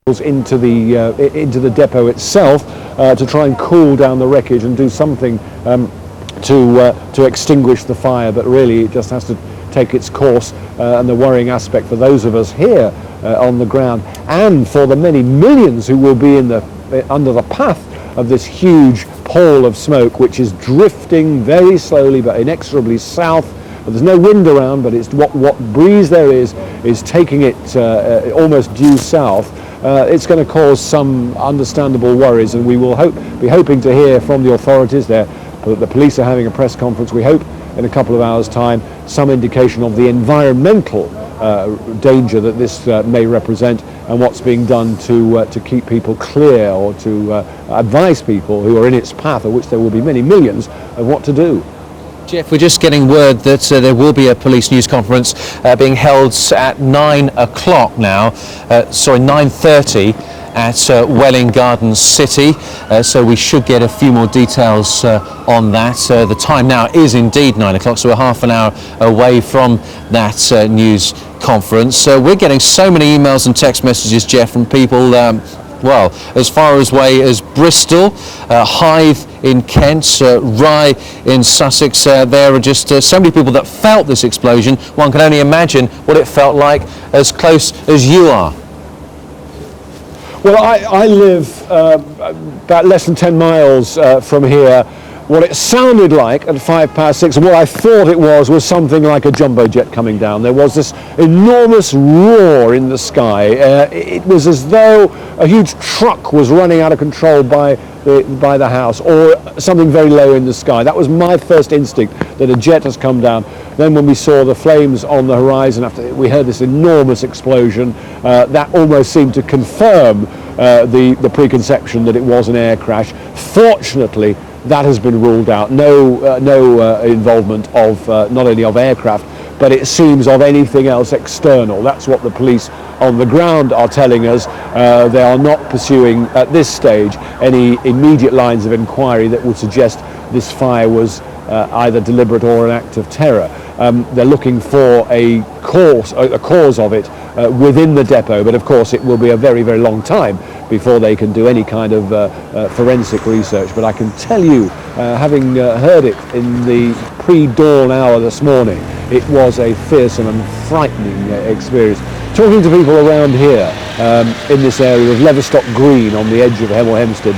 into the depot itself to try and cool down the wreckage and do something to extinguish the fire, but really it just has to take its course, and the worrying aspect for those of us here on the ground, and for the many millions who will be under the path of this huge pall of smoke, which is drifting very slowly but inexorably south. There's no wind around, but it's what breeze there is taking it almost due south. It's going to cause some understandable worries, and we will be hoping to hear from the authorities there. The police are having a press conference, we hope, in a couple of hours' time, some indication of the environmental danger that this may represent, and what's being done to keep people clear, or to advise people who are in its path, of which there will be many millions, of what to do. Jeff, we're just getting word that there will be a police news conference being held at 9 o'clock now, 9:30 at Welwyn Garden City, so we should get a few more details on that. The time now is indeed 9 o'clock, so we're half an hour away from that news conference. We're getting so many emails and text messages, Jeff, from people well, as far away as Bristol, Hythe in Kent, Rye in Sussex. There are just so many people that felt this explosion. One can only imagine what it felt like as close as you are. Well, I live about less than 10 miles from here. What it sounded like at 6:05, and what I thought it was something like a jumbo jet coming down. There was this enormous roar in the sky. It was as though a huge truck was running out of control by the house, or something very low in the sky. That was my first instinct, that a jet has come down. Then when we saw the flames on the horizon, after we heard this enormous explosion, that almost seemed to confirm the preconception that it was an air crash. Fortunately, that has been ruled out. No involvement of not only of aircraft, but it seems of anything else external. That's what the police on the ground are telling us. They are not pursuing at this stage any immediate lines of inquiry that would suggest this fire was either deliberate or an act of terror. They're looking for a cause of it within the depot, but of course it will be a very, very long time before they can do any kind of forensic research. But I can tell you, having heard it in the pre-dawn hour this morning, it was a fearsome and frightening experience. Talking to people around here in this area of Leverstock Green on the edge of Hemel Hempstead,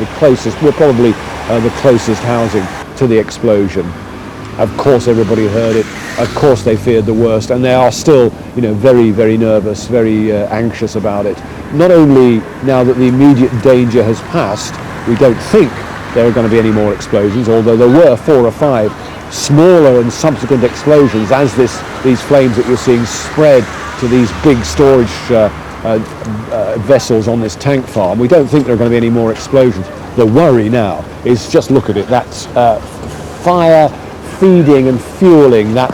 we're probably the closest housing to the explosion. Of course everybody heard it, of course they feared the worst, and they are still, very, very nervous, very anxious about it. Not only now that the immediate danger has passed, we don't think there are going to be any more explosions, although there were 4 or 5 smaller and subsequent explosions as these flames that you're seeing spread to these big storage vessels on this tank farm. We don't think there are going to be any more explosions. The worry now is, just look at it, that's fire feeding and fueling that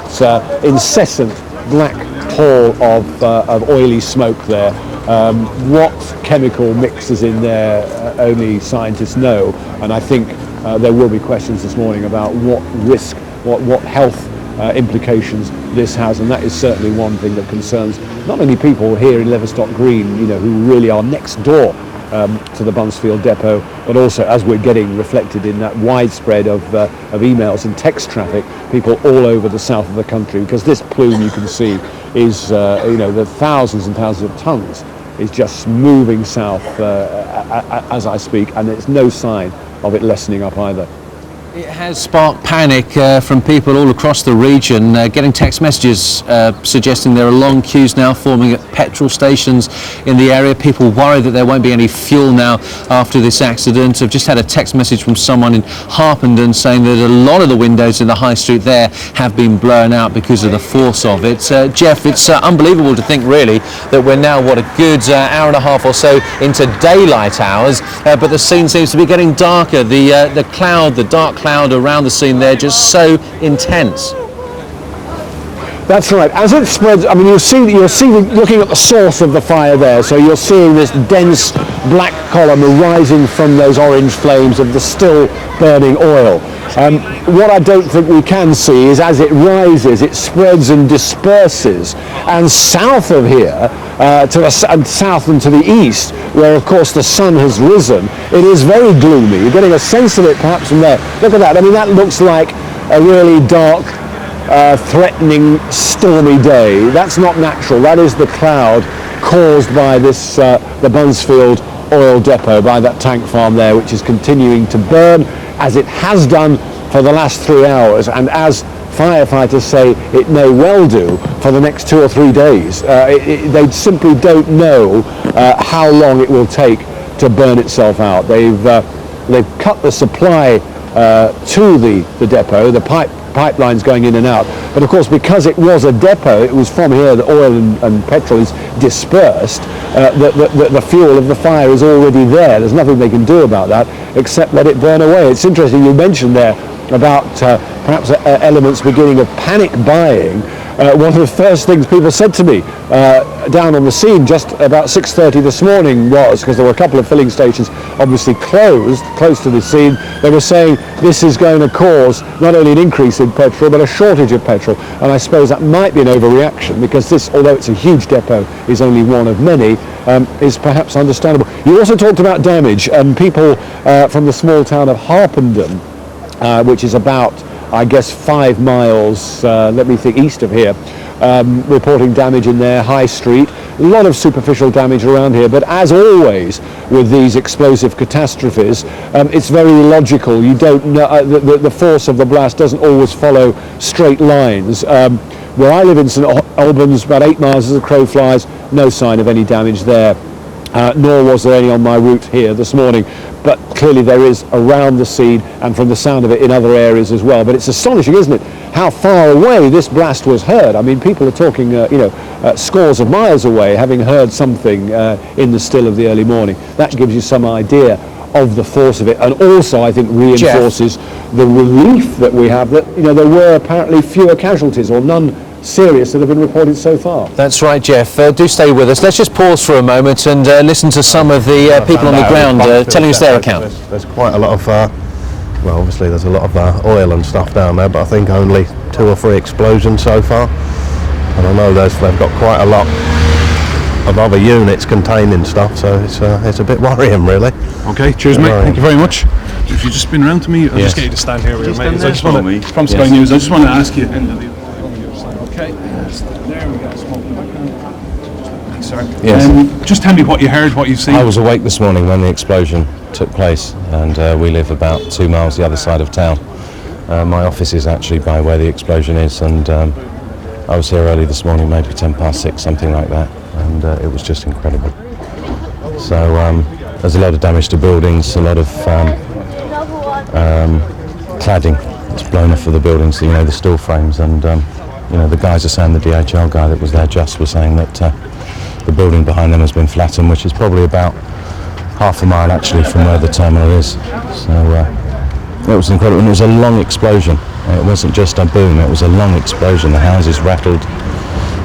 incessant black pall of oily smoke there. What chemical mix is in there, only scientists know, and I think there will be questions this morning about what risk, what health implications this has, and that is certainly one thing that concerns not only people here in Leverstock Green, who really are next door to the Buncefield depot, but also, as we're getting reflected in that widespread of emails and text traffic, people all over the south of the country, because this plume, you can see, is the thousands and thousands of tons is just moving south as I speak, and there's no sign of it lessening up either. It has sparked panic from people all across the region, getting text messages suggesting there are long queues now forming at petrol stations in the area. People worry that there won't be any fuel now after this accident. I've just had a text message from someone in Harpenden saying that a lot of the windows in the high street there have been blown out because of the force of it. Jeff, it's unbelievable to think really that we're now, a good hour and a half or so into daylight hours, but the scene seems to be getting darker. The dark cloud around the scene there just so intense. That's right. As it spreads, I mean, you'll see looking at the source of the fire there. So you're seeing this dense black column arising from those orange flames of the still burning oil. What I don't think we can see is as it rises, it spreads and disperses. And south of here, and south and to the east, where of course the sun has risen, it is very gloomy. You're getting a sense of it perhaps from there. Look at that. I mean, that looks like a really dark, threatening, stormy day. That's not natural. That is the cloud caused by this, the Buncefield oil depot, by that tank farm there, which is continuing to burn as it has done for the last 3 hours, and as firefighters say it may well do for the next 2 or 3 days. They simply don't know how long it will take to burn itself out. They've cut the supply to the depot, the pipelines going in and out, but of course because it was a depot, it was from here that oil and petrol is dispersed. The fuel of the fire is already there. There's nothing they can do about that except let it burn away. It's interesting you mentioned there about perhaps elements beginning of panic buying. One of the first things people said to me down on the scene just about 6:30 this morning was, because there were a couple of filling stations obviously closed close to the scene, they were saying this is going to cause not only an increase in petrol but a shortage of petrol. And I suppose that might be an overreaction, because this, although it's a huge depot, is only one of many, is perhaps understandable. You also talked about damage, and people from the small town of Harpenden, which is about, I guess, 5 miles, let me think, east of here, reporting damage in their high street. A lot of superficial damage around here, but as always with these explosive catastrophes, it's very illogical. You don't know, the force of the blast doesn't always follow straight lines. Where I live in St Albans, about 8 miles as the crow flies, no sign of any damage there. Nor was there any on my route here this morning, but clearly there is around the scene and from the sound of it in other areas as well. But it's astonishing, isn't it, how far away this blast was heard. I mean, people are talking scores of miles away, having heard something in the still of the early morning. That gives you some idea of the force of it, and also I think reinforces the relief that we have that there were apparently fewer casualties, or none serious, that have been reported so far. That's right, Jeff. Do stay with us. Let's just pause for a moment and listen to some of the people on the ground telling us their account. There's quite a lot of, well, obviously there's a lot of oil and stuff down there, but I think only 2 or 3 explosions so far. And I know they've got quite a lot of other units containing stuff, so it's a bit worrying, really. Okay, cheers, mate. Thank you very much. If you just spin around to me, I'll just get you to stand here with your mate. I just want to, from Sky News, I just want to ask you. Okay, there we go. Smoking background. Thanks, sir. Yes. Just tell me what you heard, what you've seen. I was awake this morning when the explosion took place, and we live about 2 miles the other side of town. My office is actually by where the explosion is, and I was here early this morning, maybe 6:10, something like that, and it was just incredible. So there's a lot of damage to buildings, a lot of cladding that's blown off of the buildings, the steel frames, and the guys are saying, the DHL guy that was there just was saying that the building behind them has been flattened, which is probably about half a mile actually from where the terminal is. So it was incredible, and it was a long explosion. It wasn't just a boom, it was a long explosion. The houses rattled.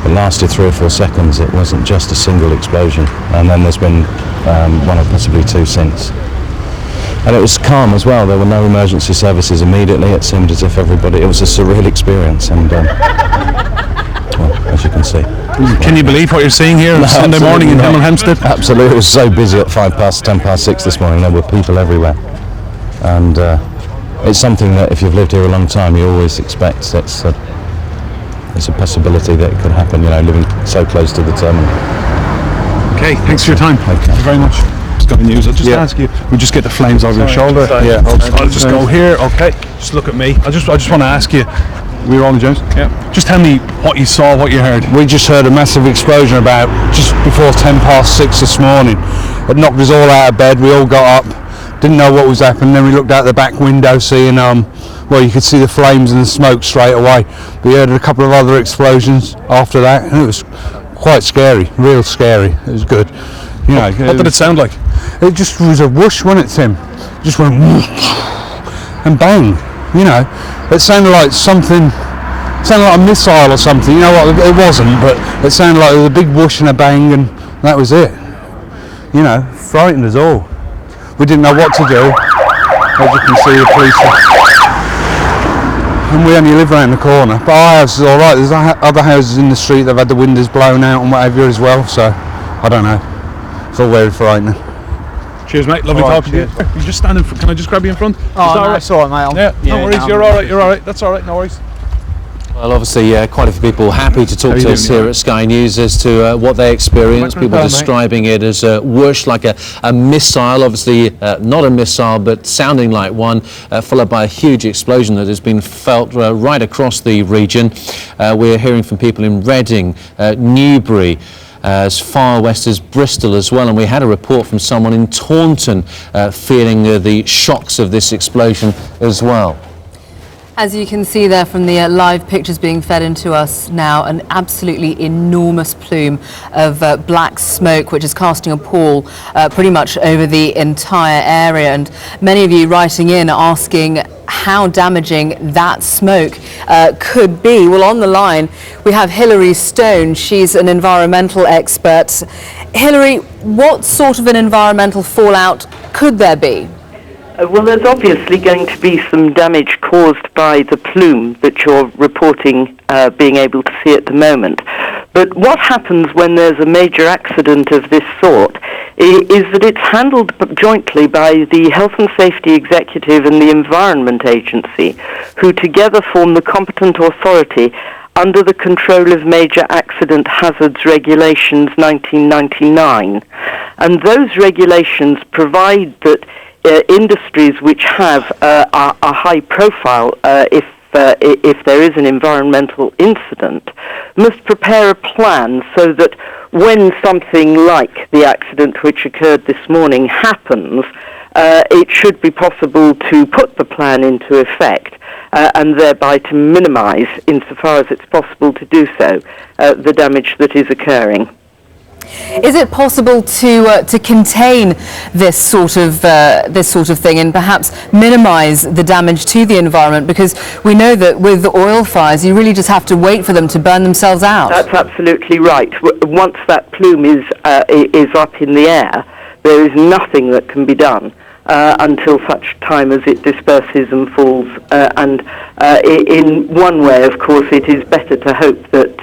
It lasted 3 or 4 seconds. It wasn't just a single explosion. And then there's been 1 or possibly 2 since. And it was calm as well. There were no emergency services immediately. It seemed as if everybody, it was a surreal experience. And well, as you can see. Can you believe what you're seeing here on Sunday morning in Hemel Hempstead? Absolutely. It was so busy at 10:05 this morning. There were people everywhere. And it's something that if you've lived here a long time, you always expect it's a possibility that it could happen, living so close to the terminal. Okay, thanks for your time. Okay. Thank you very much. Sky News. I'll just ask you, we just get the flames over your shoulder. Yeah, I'll just go here. Okay, just look at me. I just want to ask you, we're on, James? Yeah. Just tell me what you saw, what you heard. We just heard a massive explosion about just before 6:10 this morning. It knocked us all out of bed. We all got up, didn't know what was happening. Then we looked out the back window, seeing well, you could see the flames and the smoke straight away. We heard a couple of other explosions after that, and it was quite scary, real scary. It was good. What did it sound like? It just was a whoosh, wasn't it, Tim? Just went and bang. It sounded like something sounded like a missile or something. You know what? It wasn't, but it sounded like there was a big whoosh and a bang, and that was it. You know, frightened us all. We didn't know what to do. As you can see, the police and we only live around the corner. But our house is all right. There's other houses in the street that have had the windows blown out and whatever as well. So I don't know. It's all very frightening. Cheers, mate. Lovely talking to you. You just stand in front. Can I just grab you in front? Oh, no, it's all right, mate. No worries. You're all right. You're all right. That's all right. No worries. Well, obviously, quite a few people happy to talk to us here at Sky News as to what they experienced. People describing it as a whoosh, like a missile, obviously not a missile, but sounding like one, followed by a huge explosion that has been felt right across the region. We're hearing from people in Reading, Newbury, as far west as Bristol as well, and we had a report from someone in Taunton feeling the shocks of this explosion as well. As you can see there from the live pictures being fed into us now, an absolutely enormous plume of black smoke which is casting a pall pretty much over the entire area, and many of you writing in asking how damaging that smoke could be. Well, on the line we have Hilary Stone. She's an environmental expert. Hilary, what sort of an environmental fallout could there be? Well, there's obviously going to be some damage caused by the plume that you're reporting being able to see at the moment. But what happens when there's a major accident of this sort is that it's handled jointly by the Health and Safety Executive and the Environment Agency, who together form the competent authority under the Control of Major Accident Hazards Regulations 1999. And those regulations provide that industries which have a high profile, if there is an environmental incident, must prepare a plan so that when something like the accident which occurred this morning happens, it should be possible to put the plan into effect and thereby to minimise, insofar as it's possible to do so, the damage that is occurring. Is it possible to contain this sort of thing and perhaps minimise the damage to the environment? Because we know that with the oil fires, you really just have to wait for them to burn themselves out. That's absolutely right. Once that plume is up in the air, there is nothing that can be done until such time as it disperses and falls. In one way, of course, it is better to hope that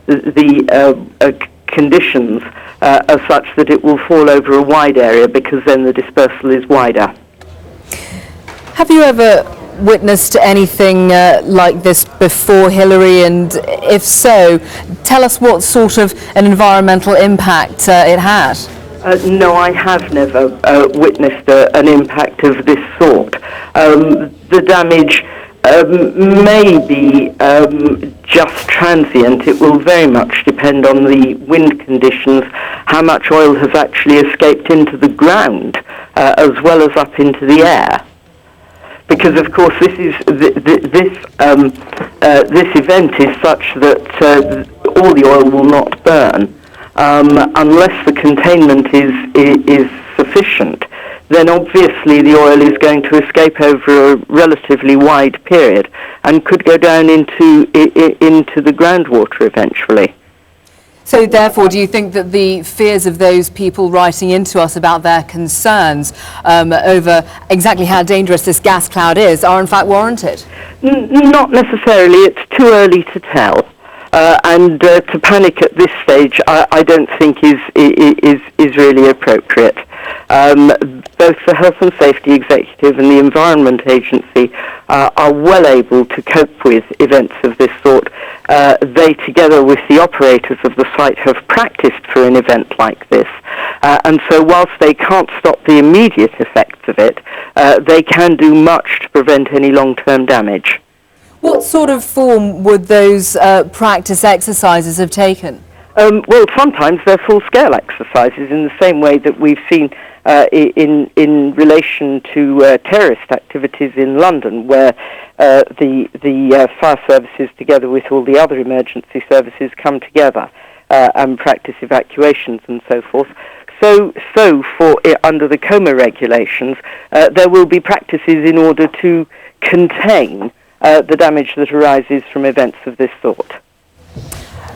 the conditions are such that it will fall over a wide area, because then the dispersal is wider. Have you ever witnessed anything like this before, Hilary? And if so, tell us what sort of an environmental impact it had. No, I have never witnessed an impact of this sort. The damage may be just transient. It will very much depend on the wind conditions, how much oil has actually escaped into the ground, as well as up into the air. Because, of course, this event is such that all the oil will not burn unless the containment is sufficient. Then obviously the oil is going to escape over a relatively wide period and could go down into the groundwater eventually. So therefore, do you think that the fears of those people writing into us about their concerns over exactly how dangerous this gas cloud is are in fact warranted? Not necessarily. It's too early to tell. And to panic at this stage, I don't think is really appropriate. Both the Health and Safety Executive and the Environment Agency are well able to cope with events of this sort. They, together with the operators of the site, have practiced for an event like this. And so whilst they can't stop the immediate effects of it, they can do much to prevent any long-term damage. What sort of form would those practice exercises have taken? Well, sometimes they're full-scale exercises in the same way that we've seen in relation to terrorist activities in London, where the fire services, together with all the other emergency services, come together and practice evacuations and so forth. So for under the COMA regulations, there will be practices in order to contain the damage that arises from events of this sort.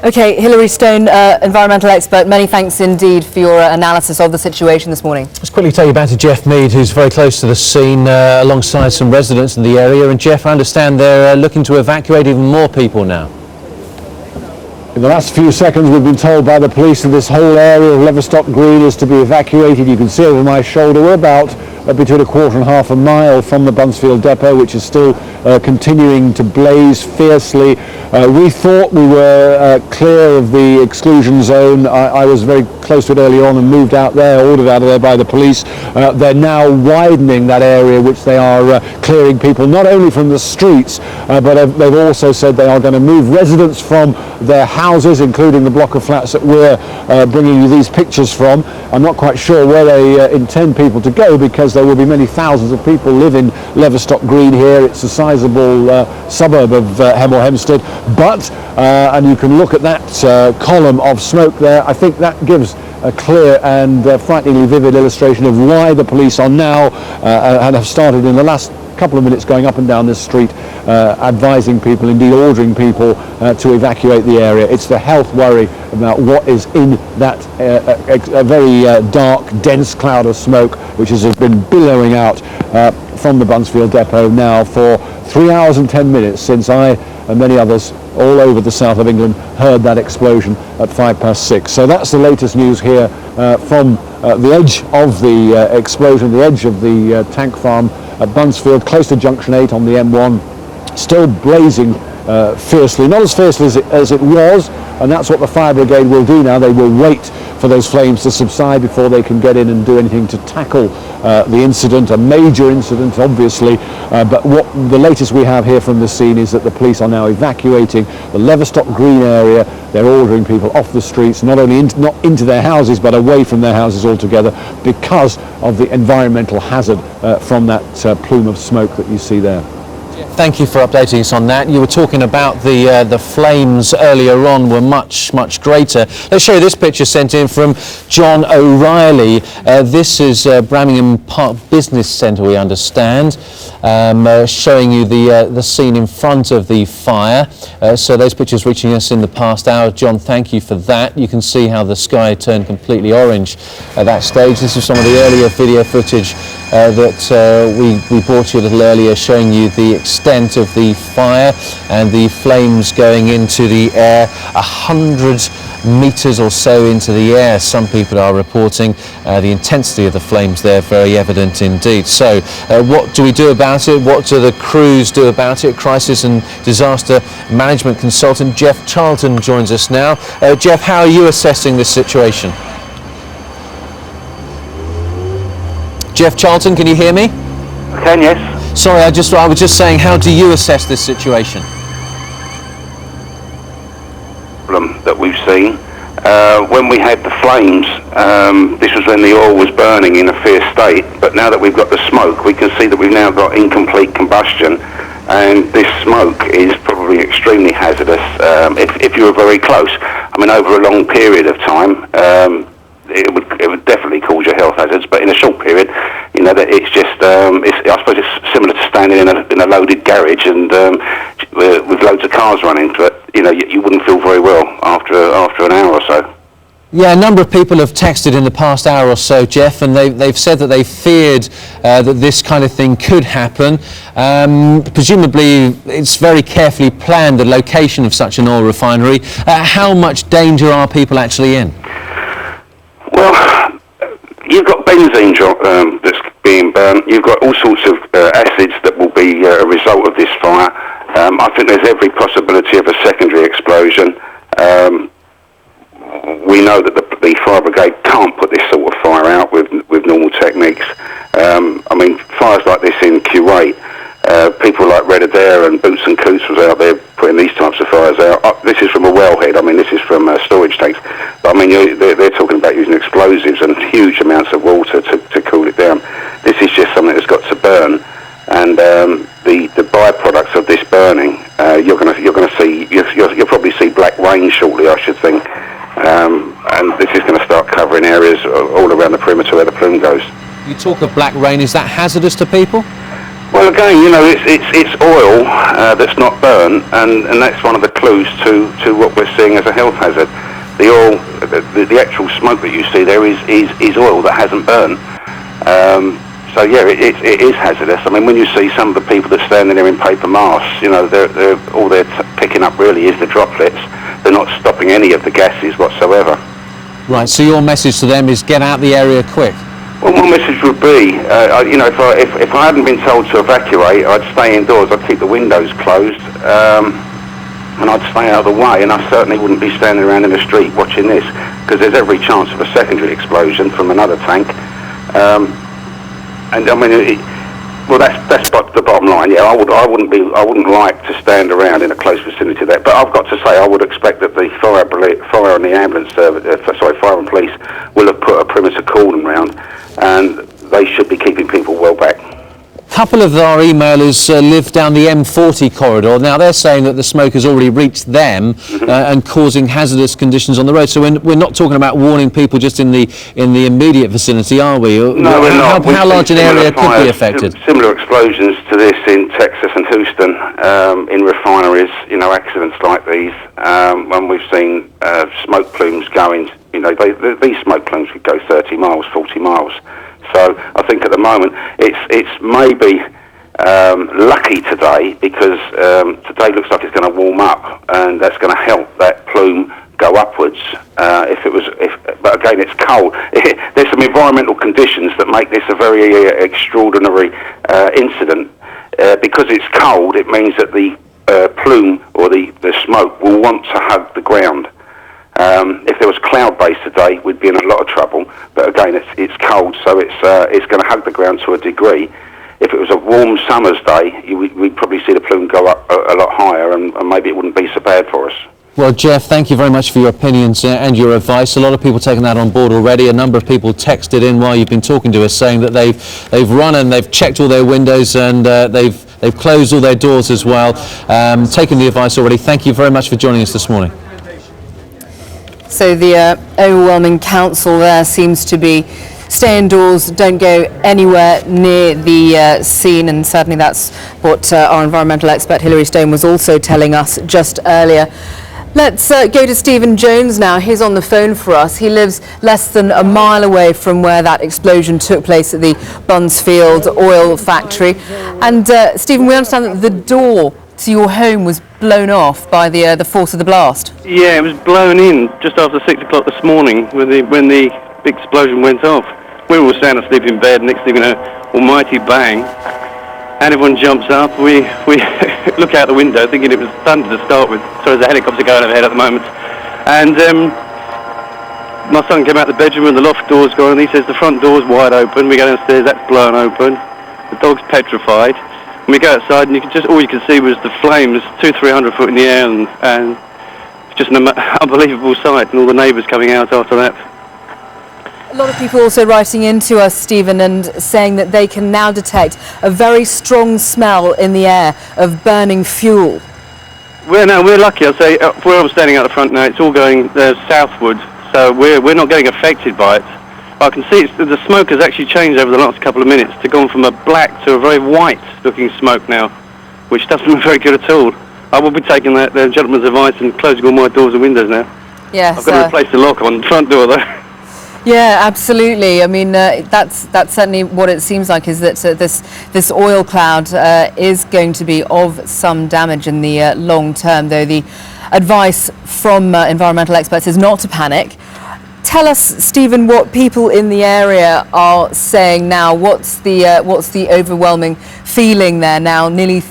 Okay, Hilary Stone, environmental expert, many thanks indeed for your analysis of the situation this morning. Let's quickly take you back to Jeff Mead, who's very close to the scene, alongside some residents in the area. And Jeff, I understand they're looking to evacuate even more people now. In the last few seconds, we've been told by the police that this whole area of Leverstock Green is to be evacuated. You can see over my shoulder, we're about between a quarter and half a mile from the Buncefield depot, which is still continuing to blaze fiercely. We thought we were clear of the exclusion zone. I was very close to it earlier on and moved out there, ordered out of there by the police. They're now widening that area, which they are clearing people not only from the streets, but they've also said they are going to move residents from their houses, including the block of flats that we're bringing you these pictures from. I'm not quite sure where they intend people to go, because there will be many thousands of people live in Leverstock Green here. It's a sizable suburb of Hemel Hempstead, but and you can look at that column of smoke there. I think that gives a clear and frighteningly vivid illustration of why the police are now and have started in the last couple of minutes going up and down this street, advising people, indeed ordering people to evacuate the area. It's the health worry about what is in that a very dark, dense cloud of smoke, which has been billowing out from the Buncefield depot now for 3 hours and 10 minutes since I and many others all over the south of England heard that explosion at 6:05. So that's the latest news here from the edge of the explosion, the edge of the tank farm at Buncefield, close to Junction 8 on the M1, still blazing fiercely, not as fiercely as it was, and that's what the fire brigade will do now. They will wait for those flames to subside before they can get in and do anything to tackle the incident, a major incident obviously, but what the latest we have here from the scene is that the police are now evacuating the Leverstock Green area. They're ordering people off the streets, not only not into their houses, but away from their houses altogether, because of the environmental hazard from that plume of smoke that you see there. Thank you for updating us on that. You were talking about the flames earlier on were much greater. Let's show you this picture sent in from John O'Reilly. This is Birmingham Park Business Centre, we understand, showing you the scene in front of the fire. So those pictures reaching us in the past hour. John, thank you for that. You can see how the sky turned completely orange at that stage. This is some of the earlier video footage that we brought you a little earlier, showing you the extent of the fire and the flames going into the air 100 metres or so into the air. Some people are reporting the intensity of the flames there, very evident indeed. So what do we do about it? What do the crews do about it? Crisis and disaster management consultant Jeff Charlton joins us now. Jeff, how are you assessing this situation? Jeff Charlton, can you hear me? I can, yes. Sorry, I was just saying, how do you assess this situation? Problem that we've seen. When we had the flames, this was when the oil was burning in a fierce state, but now that we've got the smoke, we can see that we've now got incomplete combustion, and this smoke is probably extremely hazardous if you were very close. I mean, over a long period of time, it would definitely cause you health hazards, but in a short period, you know, that it's just, I suppose it's similar to standing in a loaded garage and with loads of cars running to it. You know, you wouldn't feel very well after an hour or so. Yeah, a number of people have texted in the past hour or so, Jeff, and they've said that they feared that this kind of thing could happen. Presumably, it's very carefully planned, the location of such an oil refinery. How much danger are people actually in? Well, you've got benzene that's being burnt. You've got all sorts of acids that will be a result of this fire. I think there's every possibility of a secondary explosion. We know that the fire brigade can't put this sort of fire out with normal techniques. I mean, fires like this in Kuwait, people like Richter and Boots and Coots was out there putting these types of fires out. This is from a wellhead. I mean, this is from storage tanks. But I mean, they're talking about using explosives and huge amounts of water to cool it down. This is just something that's got to burn, and the byproducts of this burning, you'll probably see black rain shortly, I should think, and this is going to start covering areas all around the perimeter where the plume goes. You talk of black rain. Is that hazardous to people? Well, again, it's oil that's not burnt, and that's one of the clues to what we're seeing as a health hazard. The oil, the actual smoke that you see there is oil that hasn't burnt. So yeah, it is hazardous. I mean, when you see some of the people that are standing there in paper masks, all they're picking up really is the droplets. They're not stopping any of the gases whatsoever. Right. So your message to them is get out the area quick. Well, my message would be, if I hadn't been told to evacuate, I'd stay indoors. I'd keep the windows closed, and I'd stay out of the way. And I certainly wouldn't be standing around in the street watching this, because there's every chance of a secondary explosion from another tank. And I mean, that's the bottom line. Yeah, I wouldn't like to stand around in a close vicinity of that. But I've got to say, I would expect that the fire and the ambulance service, fire and police, will have put a perimeter cordon round, and they should be keeping people well back. A couple of our emailers live down the M40 corridor. Now they're saying that the smoke has already reached them and causing hazardous conditions on the road. So we're not talking about warning people just in the immediate vicinity, are we? No, we're not. How large an area could be affected? Similar explosions to this in Texas and Houston, in refineries. Accidents like these. When we've seen smoke plumes going, these smoke plumes could go 30 miles, 40 miles. So I think at the moment it's maybe lucky today, because today looks like it's going to warm up, and that's going to help that plume go upwards. But again, it's cold. There's some environmental conditions that make this a very extraordinary incident. Because it's cold, it means that the plume or the smoke will want to hug the ground. If there was cloud-based today, we'd be in a lot of trouble. But again, it's cold, so it's going to hug the ground to a degree. If it was a warm summer's day, we'd probably see the plume go up a lot higher, and maybe it wouldn't be so bad for us. Well, Jeff, thank you very much for your opinions and your advice. A lot of people taking that on board already. A number of people texted in while you've been talking to us, saying that they've run and they've checked all their windows, and they've closed all their doors as well. Taken the advice already. Thank you very much for joining us this morning. So the overwhelming counsel there seems to be stay indoors, don't go anywhere near the scene, and certainly that's what our environmental expert Hilary Stone was also telling us just earlier. Let's go to Stephen Jones now. He's on the phone for us. He lives less than a mile away from where that explosion took place at the Buncefield oil factory. And Stephen, we understand that the door to your home was blown off by the force of the blast. Yeah, it was blown in just after 6 o'clock this morning when the big explosion went off. We were all sound asleep in bed. Next thing you know, almighty bang, and everyone jumps up. We look out the window thinking it was thunder to start with. So there's a helicopter going overhead at the moment, and my son came out the bedroom and the loft door's gone, and he says the front door's wide open. We go downstairs, that's blown open. The dog's petrified. And we go outside, and all you could see was the flames, 200-300 foot in the air, and just an unbelievable sight, and all the neighbours coming out after that. A lot of people also writing into us, Stephen, and saying that they can now detect a very strong smell in the air of burning fuel. We're lucky. I'll say where I'm standing out the front now, it's all going southward, so we're not getting affected by it. I can see the smoke has actually changed over the last couple of minutes to gone from a black to a very white-looking smoke now, which doesn't look very good at all. I will be taking that gentleman's advice and closing all my doors and windows now. Yes. I've got to replace the lock on the front door, though. Yeah, absolutely. I mean, that's certainly what it seems like, is that this oil cloud is going to be of some damage in the long term, though the advice from environmental experts is not to panic. Tell us, Stephen, what people in the area are saying now. What's the overwhelming feeling there now, nearly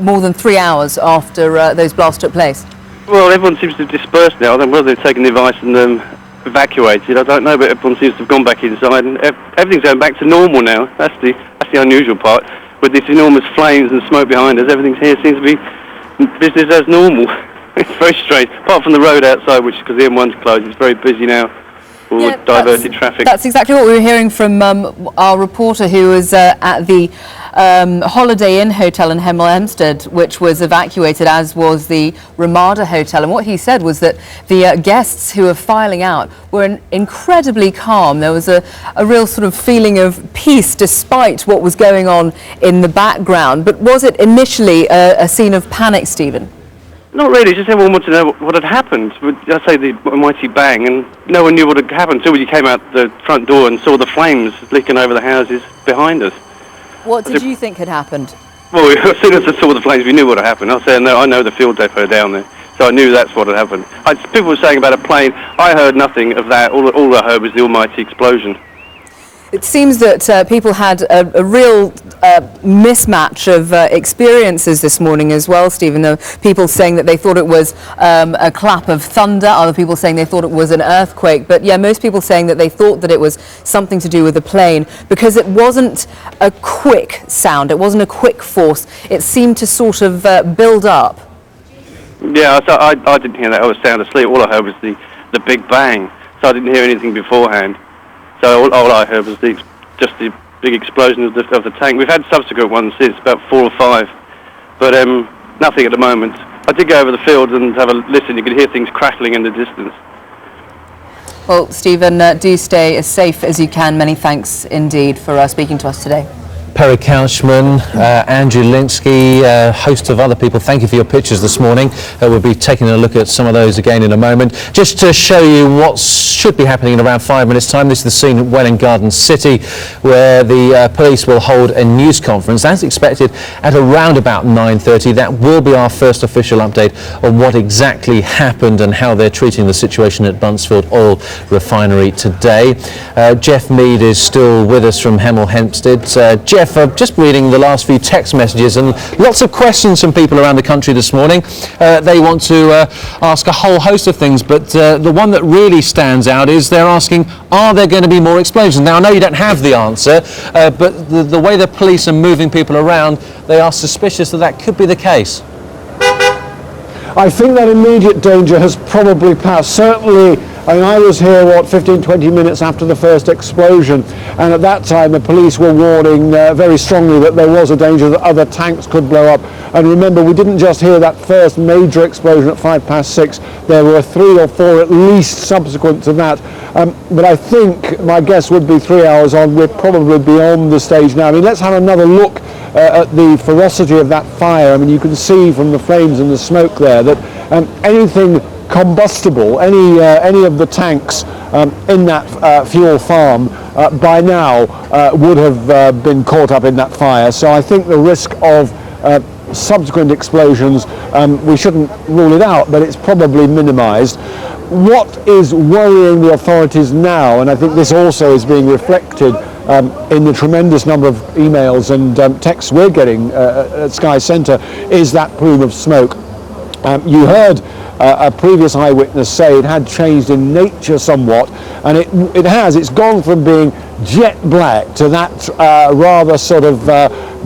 more than 3 hours after those blasts took place? Well, everyone seems to have dispersed now. I don't know whether they've taken the advice and evacuated. I don't know, but everyone seems to have gone back inside, and everything's going back to normal now. That's the unusual part. With this enormous flames and smoke behind us, everything here seems to be business as normal. It's very strange. Apart from the road outside, which because the M1's closed, it's very busy now. or diverted traffic. That's exactly what we were hearing from our reporter who was at the Holiday Inn Hotel in Hemel Hempstead, which was evacuated, as was the Ramada Hotel. And what he said was that the guests who were filing out were incredibly calm. There was a real sort of feeling of peace despite what was going on in the background. But was it initially a scene of panic, Stephen? Not really, just everyone wanted to know what had happened. I say the mighty bang, and no one knew what had happened until you came out the front door and saw the flames licking over the houses behind us. What did you think had happened? Well, as soon as I saw the flames, we knew what had happened. I said, no, I know the fuel depot down there, so I knew that's what had happened. People were saying about a plane. I heard nothing of that. All I heard was the almighty explosion. It seems that people had a real mismatch of experiences this morning as well, Stephen. There were people saying that they thought it was a clap of thunder, other people saying they thought it was an earthquake. But yeah, most people saying that they thought that it was something to do with the plane because it wasn't a quick sound, it wasn't a quick force. It seemed to sort of build up. Yeah, so I didn't hear that. I was sound asleep. All I heard was the big bang, so I didn't hear anything beforehand. So all I heard was just the big explosion of the tank. We've had subsequent ones since, about 4 or 5, but nothing at the moment. I did go over the field and have a listen. You could hear things crackling in the distance. Well, Stephen, do stay as safe as you can. Many thanks indeed for speaking to us today. Perry Couchman, Andrew Linsky, a host of other people, thank you for your pictures this morning. We'll be taking a look at some of those again in a moment. Just to show you what should be happening in around 5 minutes' time, this is the scene at Welwyn Garden City, where the police will hold a news conference, as expected, at around about 9:30. That will be our first official update on what exactly happened and how they're treating the situation at Buncefield Oil Refinery today. Jeff Mead is still with us from Hemel Hempstead. Jeff, just reading the last few text messages and lots of questions from people around the country this morning. They want to ask a whole host of things, but the one that really stands out is they're asking, are there going to be more explosions? Now, I know you don't have the answer, but the way the police are moving people around, they are suspicious that that could be the case. I think that immediate danger has probably passed. Certainly, I was here, 15, 20 minutes after the first explosion, and at that time the police were warning very strongly that there was a danger that other tanks could blow up. And remember, we didn't just hear that first major explosion at 6:05. There were 3 or 4 at least subsequent to that. But I think my guess would be 3 hours on, we're probably beyond the stage now. I mean, let's have another look at the ferocity of that fire. I mean, you can see from the flames and the smoke there that anything combustible, any of the tanks in that fuel farm by now would have been caught up in that fire. So I think the risk of subsequent explosions, we shouldn't rule it out, but it's probably minimised. What is worrying the authorities now, and I think this also is being reflected in the tremendous number of emails and texts we're getting at Sky Centre, is that plume of smoke. You heard a previous eyewitness say it had changed in nature somewhat, and it has. It's gone from being jet black to that rather sort of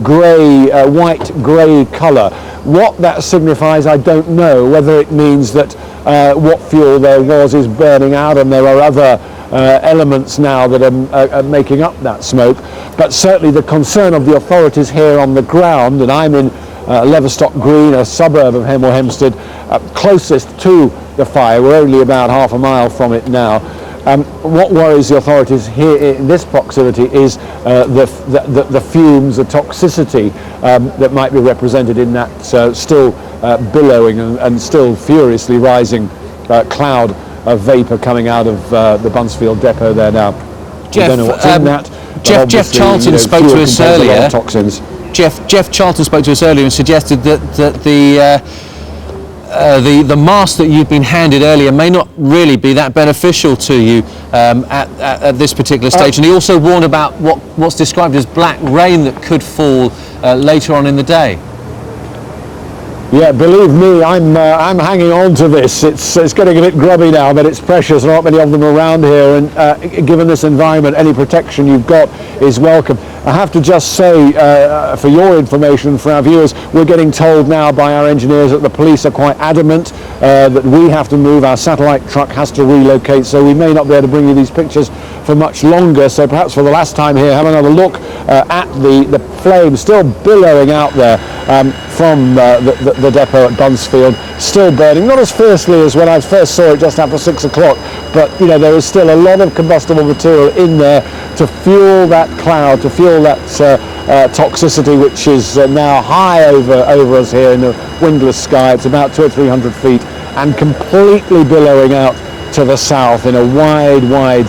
grey, white grey colour. What that signifies, I don't know. Whether it means that what fuel there was is burning out and there are other elements now that are making up that smoke. But certainly the concern of the authorities here on the ground, and I'm in Leverstock Green, a suburb of Hemel Hempstead, closest to the fire. We're only about half a mile from it now. What worries the authorities here in this proximity is the fumes, the toxicity that might be represented in that still billowing and still furiously rising cloud of vapour coming out of the Buncefield depot there now. Jeff, I don't know what's in that. Jeff Charlton spoke to us earlier. Toxins. Jeff Charlton spoke to us earlier and suggested that the mask that you've been handed earlier may not really be that beneficial to you at this particular stage. And he also warned about what's described as black rain that could fall later on in the day. Yeah, believe me, I'm hanging on to this. It's getting a bit grubby now, but it's precious. There aren't many of them around here, and given this environment, any protection you've got is welcome. I have to just say, for your information, for our viewers, we're getting told now by our engineers that the police are quite adamant that we have to move. Our satellite truck has to relocate, so we may not be able to bring you these pictures for much longer. So perhaps for the last time here, have another look at the flames still billowing out there from the depot at Buncefield, still burning, not as fiercely as when I first saw it just after 6 o'clock, but you know, there is still a lot of combustible material in there to fuel that cloud, to fuel that toxicity, which is now high over us here in the windless sky. It's about 200 or 300 feet and completely billowing out to the south in a wide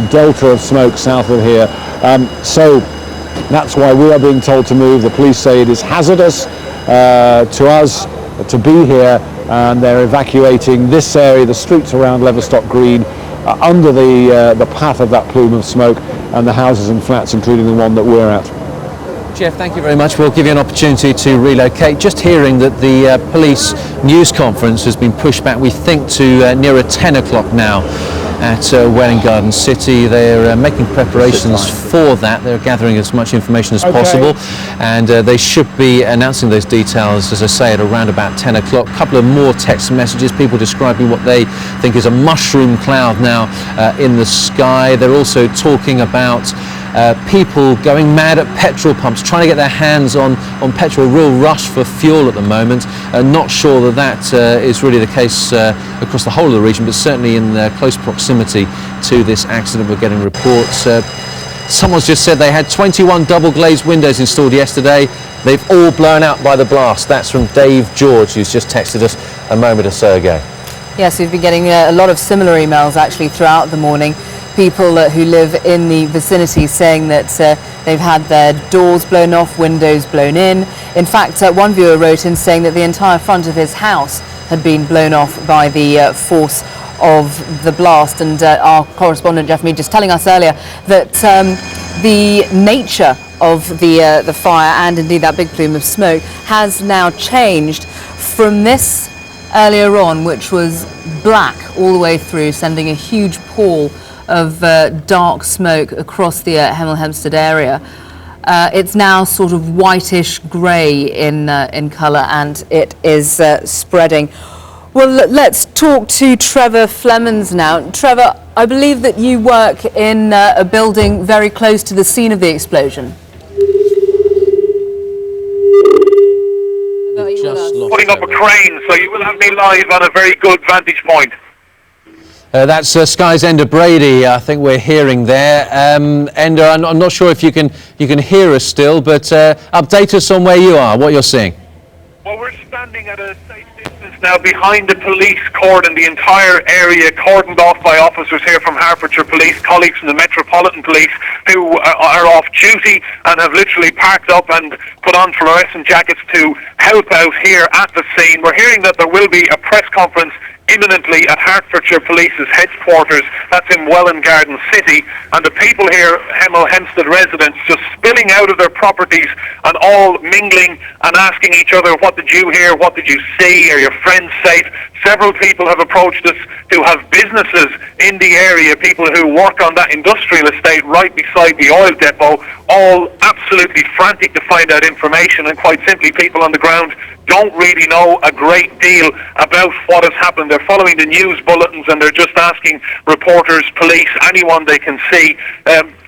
delta of smoke south of here. So that's why we are being told to move. The police say it is hazardous to us to be here, and they're evacuating this area, the streets around Leverstock Green, under the path of that plume of smoke, and the houses and flats, including the one that we're at. Jeff, thank you very much. We'll give you an opportunity to relocate. Just hearing that the police news conference has been pushed back, we think, to nearer 10 o'clock now at Welwyn Garden City. They're making preparations for that. They're gathering as much information as possible, and they should be announcing those details, as I say, at around about 10 o'clock. A couple of more text messages, people describing what they think is a mushroom cloud now in the sky. They're also talking about people going mad at petrol pumps, trying to get their hands on petrol, a real rush for fuel at the moment. Not sure that is really the case across the whole of the region, but certainly in close proximity to this accident we're getting reports. Someone's just said they had 21 double glazed windows installed yesterday. They've all blown out by the blast. That's from Dave George, who's just texted us a moment or so ago. Yes, we've been getting a lot of similar emails actually throughout the morning. People who live in the vicinity saying that they've had their doors blown off, windows blown in. In fact, one viewer wrote in saying that the entire front of his house had been blown off by the force of the blast. And our correspondent Jeff Mead just telling us earlier that the nature of the fire, and indeed that big plume of smoke, has now changed from this earlier on, which was black all the way through, sending a huge pall of dark smoke across the Hemel Hempstead area. It's now sort of whitish grey in colour, and it is spreading. Well, let's talk to Trevor Flemons now. Trevor, I believe that you work in a building very close to the scene of the explosion. Putting up a crane, so you will have me live on a very good vantage point. That's Sky's Ender Brady, I think we're hearing there. Ender, I'm not sure if you can hear us still, but update us on where you are, what you're seeing. Well, we're standing at a safe distance now behind the police cordon, the entire area cordoned off by officers here from Hertfordshire Police, colleagues from the Metropolitan Police who are off duty and have literally parked up and put on fluorescent jackets to help out here at the scene. We're hearing that there will be a press conference imminently at Hertfordshire Police's headquarters. That's in Welwyn Garden City, and the people here, Hemel Hempstead residents, just spilling out of their properties and all mingling and asking each other, what did you hear, what did you see, are your friends safe? Several people have approached us who have businesses in the area, people who work on that industrial estate right beside the oil depot, all absolutely frantic to find out information, and quite simply people on the ground don't really know a great deal about what has happened. They're following the news bulletins and they're just asking reporters, police, anyone they can see,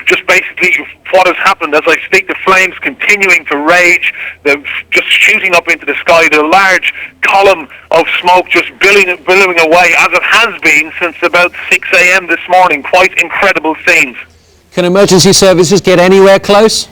just basically what has happened. As I speak, the flames continuing to rage, they're just shooting up into the sky, the large column of smoke just billowing away, as it has been since about 6 a.m. this morning. Quite incredible scenes. Can emergency services get anywhere close?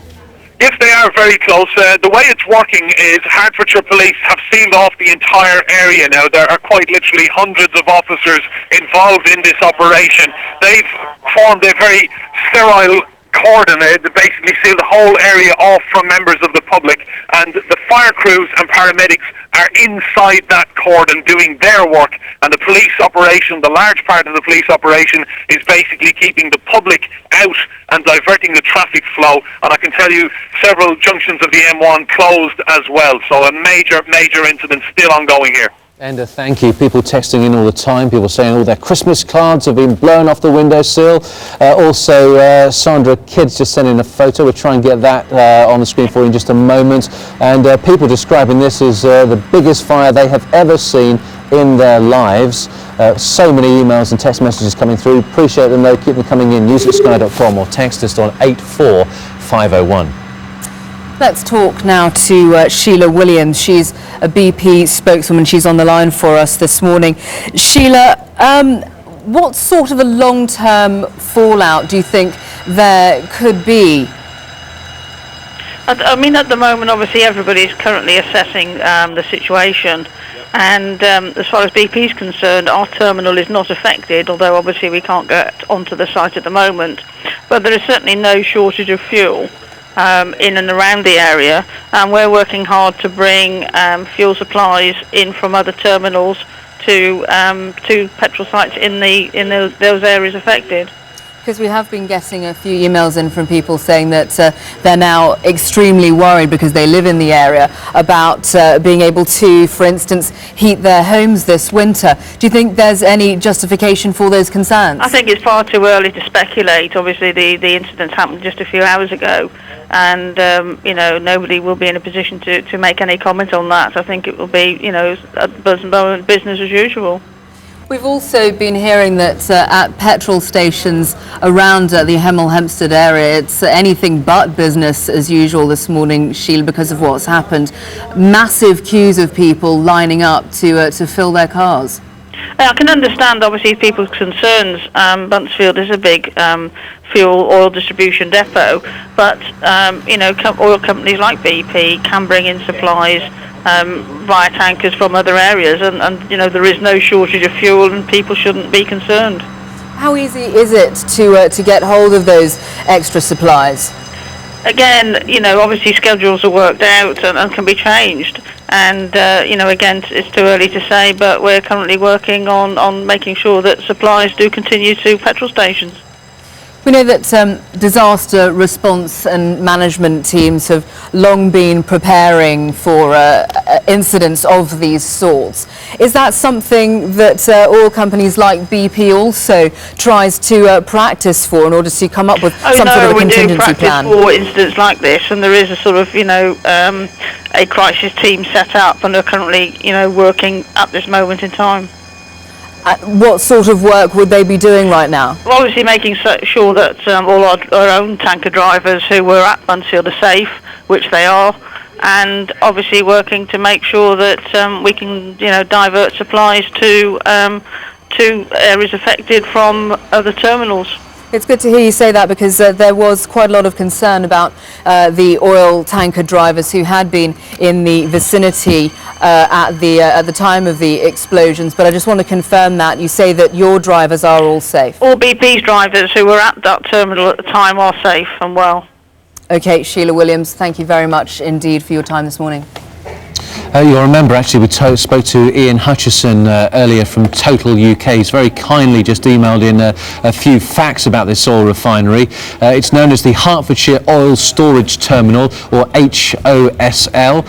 Yes, they are very close. The way it's working is Hertfordshire Police have sealed off the entire area now. There are quite literally hundreds of officers involved in this operation. They've formed a very sterile cordon. They basically sealed the whole area off from members of the public, and the fire crews and paramedics are inside that cordon doing their work, and the police operation, the large part of the police operation, is basically keeping the public out and diverting the traffic flow. And I can tell you several junctions of the M1 closed as well, so a major incident still ongoing here. And thank you. People texting in all the time, people saying all their Christmas cards have been blown off the windowsill. Also, Sandra Kidd's just sent in a photo. We'll try and get that on the screen for you in just a moment. And people describing this as the biggest fire they have ever seen in their lives. So many emails and text messages coming through. Appreciate them though. Keep them coming in. News@sky.com or text us on 84501. Let's talk now to Sheila Williams. She's a BP spokeswoman. She's on the line for us this morning. Sheila, what sort of a long-term fallout do you think there could be? I mean, at the moment, obviously, everybody's currently assessing the situation. And as far as BP is concerned, our terminal is not affected, although obviously we can't get onto the site at the moment. But there is certainly no shortage of fuel in and around the area, and we're working hard to bring fuel supplies in from other terminals to petrol sites in those areas affected. Because we have been getting a few emails in from people saying that they're now extremely worried because they live in the area about being able to, for instance, heat their homes this winter. Do you think there's any justification for those concerns? I think it's far too early to speculate. Obviously, the incident happened just a few hours ago, and nobody will be in a position to make any comment on that. I think it will be, business as usual. We've also been hearing that at petrol stations around the Hemel Hempstead area, it's anything but business as usual this morning, Sheila, because of what's happened. Massive queues of people lining up to fill their cars. I can understand, obviously, people's concerns. Buncefield is a big fuel oil distribution depot, but oil companies like BP can bring in supplies via tankers from other areas, and there is no shortage of fuel, and people shouldn't be concerned. How easy is it to get hold of those extra supplies? Again, obviously schedules are worked out and can be changed, and again, it's too early to say, but we're currently working on making sure that supplies do continue to petrol stations. We know that disaster response and management teams have long been preparing for incidents of these sorts. Is that something that oil companies like BP also tries to practice for in order to come up with some sort of a contingency plan? We do practice for incidents like this, and there is a sort of, a crisis team set up, and they're currently, working at this moment in time. What sort of work would they be doing right now? Well, obviously making sure that all our own tanker drivers who were at Buncefield are safe, which they are, and obviously working to make sure that we can, divert supplies to areas affected from other terminals. It's good to hear you say that, because there was quite a lot of concern about the oil tanker drivers who had been in the vicinity at the time of the explosions. But I just want to confirm that you say that your drivers are all safe. All BP's drivers who were at that terminal at the time are safe and well. Okay, Sheila Williams, thank you very much indeed for your time this morning. You'll remember, actually, we spoke to Ian Hutchison earlier from Total UK. He's very kindly just emailed in a few facts about this oil refinery. It's known as the Hertfordshire Oil Storage Terminal, or HOSL.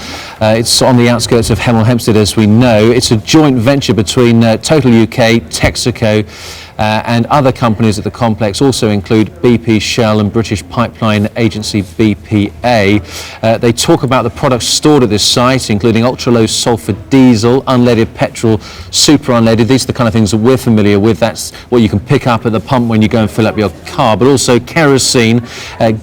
It's on the outskirts of Hemel Hempstead, as we know. It's a joint venture between Total UK, Texaco, and other companies at the complex also include BP, Shell and British Pipeline Agency BPA. They talk about the products stored at this site, including ultra-low sulphur diesel, unleaded petrol, super unleaded. These are the kind of things that we're familiar with. That's what you can pick up at the pump when you go and fill up your car, but also kerosene,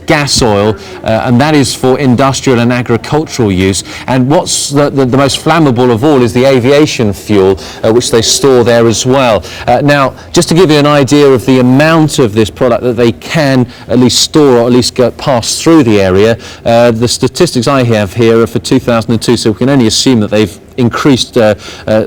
gas oil, and that is for industrial and agricultural use. And what's the most flammable of all is the aviation fuel, which they store there as well. Now, just to give you an idea of the amount of this product that they can at least store, or at least pass through the area, the statistics I have here are for 2002, so we can only assume that they've increased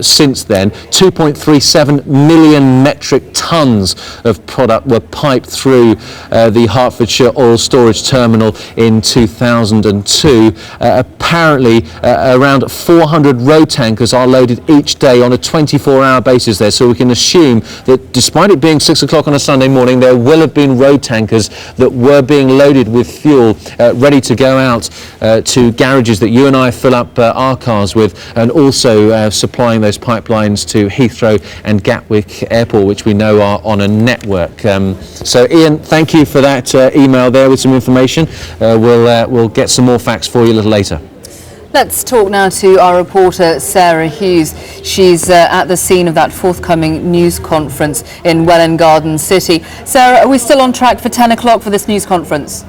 since then. 2.37 million metric tonnes of product were piped through the Hertfordshire Oil Storage Terminal in 2002. Apparently, around 400 road tankers are loaded each day on a 24-hour basis there, so we can assume that despite it being 6 o'clock on a Sunday morning, there will have been road tankers that were being loaded with fuel, ready to go out to garages that you and I fill up our cars with, and also supplying those pipelines to Heathrow and Gatwick Airport, which we know are on a network. So Ian, thank you for that email there with some information. We'll get some more facts for you a little later. Let's talk now to our reporter Sarah Hughes. She's at the scene of that forthcoming news conference in Welwyn Garden City. Sarah, are we still on track for 10 o'clock for this news conference?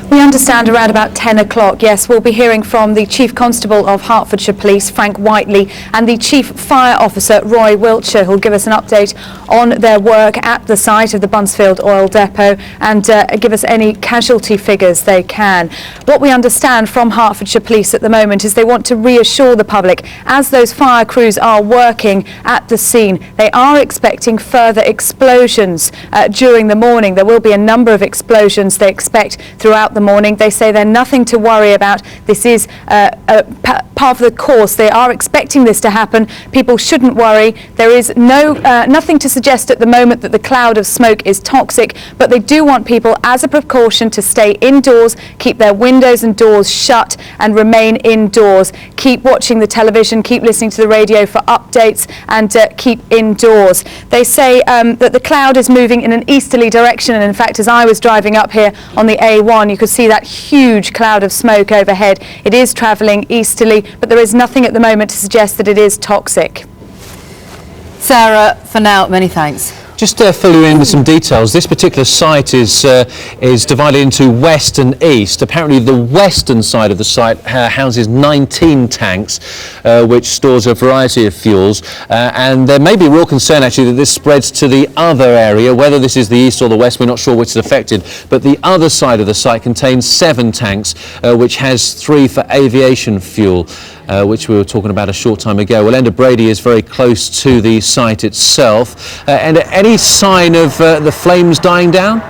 We understand around about 10 o'clock, yes. We'll be hearing from the Chief Constable of Hertfordshire Police, Frank Whiteley, and the Chief Fire Officer, Roy Wiltshire, who'll give us an update on their work at the site of the Buncefield oil depot and give us any casualty figures they can. What we understand from Hertfordshire Police at the moment is they want to reassure the public as those fire crews are working at the scene. They are expecting further explosions during the morning. There will be a number of explosions they expect throughout the morning. They say they're nothing to worry about. This is part of the course. They are expecting this to happen. People shouldn't worry. There is nothing to suggest at the moment that the cloud of smoke is toxic, but they do want people as a precaution to stay indoors, keep their windows and doors shut and remain indoors. Keep watching the television, keep listening to the radio for updates, and keep indoors. They say that the cloud is moving in an easterly direction, and in fact as I was driving up here on the A1 you could see that huge cloud of smoke overhead. It is travelling easterly, but there is nothing at the moment to suggest that it is toxic. Sarah, for now, many thanks. Just to fill you in with some details, this particular site is divided into west and east. Apparently the western side of the site houses 19 tanks, which stores a variety of fuels, and there may be real concern actually that this spreads to the other area. Whether this is the east or the west, we're not sure which is affected, but the other side of the site contains 7 tanks, which has 3 for aviation fuel. Which we were talking about a short time ago. Well, Enda Brady is very close to the site itself. And any sign of the flames dying down?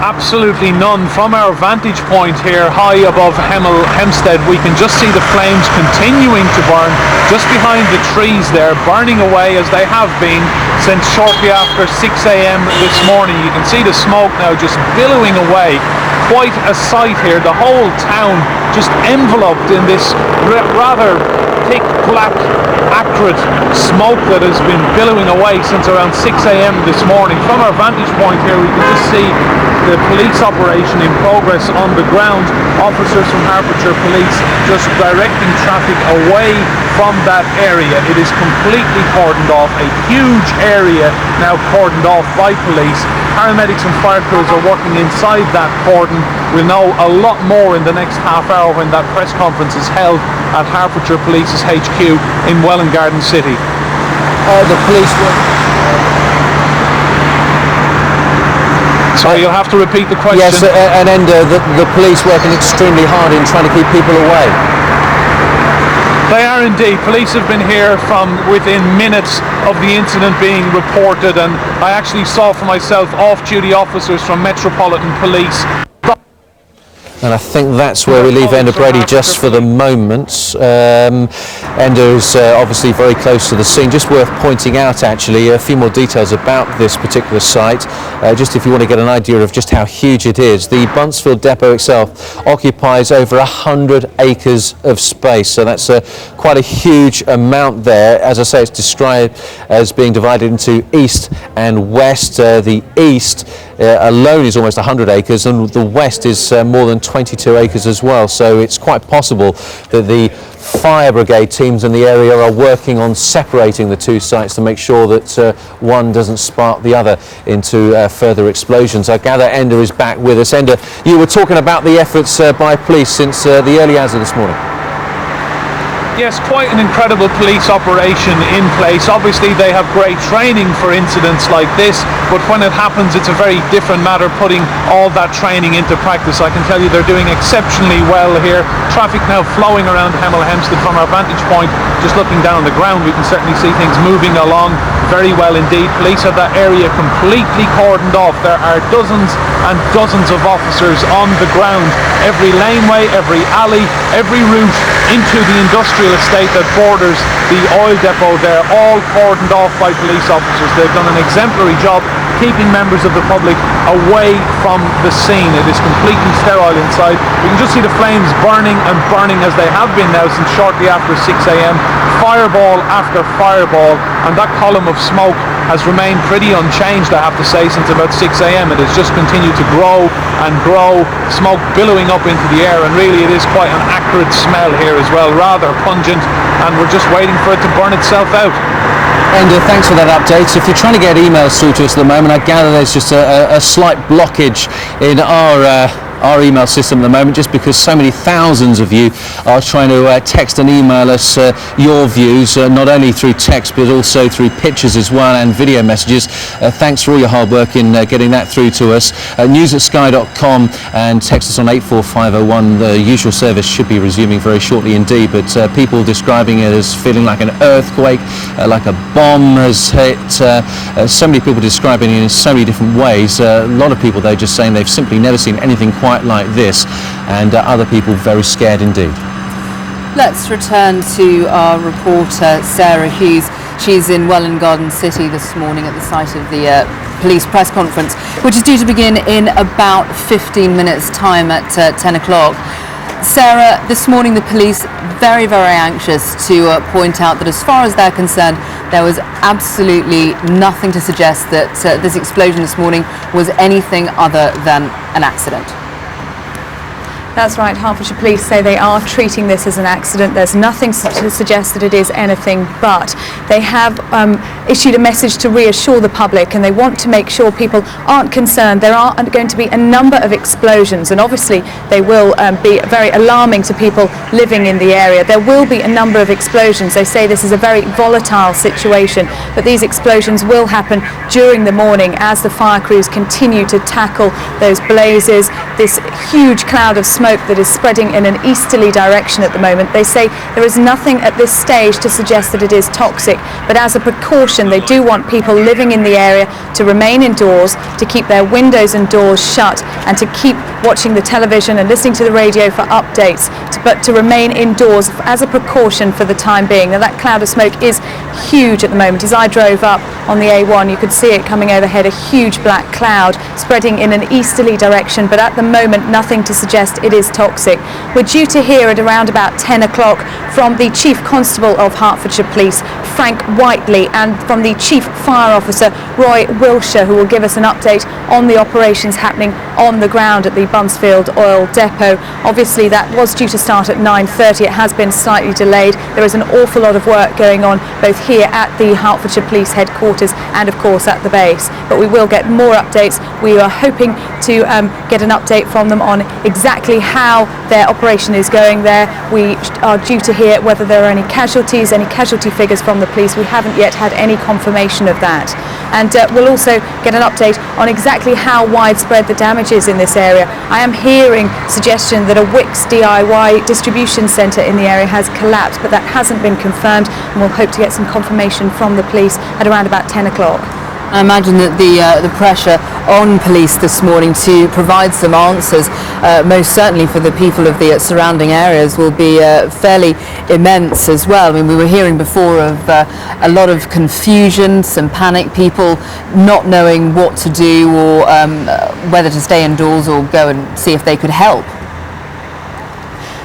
Absolutely none. From our vantage point here high above Hemel Hempstead, we can just see the flames continuing to burn just behind the trees there, burning away as they have been since shortly after 6 a.m. this morning. You can see the smoke now just billowing away. Quite a sight here. The whole town just enveloped in this rather thick, black, acrid smoke that has been billowing away since around 6 a.m. this morning. From our vantage point here, we can just see the police operation in progress on the ground. Officers from Hertfordshire Police just directing traffic away from that area. It is completely cordoned off, a huge area now cordoned off by police. Paramedics and fire crews are working inside that cordon. We'll know a lot more in the next half hour when that press conference is held at Hertfordshire Police's HQ in Welwyn Garden City. The police were... Sorry, you'll have to repeat the question. Yes, and Enda, the police working extremely hard in trying to keep people away. They are indeed. Police have been here from within minutes of the incident being reported, and I actually saw for myself off-duty officers from Metropolitan Police. And I think that's where we leave Enda Brady just for the moment. Enda is obviously very close to the scene. Just worth pointing out actually a few more details about this particular site, just if you want to get an idea of just how huge it is. The Buncefield depot itself occupies over 100 acres of space, so that's quite a huge amount there. As I say, it's described as being divided into east and west. The east alone is almost 100 acres, and the west is more than 22 acres as well, so it's quite possible that the fire brigade teams in the area are working on separating the two sites to make sure that one doesn't spark the other into further explosions. I gather Enda is back with us. Enda, you were talking about the efforts by police since the early hours of this morning. Yes, quite an incredible police operation in place. Obviously they have great training for incidents like this, but when it happens it's a very different matter putting all that training into practice. I can tell you they're doing exceptionally well here. Traffic now flowing around Hemel Hempstead. From our vantage point, just looking down the ground, we can certainly see things moving along very well indeed. Police have that area completely cordoned off. There are dozens and dozens of officers on the ground. Every laneway, every alley, every route into the industrial estate that borders the oil depot there, all cordoned off by police officers. They've done an exemplary job keeping members of the public away from the scene. It is completely sterile inside. You can just see the flames burning and burning as they have been now since shortly after 6 a.m. Fireball after fireball, and that column of smoke has remained pretty unchanged, I have to say, since about 6 a.m. It has just continued to grow and grow, smoke billowing up into the air, and really it is quite an acrid smell here as well, rather pungent, and we're just waiting for it to burn itself out. And thanks for that update. So if you're trying to get emails through to us at the moment, I gather there's just a slight blockage in our email system at the moment, just because so many thousands of you are trying to text and email us your views, not only through text but also through pictures as well and video messages. Thanks for all your hard work in getting that through to us. News@sky.com and text us on 84501. The usual service should be resuming very shortly indeed, but people describing it as feeling like an earthquake, like a bomb has hit. So many people describing it in so many different ways. A lot of people though just saying they've simply never seen anything quite like this, and other people very scared indeed. Let's return to our reporter Sarah Hughes. She's in Welwyn Garden City this morning at the site of the police press conference, which is due to begin in about 15 minutes time at 10 o'clock. Sarah, this morning the police very, very anxious to point out that as far as they're concerned, there was absolutely nothing to suggest that this explosion this morning was anything other than an accident. That's right, Hertfordshire Police say they are treating this as an accident. There's nothing to suggest that it is anything but. They have issued a message to reassure the public, and they want to make sure people aren't concerned. There are going to be a number of explosions, and obviously they will be very alarming to people living in the area. There will be a number of explosions. They say this is a very volatile situation, but these explosions will happen during the morning as the fire crews continue to tackle those blazes, this huge cloud of smoke that is spreading in an easterly direction at the moment. They say there is nothing at this stage to suggest that it is toxic, but as a precaution they do want people living in the area to remain indoors, to keep their windows and doors shut, and to keep watching the television and listening to the radio for updates, but to remain indoors as a precaution for the time being. Now that cloud of smoke is huge at the moment. As I drove up on the A1 you could see it coming overhead, a huge black cloud spreading in an easterly direction, but at the moment nothing to suggest it is toxic. We're due to hear at around about 10 o'clock from the Chief Constable of Hertfordshire Police, Frank Whiteley, and from the Chief Fire Officer, Roy Wiltshire, who will give us an update on the operations happening on the ground at the Buncefield Oil Depot. Obviously that was due to start at 9:30. It has been slightly delayed. There is an awful lot of work going on both here at the Hertfordshire Police headquarters and of course at the base, but we will get more updates. We are hoping to get an update from them on exactly how their operation is going there. We are due to hear whether there are any casualties, any casualty figures from the police. We haven't yet had any confirmation of that. And we'll also get an update on exactly how widespread the damage is in this area. I am hearing suggestion that a Wix DIY distribution centre in the area has collapsed, but that hasn't been confirmed, and we'll hope to get some confirmation from the police at around about 10 o'clock. I imagine that the pressure on police this morning to provide some answers, most certainly for the people of the surrounding areas, will be fairly immense as well. I mean, we were hearing before of a lot of confusion, some panic, people not knowing what to do or whether to stay indoors or go and see if they could help.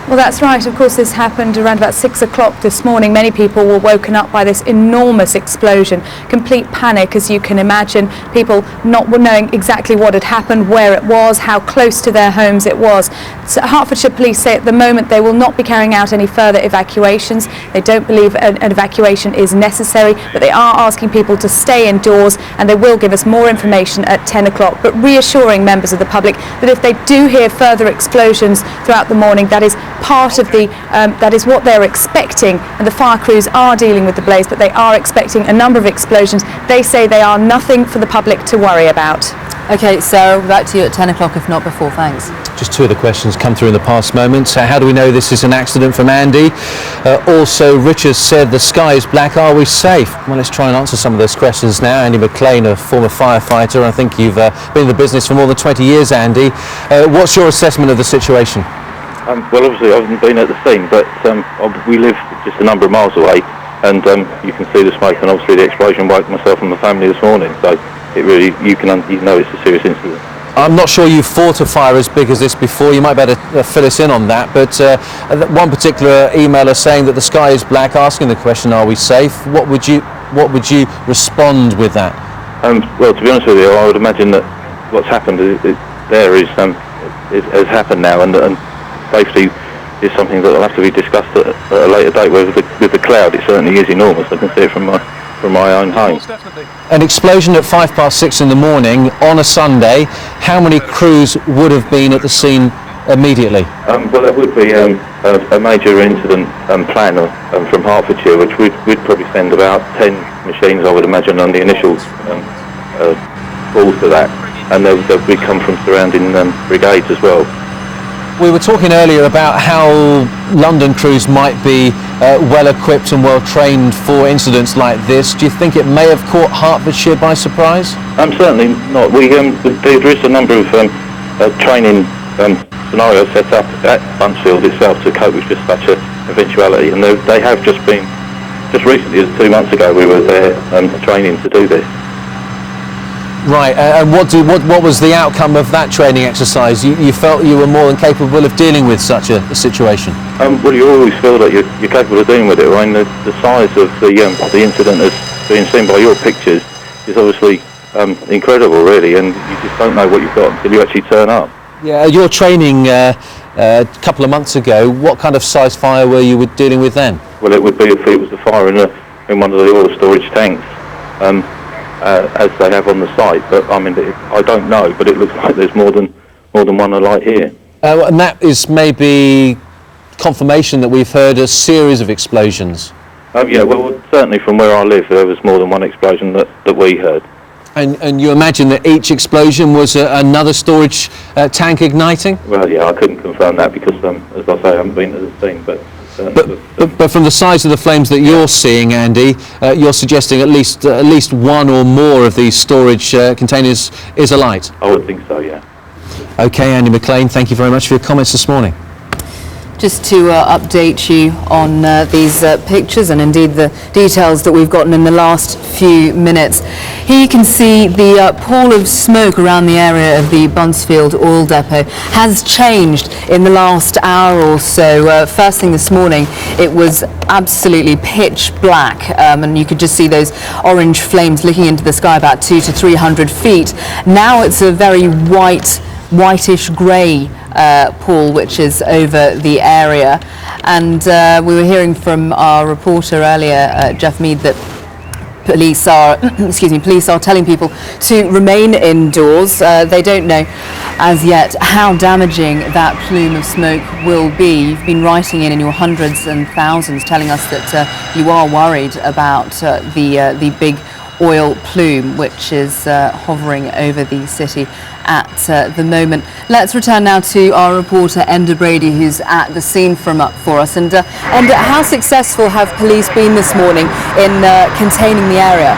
Well, that's right. Of course, this happened around about 6 o'clock this morning. Many people were woken up by this enormous explosion. Complete panic, as you can imagine. People not knowing exactly what had happened, where it was, how close to their homes it was. So Hertfordshire Police say at the moment they will not be carrying out any further evacuations. They don't believe an evacuation is necessary, but they are asking people to stay indoors, and they will give us more information at 10 o'clock, but reassuring members of the public that if they do hear further explosions throughout the morning, that is part of the, that is what they're expecting, and the fire crews are dealing with the blaze, but they are expecting a number of explosions. They say they are nothing for the public to worry about. OK, Sarah, back to you at 10 o'clock, if not before. Thanks. Just two of the questions come through in the past moments. How do we know this is an accident from Andy? Also, Richter said the sky is black. Are we safe? Well, let's try and answer some of those questions now. Andy McLean, a former firefighter. I think you've been in the business for more than 20 years, Andy. What's your assessment of the situation? Well, obviously I haven't been at the scene, but we live just a number of miles away, and you can see the smoke, and obviously the explosion woke myself and my family this morning. So it really, you know it's a serious incident. I'm not sure you've fought a fire as big as this before. You might better fill us in on that. But one particular emailer saying that the sky is black, asking the question, "Are we safe?" What would you respond with that? Well, to be honest with you, I would imagine that what's happened has happened now, and safety is something that will have to be discussed at a later date. With the cloud, it certainly is enormous. I can see it from my own home. An explosion at 6:05 in the morning on a Sunday. How many crews would have been at the scene immediately? Well, there would be a major incident plan from Hertfordshire, which we'd probably send about 10 machines, I would imagine, on the initial calls to that, and they'll come from surrounding brigades as well. We were talking earlier about how London crews might be well equipped and well trained for incidents like this. Do you think it may have caught Hertfordshire by surprise? Certainly not. There is a number of training scenarios set up at Buncefield itself to cope with just such an eventuality, and they have just recently, as 2 months ago, we were there training to do this. Right, and what was the outcome of that training exercise? You felt you were more than capable of dealing with such a situation? Well, you always feel that you're capable of dealing with it. I mean, the size of the incident as being seen by your pictures is obviously incredible, really, and you just don't know what you've got until you actually turn up. Yeah, your training a couple of months ago, what kind of size fire were you dealing with then? Well, it would be if it was a fire in one of the oil storage tanks. As they have on the site, but I mean, I don't know, but it looks like there's more than one alight here. And that is maybe confirmation that we've heard a series of explosions. Yeah, well, certainly from where I live, there was more than one explosion that we heard. And you imagine that each explosion was another storage tank igniting? Well, yeah, I couldn't confirm that because, as I say, I haven't been to the scene, but from the size of the flames that you're seeing, Andy, you're suggesting at least one or more of these storage containers is alight? I would think so, yeah. OK, Andy McLean, thank you very much for your comments this morning. Just to update you on these pictures and indeed the details that we've gotten in the last few minutes. Here you can see the pall of smoke around the area of the Buncefield oil depot has changed in the last hour or so. First thing this morning, it was absolutely pitch black, and you could just see those orange flames licking into the sky about 200 to 300 feet. Now it's a very whitish grey pall which is over the area, and we were hearing from our reporter earlier, Jeff Mead, that police are telling people to remain indoors. They don't know as yet how damaging that plume of smoke will be. You've been writing in your hundreds and thousands telling us that you are worried about the big oil plume which is hovering over the city at the moment. Let's return now to our reporter Enda Brady, who's at the scene for us. And Enda, how successful have police been this morning in containing the area?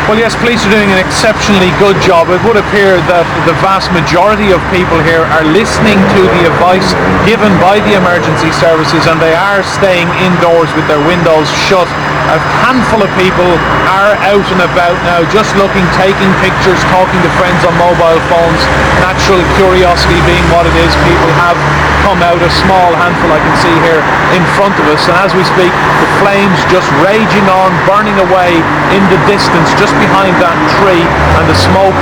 Well, yes, police are doing an exceptionally good job. It would appear that the vast majority of people here are listening to the advice given by the emergency services, and they are staying indoors with their windows shut. A handful of people are out and about now, just looking, taking pictures, talking to friends on mobile phones. Natural curiosity being what it is, people have come out, a small handful I can see here in front of us, and as we speak, the flames just raging on, burning away in the distance, just behind that tree, and the smoke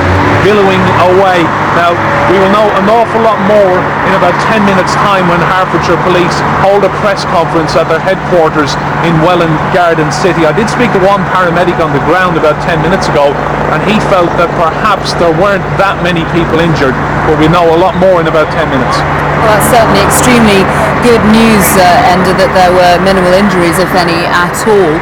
billowing away. Now, we will know an awful lot more in about 10 minutes' time when Hertfordshire Police hold a press conference at their headquarters in Welwyn Garden City. I did speak to one paramedic on the ground about 10 minutes ago, and he felt that perhaps there weren't that many people injured, but we know a lot more in about 10 minutes. Well, that's certainly extremely good news, Enda, that there were minimal injuries, if any, at all.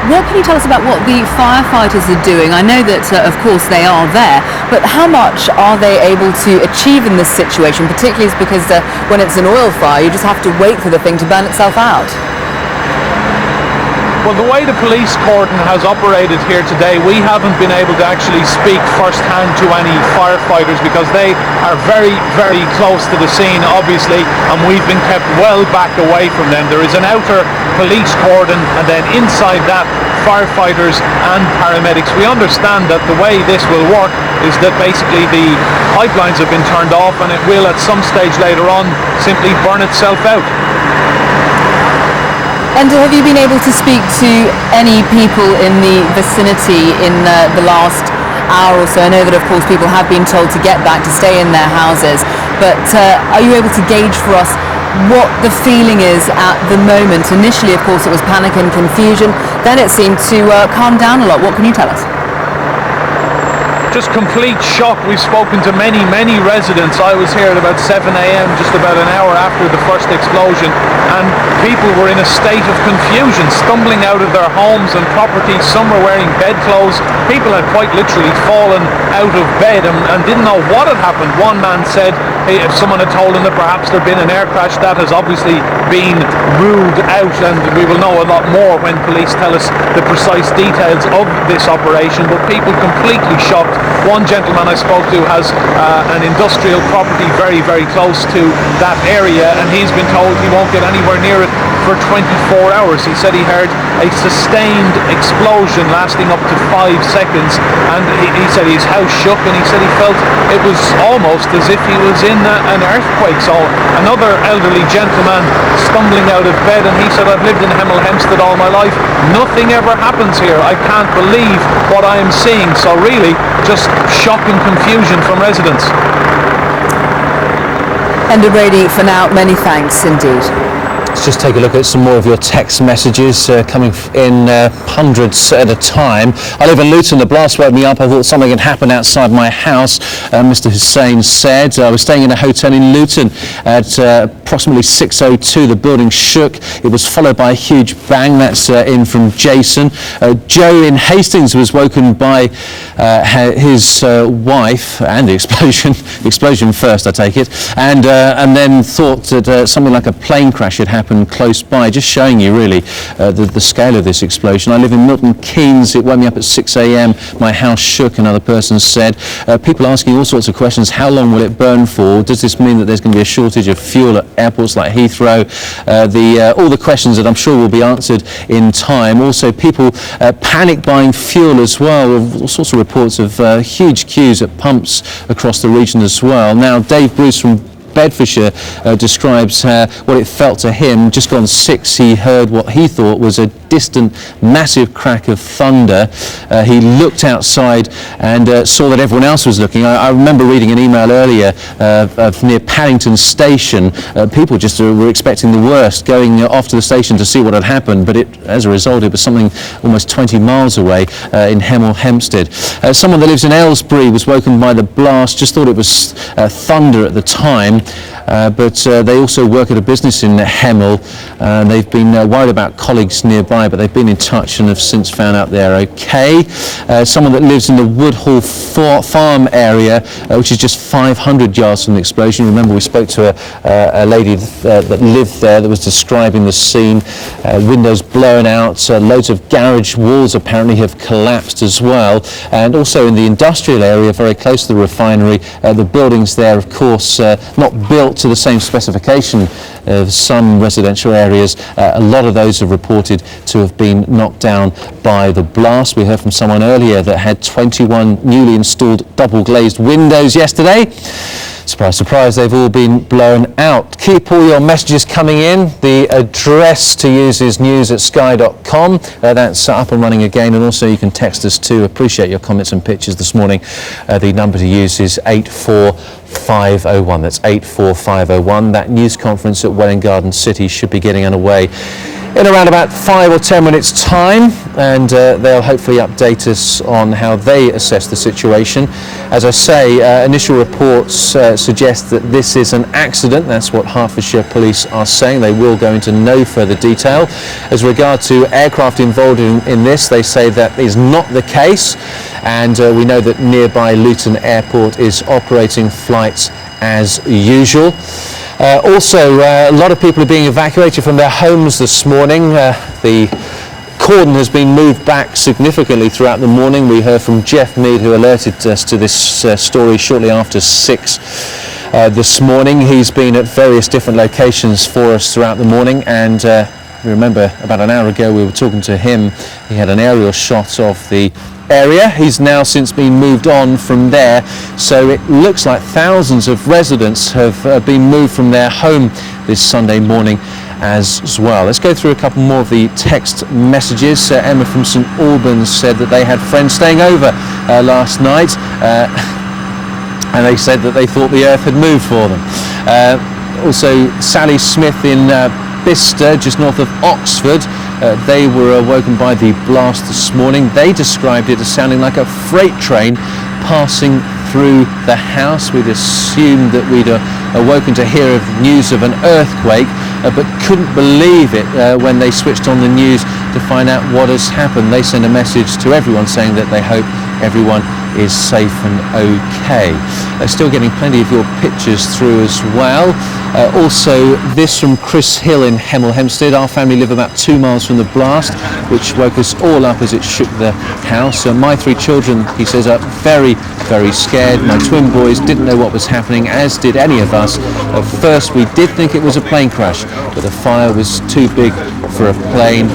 What can you tell us about what the firefighters are doing? I know that, of course, they are there, but how much are they able to achieve in this situation, particularly because when it's an oil fire, you just have to wait for the thing to burn itself out? Well, the way the police cordon has operated here today, we haven't been able to actually speak firsthand to any firefighters because they are very, very close to the scene, obviously, and we've been kept well back away from them. There is an outer police cordon, and then inside that, firefighters and paramedics. We understand that the way this will work is that basically the pipelines have been turned off, and it will, at some stage later on, simply burn itself out. And have you been able to speak to any people in the vicinity in the last hour or so? I know that, of course, people have been told to get back, to stay in their houses, but are you able to gauge for us what the feeling is at the moment? Initially, of course, it was panic and confusion, then it seemed to calm down a lot. What can you tell us? Just complete shock. We've spoken to many, many residents. I was here at about 7 a.m, just about an hour after the first explosion, and people were in a state of confusion, stumbling out of their homes and properties. Some were wearing bedclothes. People had quite literally fallen out of bed and didn't know what had happened. One man said if someone had told him that perhaps there'd been an air crash. That has obviously been ruled out, and we will know a lot more when police tell us the precise details of this operation, but people completely shocked. One gentleman I spoke to has an industrial property very, very close to that area, and he's been told he won't get anywhere near it for 24 hours. He said he heard a sustained explosion lasting up to 5 seconds, and he said his house shook, and he said he felt it was almost as if he was in an earthquake. So another elderly gentleman stumbling out of bed, and he said, I've lived in Hemel Hempstead all my life. Nothing ever happens here. I can't believe what I am seeing. So really, just shock and confusion from residents. Enda Brady, for now, many thanks indeed. Let's just take a look at some more of your text messages coming in hundreds at a time. I live in Luton. The blast woke me up. I thought something had happened outside my house. Mr. Hussein said. I was staying in a hotel in Luton at approximately 6:02. The building shook. It was followed by a huge bang. That's in from Jason. Joe in Hastings was woken by his wife and the explosion first, I take it, and then thought that something like a plane crash had happened close by, just showing you really the scale of this explosion. I live in Milton Keynes. It woke me up at 6 a.m. My house shook, another person said. People asking all sorts of questions. How long will it burn for? Does this mean that there's going to be a shortage of fuel at airports like Heathrow? All the questions that I'm sure will be answered in time. Also, people panic buying fuel as well. All sorts of reports of huge queues at pumps across the region as well. Now, Dave Bruce from Bedfordshire describes what it felt to him. Just gone 6, he heard what he thought was a distant massive crack of thunder. He looked outside and saw that everyone else was looking. I remember reading an email earlier of near Paddington Station. People just were expecting the worst, going off to the station to see what had happened, but as a result it was something almost 20 miles away in Hemel Hempstead. Someone that lives in Aylesbury was woken by the blast, just thought it was thunder at the time. But they also work at a business in Hemel. They've been worried about colleagues nearby, but they've been in touch and have since found out they're okay. Someone that lives in the Woodhall farm area, which is just 500 yards from the explosion. Remember, we spoke to a lady that lived there that was describing the scene. Windows blown out, loads of garage walls apparently have collapsed as well. And also in the industrial area, very close to the refinery, the buildings there, of course, not built to the same specification of some residential areas. A lot of those are reported to have been knocked down by the blast. We heard from someone earlier that had 21 newly installed double glazed windows yesterday. Surprise, surprise, they've all been blown out. Keep all your messages coming in. The address to use is news@sky.com. That's up and running again, and also you can text us too. Appreciate your comments and pictures this morning. The number to use is 84501. That's 84501. That news conference at Welwyn Garden City should be getting underway in around about 5 or 10 minutes time, and they'll hopefully update us on how they assess the situation. As I say, initial reports suggest that this is an accident. That's what Hertfordshire Police are saying. They will go into no further detail. As regard to aircraft involved in this, they say that is not the case, and we know that nearby Luton Airport is operating flights as usual. Also, a lot of people are being evacuated from their homes this morning. The cordon has been moved back significantly throughout the morning. We heard from Jeff Mead, who alerted us to this story shortly after 6 this morning. He's been at various different locations for us throughout the morning, and remember about an hour ago we were talking to him. He had an aerial shot of the area. He's now since been moved on from there, so it looks like thousands of residents have been moved from their home this Sunday morning as well. Let's go through a couple more of the text messages. Emma from St Albans said that they had friends staying over last night, and they said that they thought the earth had moved for them. Also, Sally Smith in Bicester, just north of Oxford, they were awoken by the blast this morning. They described it as sounding like a freight train passing through the house. We'd assumed that we'd awoken to hear of news of an earthquake, but couldn't believe it when they switched on the news to find out what has happened. They send a message to everyone saying that they hope everyone is safe and okay. Still getting plenty of your pictures through as well. Also, this from Chris Hill in Hemel Hempstead. Our family live about 2 miles from the blast, which woke us all up as it shook the house. My 3 children, he says, are very, very scared. My twin boys didn't know what was happening, as did any of us. At first, we did think it was a plane crash, but the fire was too big for a plane.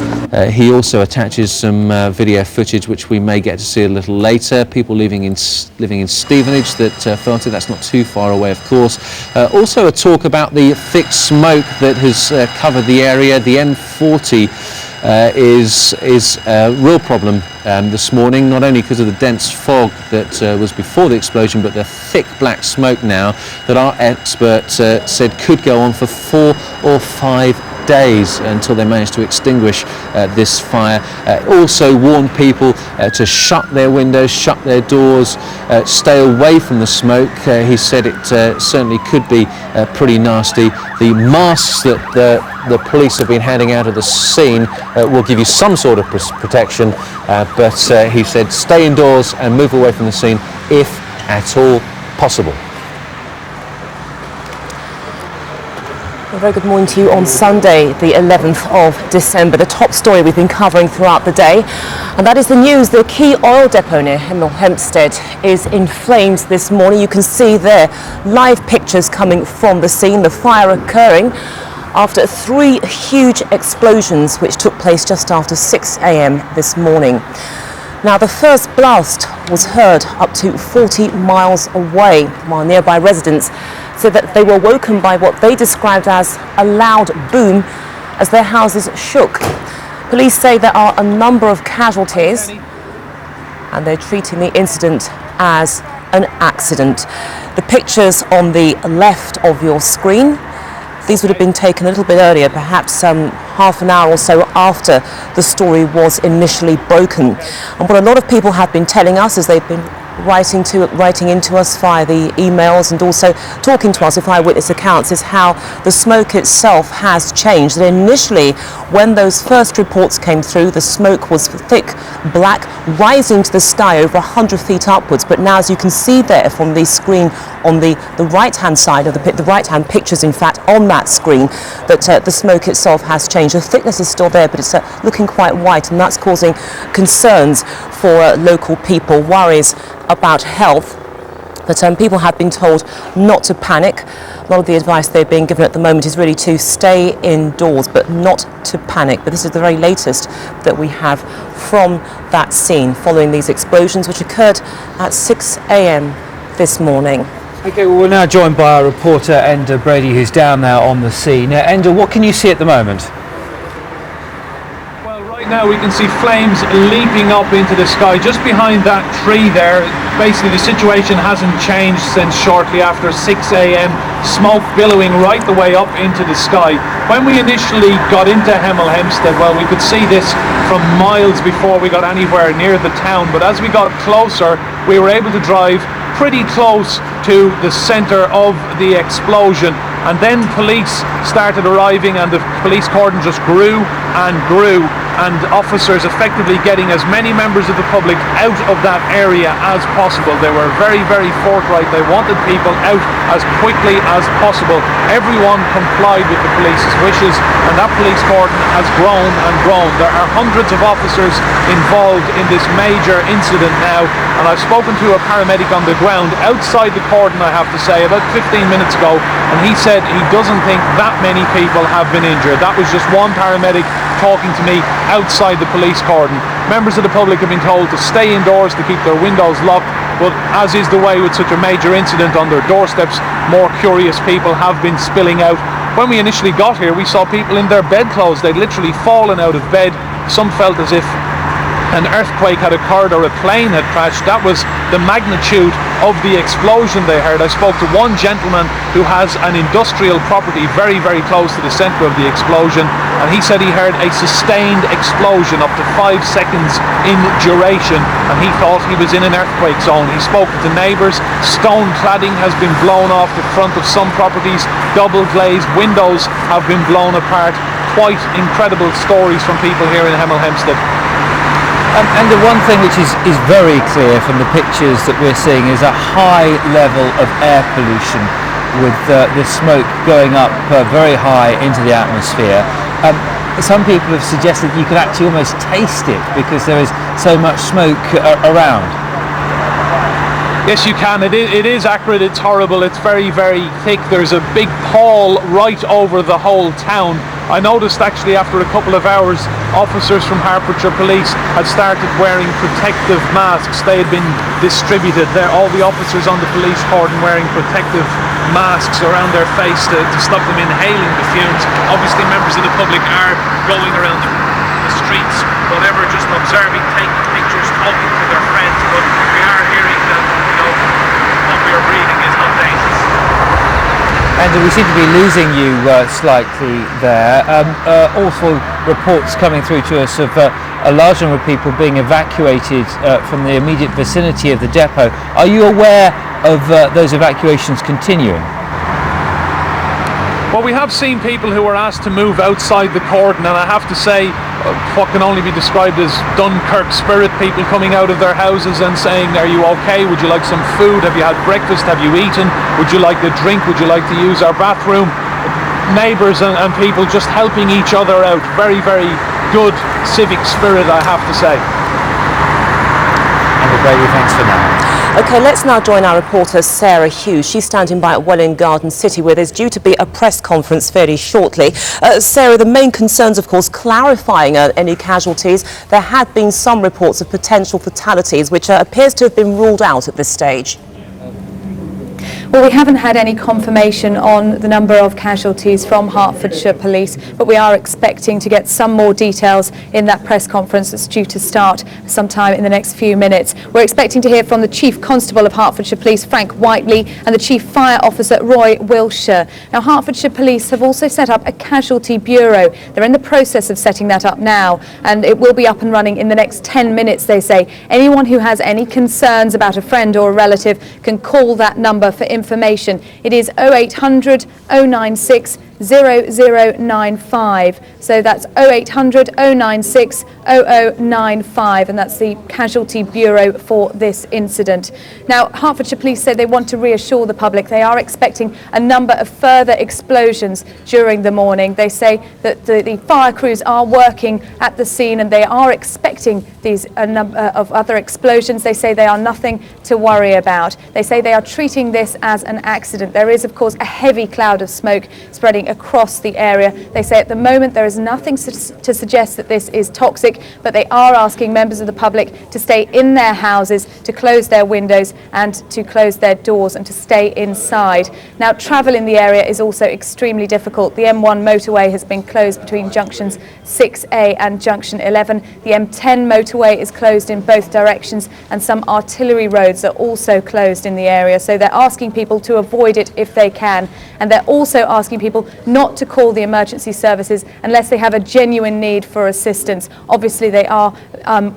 He also attaches some video footage which we may get to see a little later. People living in Stevenage that felt it. That's not too far away, of course. Also a talk about the thick smoke that has covered the area. The M40 is a real problem this morning, not only because of the dense fog that was before the explosion, but the thick black smoke now that our expert said could go on for 4 or 5 days until they managed to extinguish this fire. Also warned people to shut their windows, shut their doors, stay away from the smoke. He said it certainly could be pretty nasty. The masks that the police have been handing out at the scene will give you some sort of protection, but he said stay indoors and move away from the scene if at all possible. A very good morning to you on Sunday, the 11th of December. The top story we've been covering throughout the day, and that is the news. The key oil depot near Hemel Hempstead is in flames this morning. You can see there live pictures coming from the scene, the fire occurring after 3 huge explosions which took place just after 6 a.m. this morning. Now, the first blast was heard up to 40 miles away, while nearby residents said that they were woken by what they described as a loud boom as their houses shook. Police say there are a number of casualties, and they're treating the incident as an accident. The pictures on the left of your screen, these would have been taken a little bit earlier, perhaps half an hour or so after the story was initially broken. And what a lot of people have been telling us as they've been writing into us via the emails and also talking to us with eyewitness accounts is how the smoke itself has changed. That initially, when those first reports came through, the smoke was thick, black, rising to the sky over 100 feet upwards. But now, as you can see there from the screen on the right-hand side of the right-hand pictures, in fact, on that screen, that the smoke itself has changed. The thickness is still there, but it's looking quite white, and that's causing concerns for local people, worries about health. But people have been told not to panic. A lot of the advice they're being given at the moment is really to stay indoors, but not to panic. But this is the very latest that we have from that scene following these explosions, which occurred at 6 a.m. this morning. Okay, well, we're now joined by our reporter Enda Brady, who's down there on the scene. Enda, what can you see at the moment? right now we can see flames leaping up into the sky just behind that tree there. Basically the situation hasn't changed since shortly after 6 a.m. Smoke billowing right the way up into the sky. When we initially got into Hemel Hempstead, well, we could see this from miles before we got anywhere near the town, but as we got closer we were able to drive pretty close to the centre of the explosion, and then police started arriving and the police cordon just grew and grew, and officers effectively getting as many members of the public out of that area as possible. They were very, very forthright. They wanted people out as quickly as possible. Everyone complied with the police's wishes, and that police cordon has grown and grown. There are hundreds of officers involved in this major incident now, and I've spoken to a paramedic on the ground outside the cordon, I have to say, about 15 minutes ago, and he said he doesn't think that many people have been injured. That was just one paramedic talking to me outside the police cordon. Members of the public have been told to stay indoors, to keep their windows locked, but as is the way with such a major incident on their doorsteps, more curious people have been spilling out. When we initially got here, we saw people in their bedclothes. They'd literally fallen out of bed. Some felt as if an earthquake had occurred or a plane had crashed. That was the magnitude of the explosion they heard. I spoke to one gentleman who has an industrial property very, very close to the centre of the explosion, and he said he heard a sustained explosion up to 5 seconds in duration, and he thought he was in an earthquake zone. He spoke to neighbours. Stone cladding has been blown off the front of some properties. Double glazed windows have been blown apart. Quite incredible stories from people here in Hemel Hempstead. And the one thing which is very clear from the pictures that we're seeing is a high level of air pollution, with the smoke going up very high into the atmosphere. Some people have suggested you could actually almost taste it because there is so much smoke around. Yes, you can. It is acrid, it's horrible, it's very, very thick. There's a big pall right over the whole town. I noticed actually after a couple of hours, officers from Hertfordshire Police had started wearing protective masks. They had been distributed. All the officers on the police cordon wearing protective masks around their face to stop them inhaling the fumes. Obviously members of the public are going around the streets, whatever, just observing, taking pictures, talking to their friends, but we are hearing that, what we are breathing is not dangerous. And we seem to be losing you slightly there. Also reports coming through to us of a large number of people being evacuated from the immediate vicinity of the depot. Are you aware of those evacuations continuing? Well, we have seen people who were asked to move outside the cordon, and I have to say what can only be described as Dunkirk spirit, people coming out of their houses and saying, are you okay? Would you like some food? Have you had breakfast? Have you eaten? Would you like a drink? Would you like to use our bathroom? Neighbours and people just helping each other out. Very, very good civic spirit, I have to say. And Brady, thanks for now. OK, let's now join our reporter Sarah Hughes. She's standing by at Welwyn Garden City, where there's due to be a press conference fairly shortly. Sarah, the main concerns, of course, clarifying any casualties. There had been some reports of potential fatalities, which appears to have been ruled out at this stage. Well, we haven't had any confirmation on the number of casualties from Hertfordshire Police, but we are expecting to get some more details in that press conference that's due to start sometime in the next few minutes. We're expecting to hear from the Chief Constable of Hertfordshire Police, Frank Whiteley, and the Chief Fire Officer, Roy Wiltshire. Now, Hertfordshire Police have also set up a casualty bureau. They're in the process of setting that up now, and it will be up and running in the next 10 minutes, they say. Anyone who has any concerns about a friend or a relative can call that number for information. It is 0800 096 0095. So that's 0800 096 0095, and that's the casualty bureau for this incident. Now, Hertfordshire Police say they want to reassure the public they are expecting a number of further explosions during the morning. They say that the fire crews are working at the scene and they are expecting a number of other explosions. They say they are nothing to worry about. They say they are treating this as an accident. There is, of course, a heavy cloud of smoke spreading spreading across the area. They say at the moment there is nothing to suggest that this is toxic, but they are asking members of the public to stay in their houses, to close their windows and to close their doors and to stay inside. Now, travel in the area is also extremely difficult. The M1 motorway has been closed between junctions 6A and junction 11. The M10 motorway is closed in both directions, and some artillery roads are also closed in the area. So they're asking people to avoid it if they can. And they're also asking people not to call the emergency services unless they have a genuine need for assistance. Obviously, they are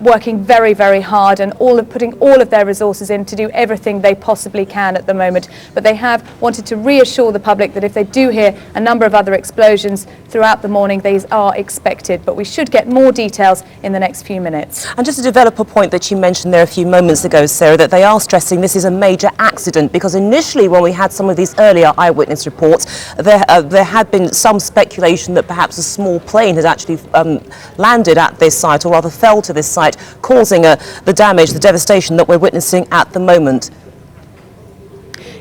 working very, very hard and putting all of their resources in to do everything they possibly can at the moment. But they have wanted to reassure the public that if they do hear a number of other explosions throughout the morning, these are expected. But we should get more details in the next few minutes. And just to develop a point that you mentioned there a few moments ago, Sarah, that they are stressing this is a major accident, because initially when we had some of these earlier eyewitness reports, there had been some speculation that perhaps a small plane had actually landed at this site, or rather fell to this site, causing the damage, the devastation that we're witnessing at the moment.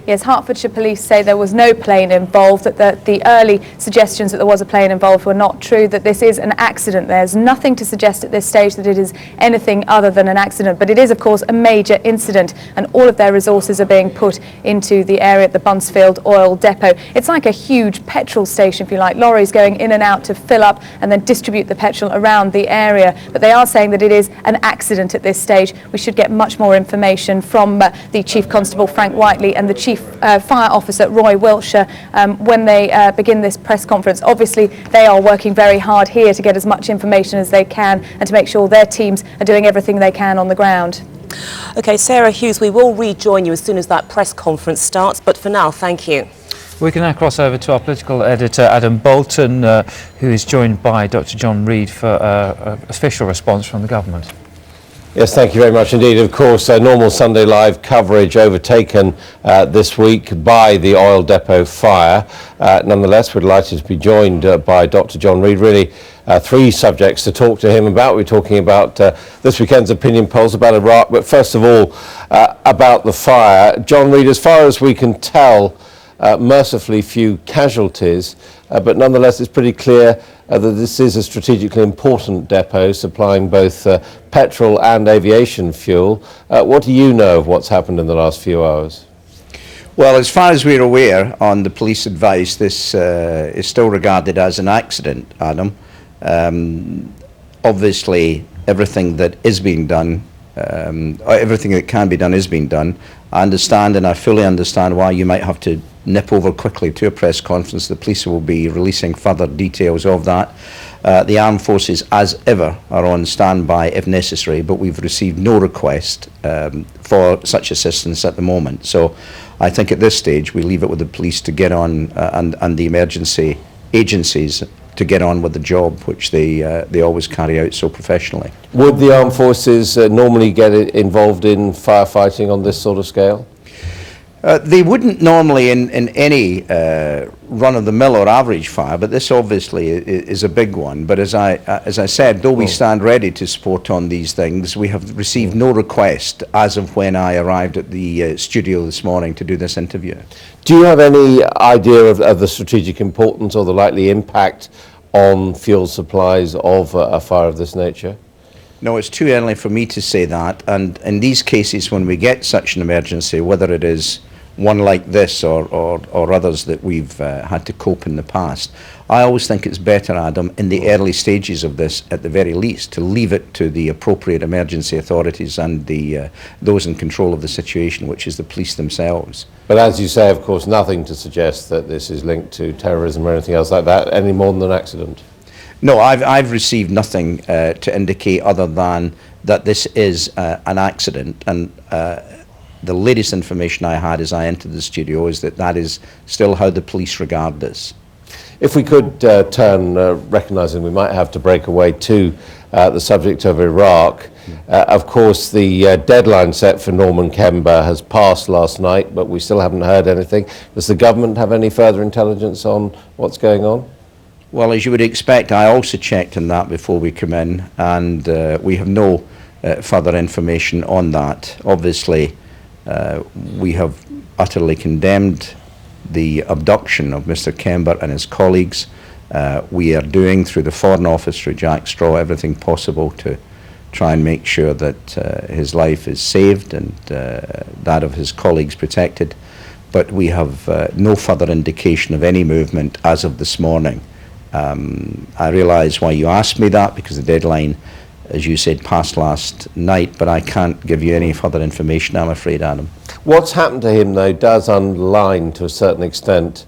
Yes, Hertfordshire Police say there was no plane involved, that the early suggestions that there was a plane involved were not true, that this is an accident. There's nothing to suggest at this stage that it is anything other than an accident, but it is, of course, a major incident, and all of their resources are being put into the area at the Buncefield oil depot. It's like a huge petrol station, if you like, lorries going in and out to fill up and then distribute the petrol around the area, but they are saying that it is an accident at this stage. We should get much more information from the Chief Constable, Frank Whiteley, and the Chief Fire Officer, Roy Wiltshire, when they begin this press conference. Obviously, they are working very hard here to get as much information as they can and to make sure their teams are doing everything they can on the ground. OK, Sarah Hughes, we will rejoin you as soon as that press conference starts, but for now, thank you. We can now cross over to our political editor, Adam Bolton, who is joined by Dr. John Reid for an official response from the government. Yes, thank you very much indeed. Of course, normal Sunday Live coverage overtaken this week by the oil depot fire. Nonetheless, we're delighted to be joined by Dr. John Reid. Really, three subjects to talk to him about. We're talking about this weekend's opinion polls, about Iraq, but first of all, about the fire. John Reid, as far as we can tell, mercifully few casualties, but nonetheless it's pretty clear that this is a strategically important depot supplying both petrol and aviation fuel. What do you know of what's happened in the last few hours? Well, as far as we're aware, on the police advice, this is still regarded as an accident, Adam. Obviously, everything that is being done, everything that can be done is being done. I understand, and I fully understand why you might have to nip over quickly to a press conference. The police will be releasing further details of that. The armed forces, as ever, are on standby if necessary, but we've received no request for such assistance at the moment. So I think at this stage we leave it with the police to get on, and the emergency agencies to get on with the job, which they always carry out so professionally. Would the armed forces normally get involved in firefighting on this sort of scale? They wouldn't normally in any run-of-the-mill or average fire, but this obviously is a big one. But as I said, though we stand ready to support on these things, we have received no request as of when I arrived at the studio this morning to do this interview. Do you have any idea of the strategic importance or the likely impact on fuel supplies of a fire of this nature? No, it's too early for me to say that. And in these cases, when we get such an emergency, whether it is one like this or others that we've had to cope in the past, I always think it's better, Adam, in the early stages of this, at the very least, to leave it to the appropriate emergency authorities and those in control of the situation, which is the police themselves. But as you say, of course, nothing to suggest that this is linked to terrorism or anything else like that, any more than an accident. No, I've received nothing to indicate other than that this is an accident, and the latest information I had as I entered the studio is that is still how the police regard this. If we could turn, recognising we might have to break away to the subject of Iraq, of course the deadline set for Norman Kember has passed last night, but we still haven't heard anything. Does the government have any further intelligence on what's going on? Well, as you would expect, I also checked on that before we come in, and we have no further information on that. Obviously, we have utterly condemned the abduction of Mr. Kember and his colleagues. We are doing, through the Foreign Office, through Jack Straw, everything possible to try and make sure that his life is saved and that of his colleagues protected. But we have no further indication of any movement as of this morning. I realise why you asked me that, because the deadline, as you said, passed last night, but I can't give you any further information, I'm afraid, Adam. What's happened to him, though, does underline to a certain extent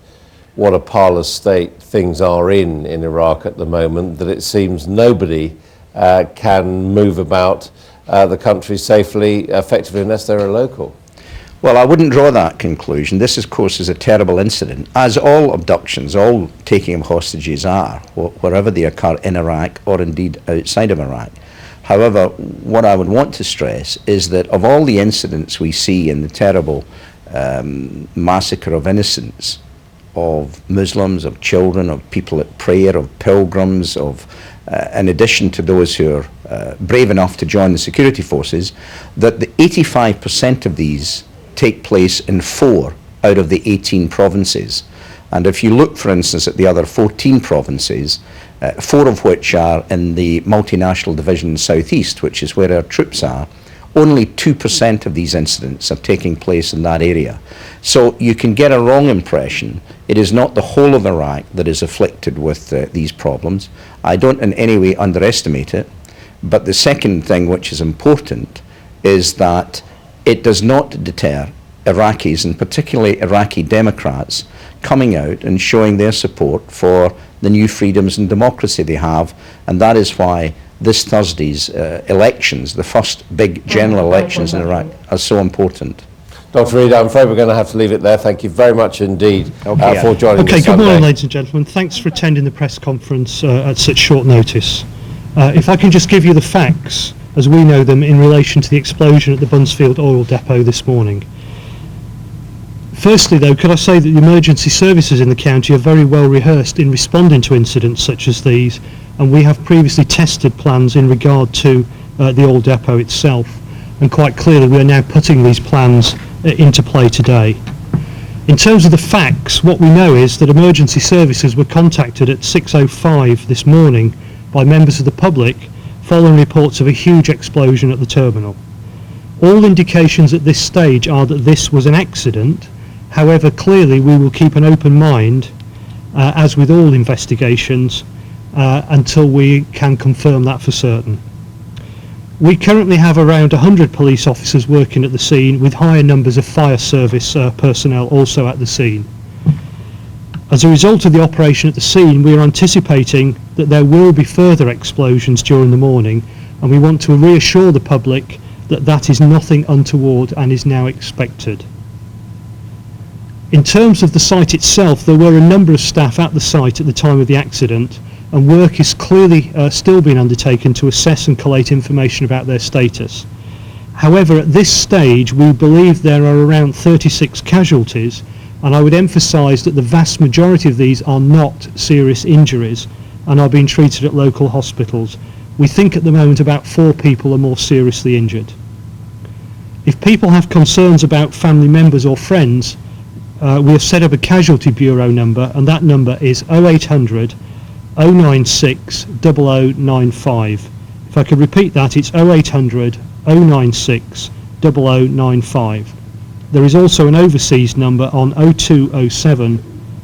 what a parlous state things are in Iraq at the moment, that it seems nobody can move about the country safely, effectively, unless they're a local. Well, I wouldn't draw that conclusion. This, of course, is a terrible incident, as all abductions, all taking of hostages are, wherever they occur in Iraq or indeed outside of Iraq. However, what I would want to stress is that of all the incidents we see in the terrible massacre of innocents, of Muslims, of children, of people at prayer, of pilgrims, of in addition to those who are brave enough to join the security forces, that the 85% of these take place in 4 out of the 18 provinces. And if you look, for instance, at the other 14 provinces, 4 of which are in the multinational division southeast, which is where our troops are, only 2% of these incidents are taking place in that area. So you can get a wrong impression. It is not the whole of Iraq that is afflicted with these problems. I don't in any way underestimate it. But the second thing, which is important, is that it does not deter Iraqis, and particularly Iraqi Democrats, coming out and showing their support for the new freedoms and democracy they have. And that is why this Thursday's elections, the first big general elections in Iraq, are so important. Dr. Reid, I'm afraid we're going to have to leave it there. Thank you very much indeed for joining us. Okay, good morning, ladies and gentlemen. Thanks for attending the press conference at such short notice. If I can just give you the facts as we know them in relation to the explosion at the Buncefield oil depot this morning. Firstly, though, could I say that the emergency services in the county are very well rehearsed in responding to incidents such as these, and we have previously tested plans in regard to the oil depot itself, and quite clearly we are now putting these plans into play today. In terms of the facts, what we know is that emergency services were contacted at 6:05 this morning by members of the public following reports of a huge explosion at the terminal. All indications at this stage are that this was an accident. However, clearly we will keep an open mind, as with all investigations, until we can confirm that for certain. We currently have around 100 police officers working at the scene, with higher numbers of fire service personnel also at the scene. As a result of the operation at the scene, we are anticipating that there will be further explosions during the morning, and we want to reassure the public that that is nothing untoward and is now expected. In terms of the site itself, there were a number of staff at the site at the time of the accident, and work is clearly still being undertaken to assess and collate information about their status. However, at this stage, we believe there are around 36 casualties, and I would emphasise that the vast majority of these are not serious injuries and are being treated at local hospitals. We think at the moment about 4 people are more seriously injured. If people have concerns about family members or friends, we have set up a casualty bureau number, and that number is 0800 096 0095. If I could repeat that, it's 0800 096 0095. There is also an overseas number on 0207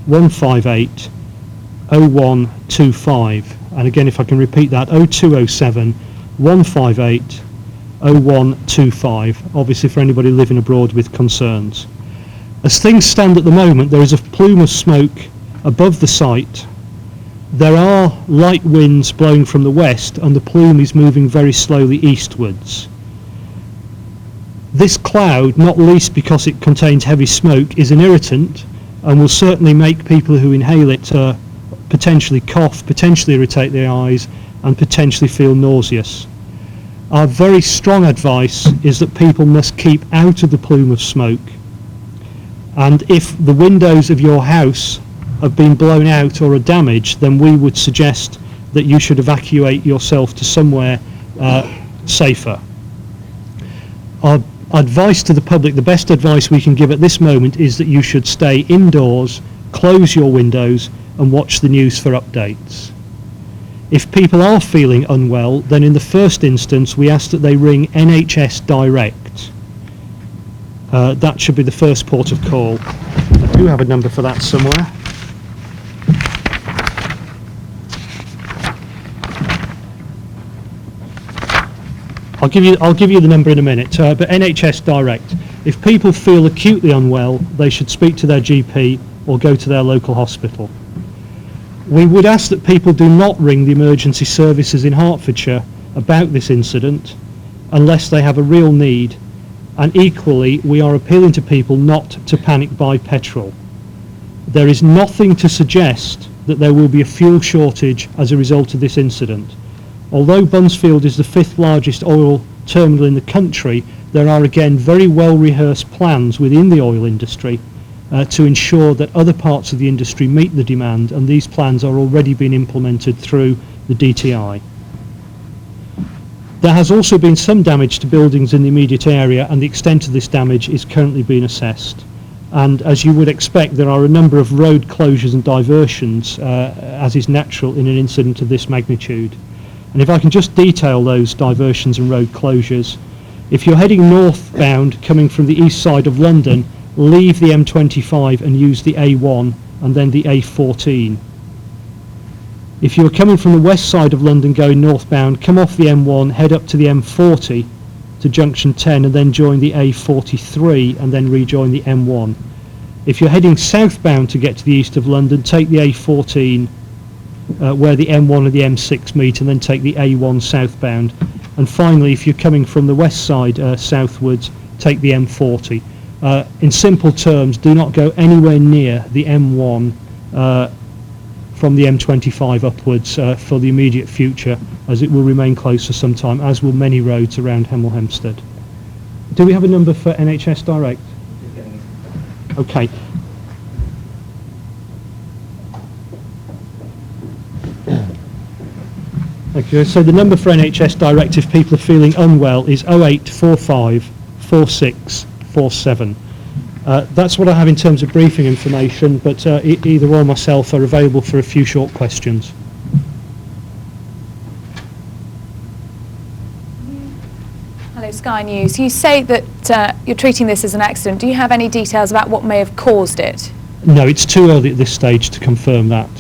158 0125. And again, if I can repeat that, 0207 158 0125, obviously for anybody living abroad with concerns. As things stand at the moment, there is a plume of smoke above the site. There are light winds blowing from the west, and the plume is moving very slowly eastwards. This cloud, not least because it contains heavy smoke, is an irritant and will certainly make people who inhale it potentially cough, potentially irritate their eyes, and potentially feel nauseous. Our very strong advice is that people must keep out of the plume of smoke, and if the windows of your house have been blown out or are damaged, then we would suggest that you should evacuate yourself to somewhere safer. Our Advice to the public, the best advice we can give at this moment is that you should stay indoors, close your windows and watch the news for updates. If people are feeling unwell, then in the first instance we ask that they ring NHS Direct. That should be the first port of call. I do have a number for that somewhere. I'll give you the number in a minute, but NHS Direct. If people feel acutely unwell, they should speak to their GP or go to their local hospital. We would ask that people do not ring the emergency services in Hertfordshire about this incident unless they have a real need, and equally we are appealing to people not to panic buy petrol. There is nothing to suggest that there will be a fuel shortage as a result of this incident. Although Buncefield is the 5th largest oil terminal in the country, there are again very well rehearsed plans within the oil industry to ensure that other parts of the industry meet the demand, and these plans are already being implemented through the DTI. There has also been some damage to buildings in the immediate area, and the extent of this damage is currently being assessed. And as you would expect, there are a number of road closures and diversions, as is natural in an incident of this magnitude. And if I can just detail those diversions and road closures. If you're heading northbound coming from the east side of London, leave the M25 and use the A1 and then the A14. If you're coming from the west side of London going northbound, come off the M1, head up to the M40 to junction 10 and then join the A43 and then rejoin the M1. If you're heading southbound to get to the east of London, take the A14 where the M1 and the M6 meet, and then take the A1 southbound. And finally, if you're coming from the west side southwards, take the M40. In simple terms, do not go anywhere near the M1 from the M25 upwards for the immediate future, as it will remain closed for some time, as will many roads around Hemel Hempstead. Do we have a number for NHS Direct? Okay. Okay, so the number for NHS Direct if people are feeling unwell is 0845 4647. That's what I have in terms of briefing information, but either or myself are available for a few short questions. Hello, Sky News. You say that you're treating this as an accident. Do you have any details about what may have caused it? No, it's too early at this stage to confirm that.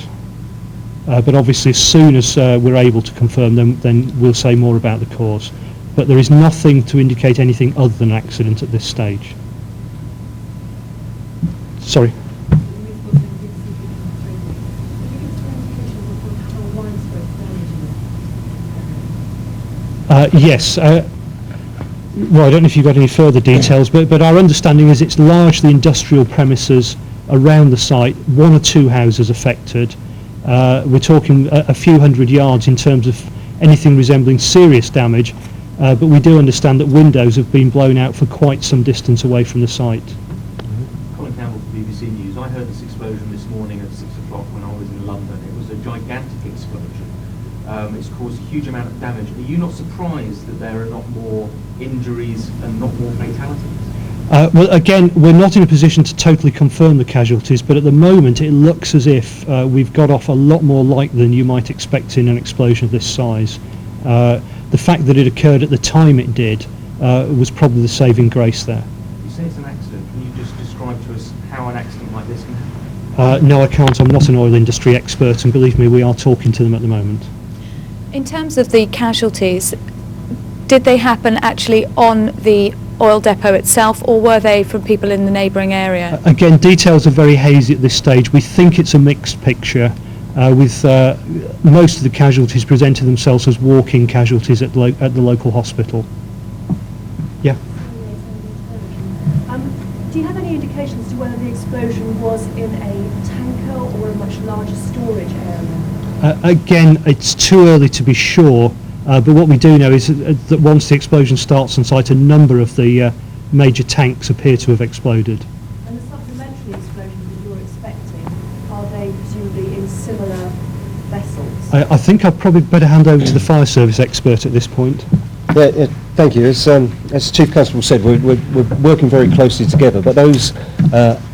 But obviously as soon as we're able to confirm them, then we'll say more about the cause. But there is nothing to indicate anything other than an accident at this stage. Sorry. Yes. Well, I don't know if you've got any further details, but our understanding is it's largely industrial premises around the site, 1 or 2 houses affected. We're talking a few hundred yards in terms of anything resembling serious damage, but we do understand that windows have been blown out for quite some distance away from the site. Colin Campbell from BBC News. I heard this explosion this morning at 6 o'clock when I was in London. It was a gigantic explosion. It's caused a huge amount of damage. Are you not surprised that there are not more injuries and not more fatalities? Well, again, we're not in a position to totally confirm the casualties, but at the moment it looks as if we've got off a lot more light than you might expect in an explosion of this size. The fact that it occurred at the time it did was probably the saving grace there. You say it's an accident. Can you just describe to us how an accident like this can happen? No, I can't. I'm not an oil industry expert, and believe me, we are talking to them at the moment. In terms of the casualties, did they happen actually on the oil depot itself, or were they from people in the neighbouring area? Again, details are very hazy at this stage. We think it's a mixed picture, with most of the casualties presenting themselves as walk-in casualties at the local hospital. Yeah. Do you have any indications as to whether the explosion was in a tanker or a much larger storage area? Again, it's too early to be sure. But what we do know is that once the explosion starts on site, a number of the major tanks appear to have exploded. And the supplementary explosions that you're expecting, are they presumably in similar vessels? I think I'd probably better hand over to the fire service expert at this point. Thank you. As Chief Constable said, we're working very closely together, but those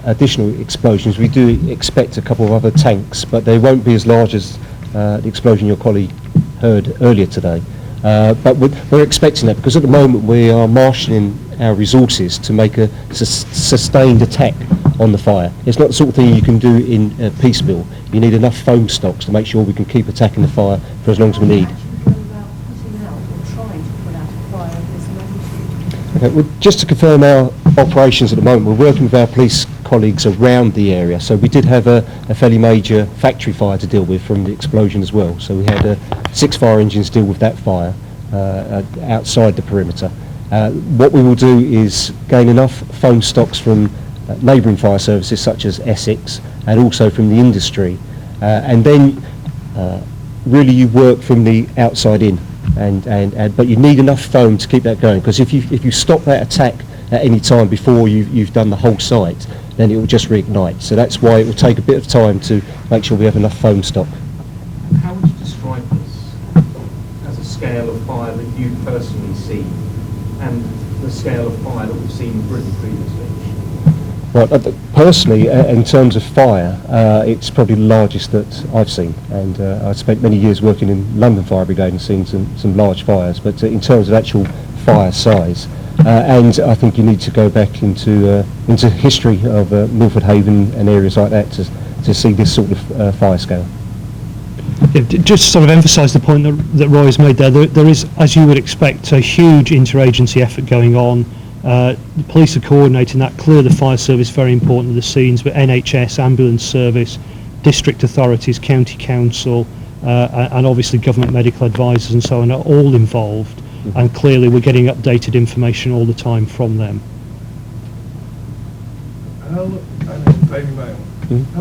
additional explosions, we do expect a couple of other tanks, but they won't be as large as the explosion your colleague heard earlier today. But we're expecting that because at the moment we are marshalling our resources to make a sustained attack on the fire. It's not the sort of thing you can do in piecemeal. You need enough foam stocks to make sure we can keep attacking the fire for as long as we need. Okay, well, just to confirm our operations at the moment, we're working with our police colleagues around the area. So we did have a fairly major factory fire to deal with from the explosion as well. So we had 6 fire engines deal with that fire outside the perimeter. What we will do is gain enough foam stocks from neighbouring fire services such as Essex and also from the industry. And then really you work from the outside in. But you need enough foam to keep that going, because if you stop that attack at any time before you've done the whole site, then it will just reignite. So that's why it will take a bit of time to make sure we have enough foam stock. How would you describe this as a scale of fire that you personally see, and the scale of fire that we've seen in Britain previously? Right, personally, in terms of fire, it's probably the largest that I've seen, and I spent many years working in London Fire Brigade and seen some large fires, but in terms of actual fire size, and I think you need to go back into history of Milford Haven and areas like that to see this sort of fire scale. Yeah, just to sort of emphasise the point that Roy has made there, there is, as you would expect, a huge interagency effort going on. The police are coordinating that. Clearly the fire service is very important to the scenes, but NHS, ambulance service, district authorities, county council, and obviously government medical advisors and so on are all involved. Mm-hmm. And clearly we're getting updated information all the time from them. How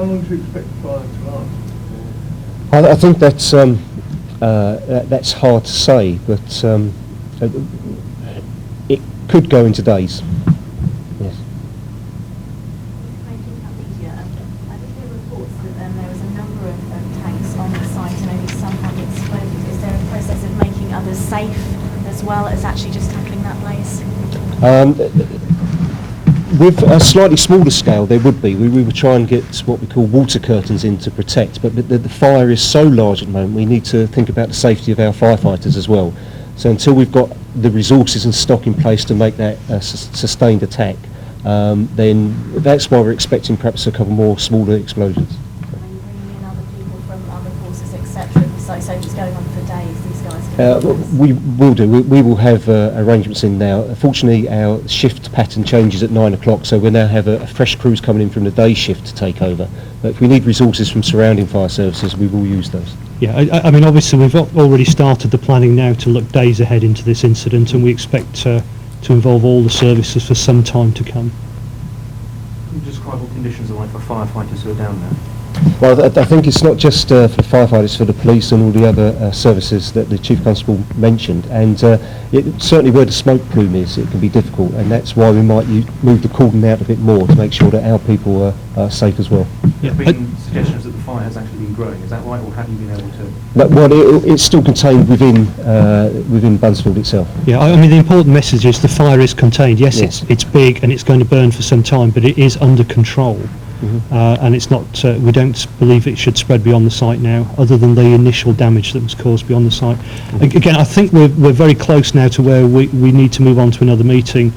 long do you expect the fire to last? I think that's hard to say, but it could go into days. Yes. I did hear reports that there was a number of tanks on the site and only some had exploded. Is there a process of making others safe as well as actually just tackling that blaze? With a slightly smaller scale, there would be. We would try and get what we call water curtains in to protect, but the fire is so large at the moment, we need to think about the safety of our firefighters as well. So until we've got the resources and stock in place to make that sustained attack, then that's why we're expecting perhaps a couple more smaller explosions. Bringing in other people from other forces, etc. So it's going on for days. These guys. We will do. We will have arrangements in now. Fortunately, our shift pattern changes at 9 o'clock, so we now have a fresh crews coming in from the day shift to take over. But if we need resources from surrounding fire services, we will use those. Yeah, I mean, obviously we've already started the planning now to look days ahead into this incident, and we expect to involve all the services for some time to come. Can you describe what conditions are like for firefighters who are down there? Well, I think it's not just for the firefighters, for the police and all the other services that the Chief Constable mentioned. And certainly where the smoke plume is, it can be difficult, and that's why we might move the cordon out a bit more to make sure that our people are safe as well. There have been suggestions that the fire has actually been growing. Is that right, or have you been able to? Well, it's still contained within Buncefield itself. Yeah, I mean, the important message is the fire is contained. Yes, it's big and it's going to burn for some time, but it is under control. Mm-hmm. And it's not. We don't believe it should spread beyond the site now, other than the initial damage that was caused beyond the site. Mm-hmm. Again, I think we're very close now to where we need to move on to another meeting.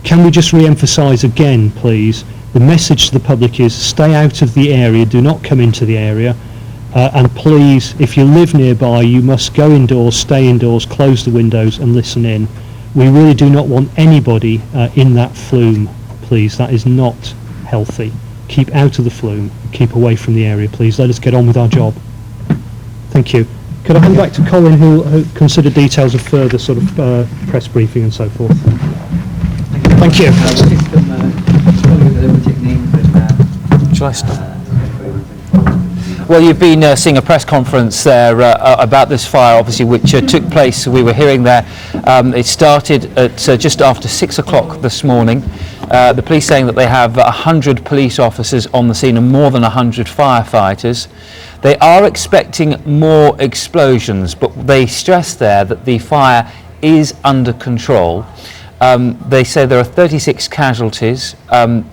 Can we just re-emphasise again, please? The message to the public is stay out of the area. Do not come into the area. And please, if you live nearby, you must go indoors, stay indoors, close the windows, and listen in. We really do not want anybody in that flume. Please, that is not healthy. Keep out of the flume, keep away from the area, please. Let us get on with our job. Thank you. Could I hand back to Colin, who consider details of further sort of press briefing and so forth. Thank you. Shall I start? Well, you've been seeing a press conference there about this fire, obviously, which took place, we were hearing there. It started at just after 6 o'clock this morning. The police saying that they have 100 police officers on the scene and more than 100 firefighters. They are expecting more explosions, but they stress there that the fire is under control. They say there are 36 casualties, 4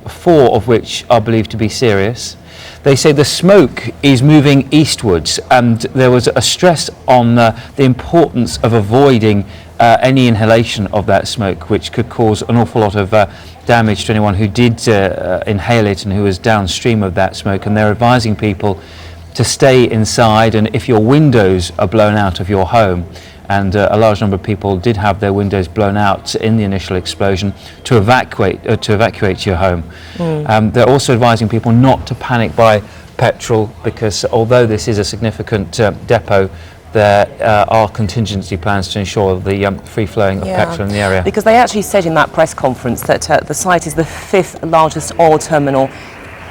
of which are believed to be serious. They say the smoke is moving eastwards, and there was a stress on the importance of avoiding any inhalation of that smoke, which could cause an awful lot of damage to anyone who did inhale it and who was downstream of that smoke. And they're advising people to stay inside, and if your windows are blown out of your home, and a large number of people did have their windows blown out in the initial explosion, to evacuate your home. They're also advising people not to panic buy petrol, because although this is a significant depot, there are contingency plans to ensure the free flowing of petrol in the area. Because they actually said in that press conference that the site is the 5th largest oil terminal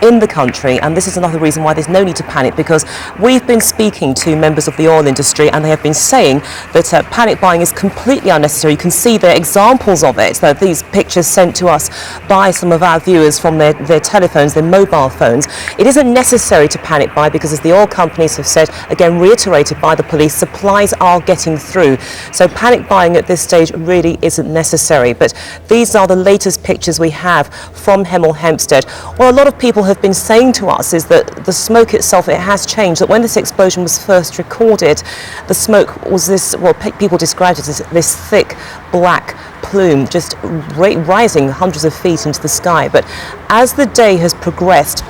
in the country, and this is another reason why there's no need to panic, because we've been speaking to members of the oil industry and they have been saying that panic buying is completely unnecessary. You can see the examples of it. So these pictures sent to us by some of our viewers from their telephones, their mobile phones. It isn't necessary to panic buy because, as the oil companies have said, again reiterated by the police, supplies are getting through. So panic buying at this stage really isn't necessary. But these are the latest pictures we have from Hemel Hempstead. Well, a lot of people have been saying to us is that the smoke itself, it has changed, that when this explosion was first recorded, the smoke was this, well, people described it as this thick black plume just rising hundreds of feet into the sky. But as the day has progressed,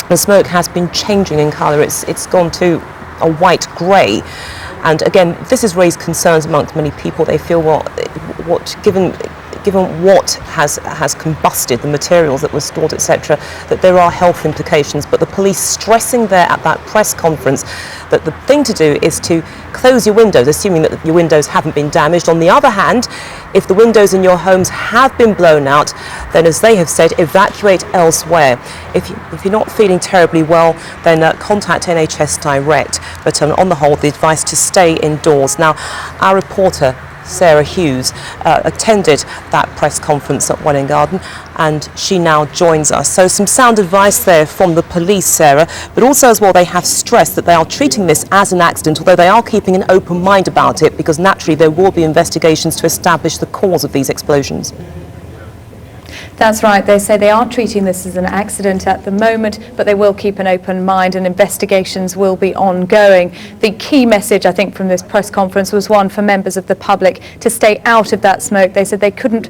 the smoke has been changing in colour. It's gone to a white grey. And again, this has raised concerns amongst many people. They feel, given what has combusted, the materials that were stored, etc., that there are health implications. But the police stressing there at that press conference that the thing to do is to close your windows, assuming that your windows haven't been damaged. On the other hand, if the windows in your homes have been blown out, then, as they have said, evacuate elsewhere. If you're not feeling terribly well, then contact NHS direct. But on the whole, the advice to stay indoors. Now, our reporter Sarah Hughes attended that press conference at Welwyn Garden, and she now joins us. So some sound advice there from the police, Sarah, but also as well they have stressed that they are treating this as an accident, although they are keeping an open mind about it, because naturally there will be investigations to establish the cause of these explosions. That's right. They say they are treating this as an accident at the moment, but they will keep an open mind and investigations will be ongoing. The key message, I think, from this press conference was one for members of the public to stay out of that smoke. They said they couldn't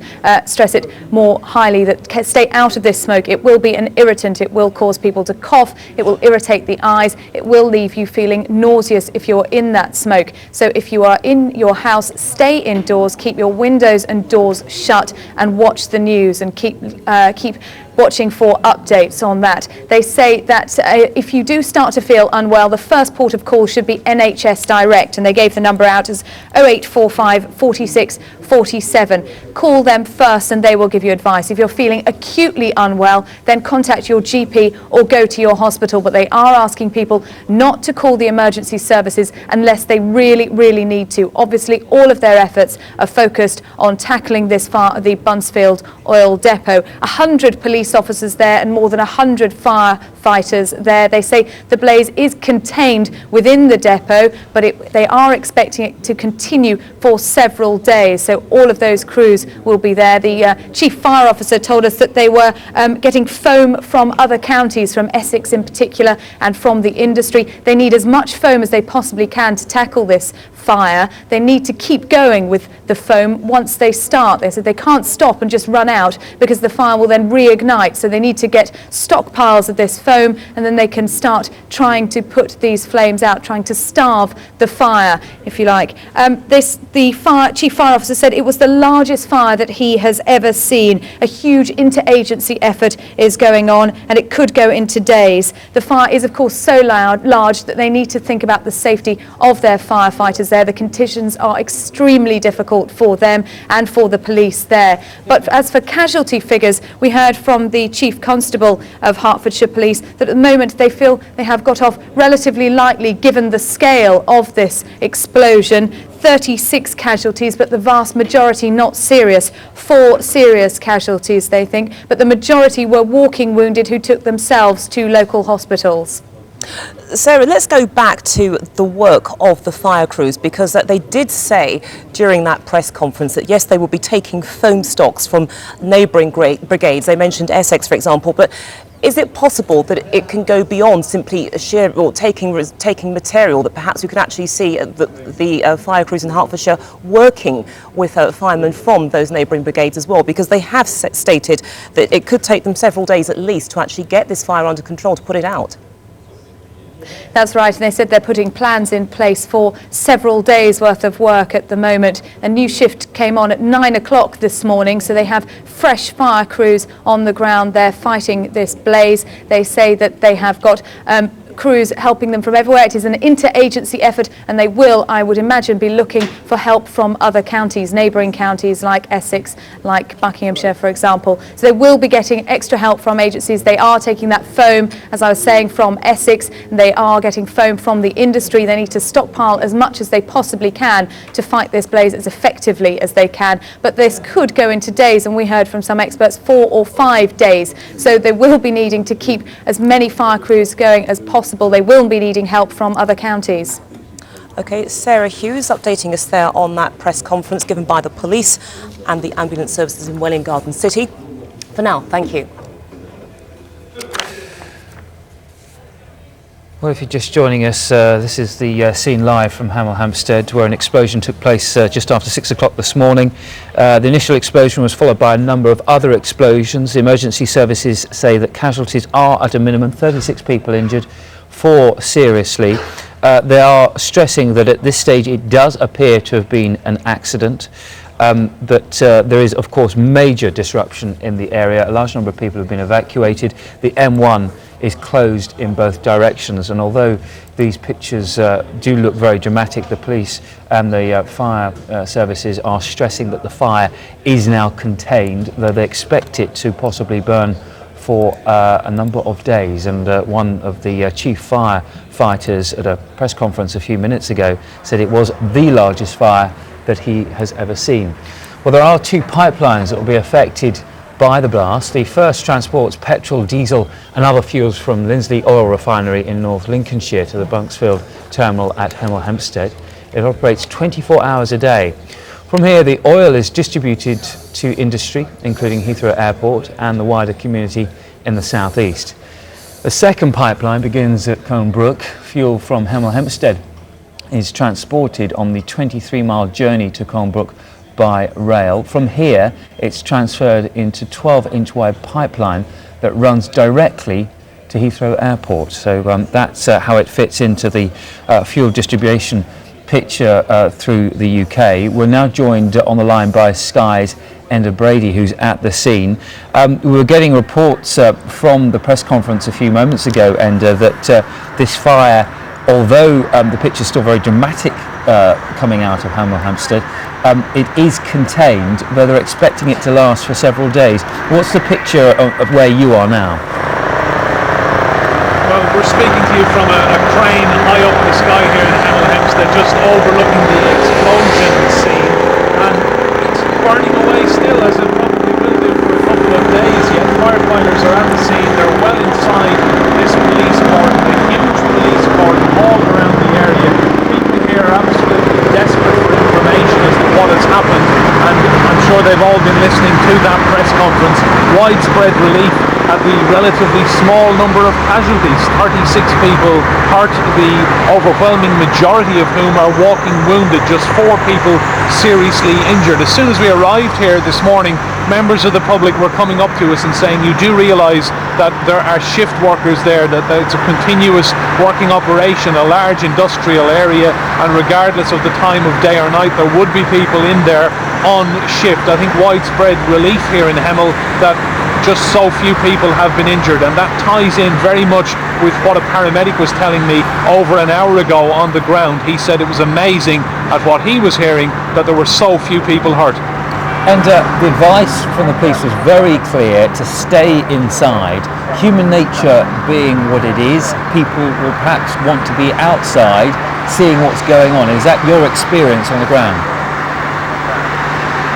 stress it more highly, that stay out of this smoke. It will be an irritant. It will cause people to cough. It will irritate the eyes. It will leave you feeling nauseous if you're in that smoke. So if you are in your house, stay indoors, keep your windows and doors shut, and watch the news and keep watching for updates on that. They say that if you do start to feel unwell, the first port of call should be NHS Direct, and they gave the number out as 0845 46 47. Call them first and they will give you advice. If you're feeling acutely unwell, then contact your GP or go to your hospital, but they are asking people not to call the emergency services unless they really need to. Obviously, all of their efforts are focused on tackling this the Buncefield oil depot. 100 police officers there and more than 100 firefighters there. They say the blaze is contained within the depot, but they are expecting it to continue for several days. So all of those crews will be there. The chief fire officer told us that they were getting foam from other counties, from Essex in particular, and from the industry. They need as much foam as they possibly can to tackle this fire. They need to keep going with the foam once they start. They said they can't stop and just run out because the fire will then reignite. So they need to get stockpiles of this foam, and then they can start trying to put these flames out, trying to starve the fire, if you like. The chief fire officer said it was the largest fire that he has ever seen. A huge interagency effort is going on, and it could go into days. The fire is, of course, so large that they need to think about the safety of their firefighters there. The conditions are extremely difficult for them and for the police there. But as for casualty figures, we heard from the Chief Constable of Hertfordshire Police that at the moment they feel they have got off relatively lightly given the scale of this explosion. 36 casualties, but the vast majority not serious. 4 serious casualties, they think, but the majority were walking wounded who took themselves to local hospitals. Sarah, let's go back to the work of the fire crews, because they did say during that press conference that yes, they will be taking foam stocks from neighbouring brigades. They mentioned Essex, for example, but is it possible that it can go beyond simply taking material, that perhaps we could actually see the fire crews in Hertfordshire working with firemen from those neighbouring brigades as well, because they have stated that it could take them several days at least to actually get this fire under control, to put it out? That's right, and they said they're putting plans in place for several days worth of work at the moment. A new shift came on at 9 o'clock this morning, so they have fresh fire crews on the ground there fighting this blaze. They say that they have got crews helping them from everywhere. It is an interagency effort, and they will, I would imagine, be looking for help from other counties, neighbouring counties like Essex, like Buckinghamshire, for example. So they will be getting extra help from agencies. They are taking that foam, as I was saying, from Essex, and they are getting foam from the industry. They need to stockpile as much as they possibly can to fight this blaze as effectively as they can. But this could go into days, and we heard from some experts 4 or 5 days. So they will be needing to keep as many fire crews going as possible. They will be needing help from other counties. OK, Sarah Hughes updating us there on that press conference given by the police and the ambulance services in Welwyn Garden City. For now, thank you. Well, if you're just joining us, this is the scene live from Hemel Hempstead, where an explosion took place just after 6 o'clock this morning. The initial explosion was followed by a number of other explosions. The emergency services say that casualties are at a minimum, 36 people injured, 4 seriously. They are stressing that at this stage it does appear to have been an accident. But there is, of course, major disruption in the area. A large number of people have been evacuated. The M1 is closed in both directions, and although these pictures do look very dramatic, the police and the fire services are stressing that the fire is now contained, though they expect it to possibly burn for a number of days. And one of the chief firefighters at a press conference a few minutes ago said it was the largest fire that he has ever seen. Well, there are 2 pipelines that will be affected by the blast. The first transports petrol, diesel and other fuels from Lindsley Oil Refinery in North Lincolnshire to the Buncefield terminal at Hemel Hempstead. It operates 24 hours a day. From here, the oil is distributed to industry, including Heathrow Airport and the wider community in the southeast. The second pipeline begins at Colnbrook. Fuel from Hemel Hempstead is transported on the 23-mile journey to Colnbrook by rail. From here, it's transferred into 12-inch wide pipeline that runs directly to Heathrow Airport. So that's how it fits into the fuel distribution picture through the UK. We're now joined on the line by Sky's Enda Brady, who's at the scene. We were getting reports from the press conference a few moments ago, Enda, that this fire, although the picture's still very dramatic coming out of Hemel Hempstead, it is contained, though they're expecting it to last for several days. What's the picture of where you are now? Well, we're speaking to you from a crane high up in the sky here in Hemel Hempstead, just overlooking the explosion scene, and it's burning away still, as it probably will do for a couple of days yet. Firefighters are at the scene, they're well inside this police cordon, a huge police cordon all around the area. People here are absolutely desperate for information as to what has happened, and I'm sure they've all been listening to that press conference. Widespread relief at the relatively small number of casualties, 36 people hurt, the overwhelming majority of whom are walking wounded, just 4 people seriously injured. As soon as we arrived here this morning, members of the public were coming up to us and saying, you do realise that there are shift workers there, that it's a continuous working operation, a large industrial area, and regardless of the time of day or night, there would be people in there on shift. I think widespread relief here in Hemel that just so few people have been injured, and that ties in very much with what a paramedic was telling me over an hour ago on the ground. He said it was amazing at what he was hearing that there were so few people hurt. And the advice from the police was very clear to stay inside. Human nature being what it is, people will perhaps want to be outside seeing what's going on. Is that your experience on the ground?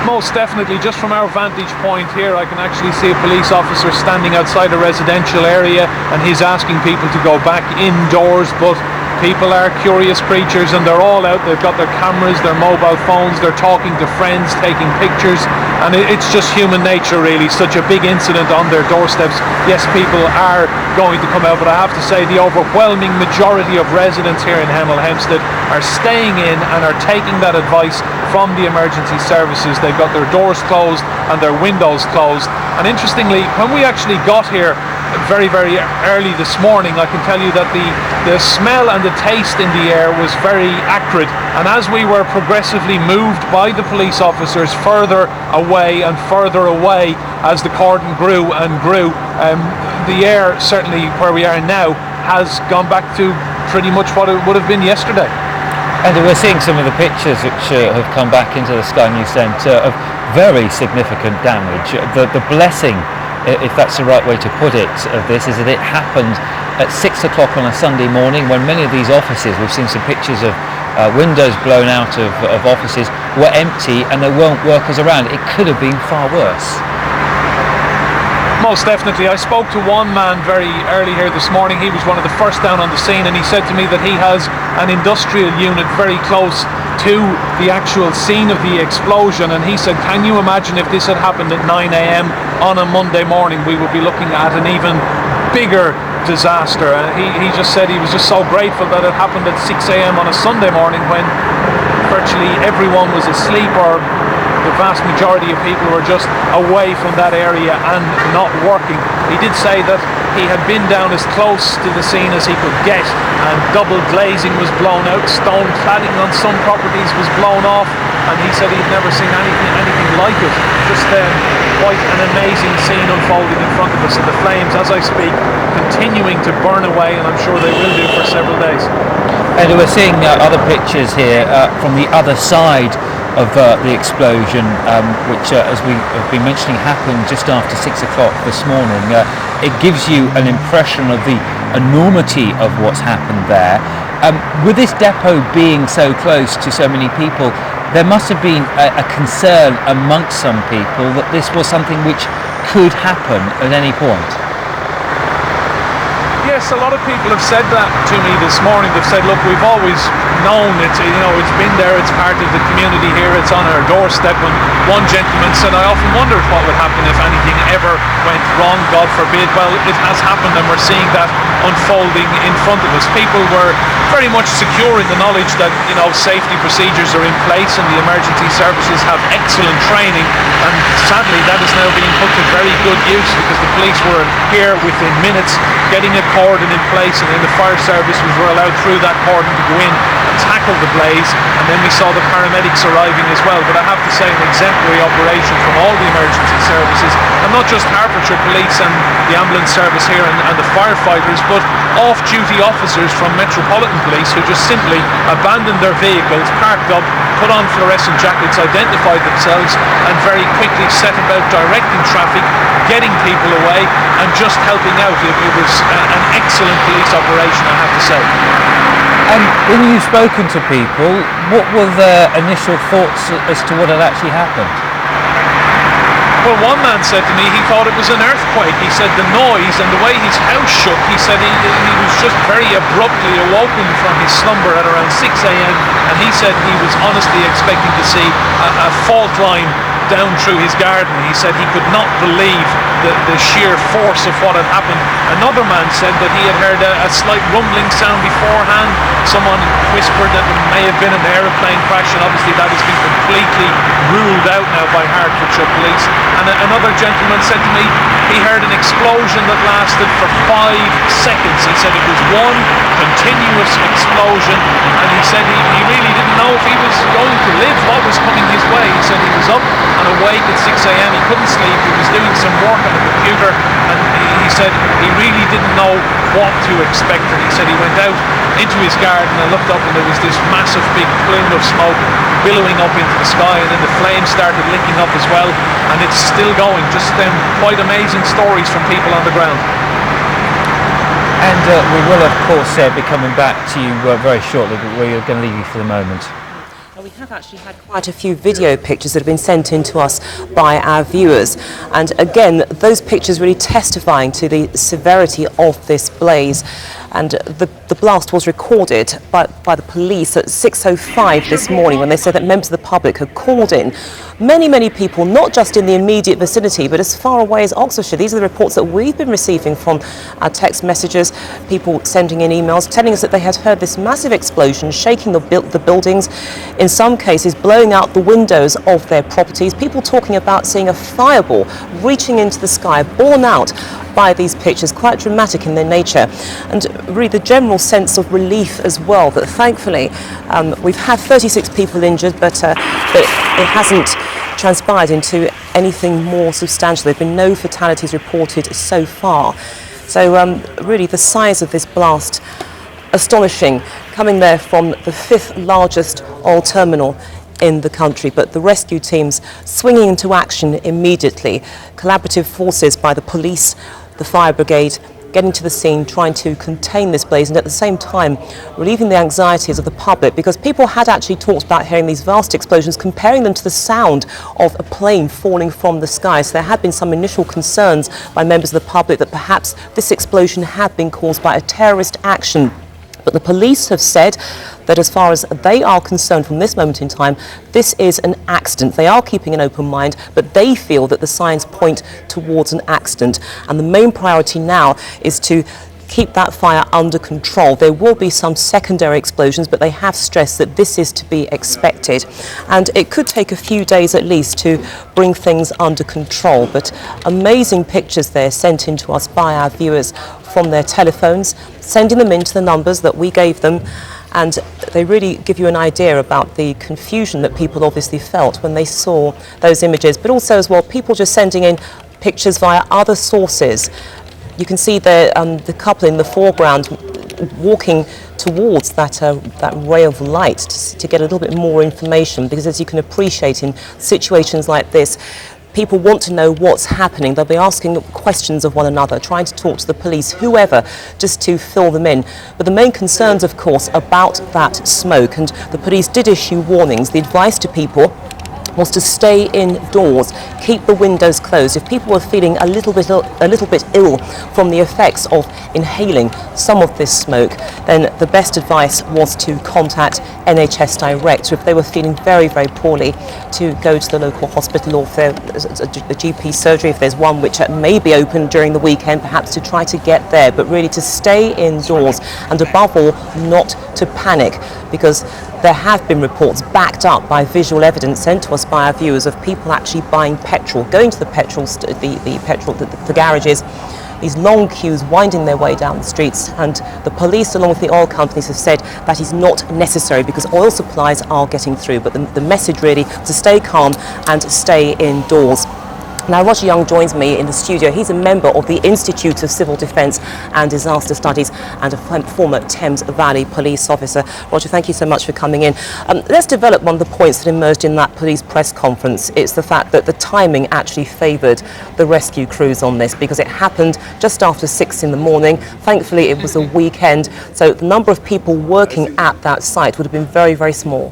Most definitely. Just from our vantage point here, I can actually see a police officer standing outside a residential area, and he's asking people to go back indoors, but people are curious creatures and they're all out. They've got their cameras, their mobile phones, they're talking to friends, taking pictures, and it's just human nature really. Such a big incident on their doorsteps. Yes, people are going to come out, but I have to say the overwhelming majority of residents here in Hemel Hempstead are staying in and are taking that advice from the emergency services. They've got their doors closed and their windows closed. And interestingly, when we actually got here very, very early this morning, I can tell you that the smell and the taste in the air was very acrid, and as we were progressively moved by the police officers further away and further away as the cordon grew and grew, the air, certainly where we are now, has gone back to pretty much what it would have been yesterday. And we're seeing some of the pictures which have come back into the Sky News Centre of very significant damage. The blessing, if that's the right way to put it, of this is that it happened at 6 o'clock on a Sunday morning when many of these offices, we've seen some pictures of windows blown out of offices, were empty and there weren't workers around. It could have been far worse. Most definitely. I spoke to one man very early here this morning. He was one of the first down on the scene, and he said to me that he has an industrial unit very close to the actual scene of the explosion, and he said, can you imagine if this had happened at 9 a.m. on a Monday morning, we would be looking at an even bigger disaster. And he just said he was just so grateful that it happened at 6 a.m. on a Sunday morning when virtually everyone was asleep, or the vast majority of people were just away from that area and not working. He did say that he had been down as close to the scene as he could get, and double glazing was blown out, stone cladding on some properties was blown off, and he said he'd never seen anything like it. Just quite an amazing scene unfolding in front of us, and the flames, as I speak, continuing to burn away, and I'm sure they will do for several days. And we're seeing other pictures here from the other side of the explosion, which, as we have been mentioning, happened just after 6 o'clock this morning. It gives you an impression of the enormity of what's happened there. With this depot being so close to so many people, there must have been a concern amongst some people that this was something which could happen at any point. Yes, a lot of people have said that to me this morning. They've said, look, we've always known it's been there, it's part of the community here, it's on our doorstep. And one gentleman said, I often wondered what would happen if anything ever went wrong, God forbid. Well, it has happened, and we're seeing that unfolding in front of us. People were very much secure in the knowledge that, safety procedures are in place and the emergency services have excellent training. And sadly, that is now being put to very good use, because the police were here within minutes getting a cordon in place, and then the fire services were allowed through that cordon to go in and tackle the blaze, and then we saw the paramedics arriving as well. But I have to say, an exemplary operation from all the emergency services, and not just Hertfordshire Police and the ambulance service here and the firefighters, but off-duty officers from Metropolitan Police who just simply abandoned their vehicles, parked up, put on fluorescent jackets, identified themselves, and very quickly set about directing traffic, getting people away, and just helping out. It was an excellent police operation, I have to say. And when you've spoken to people, what were their initial thoughts as to what had actually happened? Well, one man said to me he thought it was an earthquake. He said the noise and the way his house shook, he said he was just very abruptly awoken from his slumber at around 6 a.m. and he said he was honestly expecting to see a fault line down through his garden. He said he could not believe the sheer force of what had happened. Another man said that he had heard a slight rumbling sound beforehand. Someone whispered that it may have been an aeroplane crash, and obviously that has been completely ruled out now by Hertfordshire Police. And another gentleman said to me he heard an explosion that lasted for 5 seconds. He said it was one continuous explosion, and he said he really didn't know if he was going to live, what was coming his way. He said he was up and awake at 6 a.m. He couldn't sleep. He was doing some work on the computer, and he said he really didn't know what to expect. And he said he went out into his garden and looked up, and there was this massive big plume of smoke billowing up into the sky, and then the flames started licking up as well, and it's still going. Just quite amazing stories from people on the ground. And we will, of course, be coming back to you very shortly, but we're going to leave you for the moment. We have actually had quite a few video pictures that have been sent in to us by our viewers, and again those pictures really testifying to the severity of this blaze. And the blast was recorded by the police at 6:05 this morning, when they said that members of the public had called in. Many people, not just in the immediate vicinity, but as far away as Oxfordshire. These are the reports that we've been receiving from our text messages, people sending in emails, telling us that they had heard this massive explosion, shaking the buildings, in some cases blowing out the windows of their properties. People talking about seeing a fireball reaching into the sky, borne out by these pictures, quite dramatic in their nature. And really the general sense of relief as well, that thankfully we've had 36 people injured, but it hasn't transpired into anything more substantial. There have been no fatalities reported so far. So really the size of this blast, astonishing, coming there from the 5th largest oil terminal in the country, but the rescue teams swinging into action immediately. Collaborative forces by the police, the fire brigade, getting to the scene, trying to contain this blaze, and at the same time relieving the anxieties of the public, because people had actually talked about hearing these vast explosions, comparing them to the sound of a plane falling from the sky. So there had been some initial concerns by members of the public that perhaps this explosion had been caused by a terrorist action. But the police have said that as far as they are concerned from this moment in time, this is an accident. They are keeping an open mind, but they feel that the signs point towards an accident. And the main priority now is to keep that fire under control. There will be some secondary explosions, but they have stressed that this is to be expected. And it could take a few days at least to bring things under control. But amazing pictures there sent in to us by our viewers from their telephones, sending them into the numbers that we gave them. And they really give you an idea about the confusion that people obviously felt when they saw those images, but also as well people just sending in pictures via other sources. You can see the couple in the foreground walking towards that ray of light to get a little bit more information, because as you can appreciate, in situations like this, people want to know what's happening. They'll be asking questions of one another, trying to talk to the police, whoever, just to fill them in. But the main concerns, of course, about that smoke, and the police did issue warnings. The advice to people was to stay indoors, keep the windows closed. If people were feeling a little bit ill from the effects of inhaling some of this smoke, then the best advice was to contact NHS Direct. If they were feeling very poorly, to go to the local hospital, or if there's a GP surgery, if there's one which may be open during the weekend, perhaps to try to get there, but really to stay indoors, and above all not to panic, because there have been reports backed up by visual evidence sent to us by our viewers of people actually buying petrol, going to the the garages, these long queues winding their way down the streets, and the police along with the oil companies have said that is not necessary because oil supplies are getting through. But the message really to stay calm and stay indoors. Now, Roger Young joins me in the studio. He's a member of the Institute of Civil Defence and Disaster Studies and a former Thames Valley police officer. Roger, thank you so much for coming in. Let's develop one of the points that emerged in that police press conference. It's the fact that the timing actually favoured the rescue crews on this, because it happened just after 6 in the morning. Thankfully, it was a weekend, so the number of people working at that site would have been very small.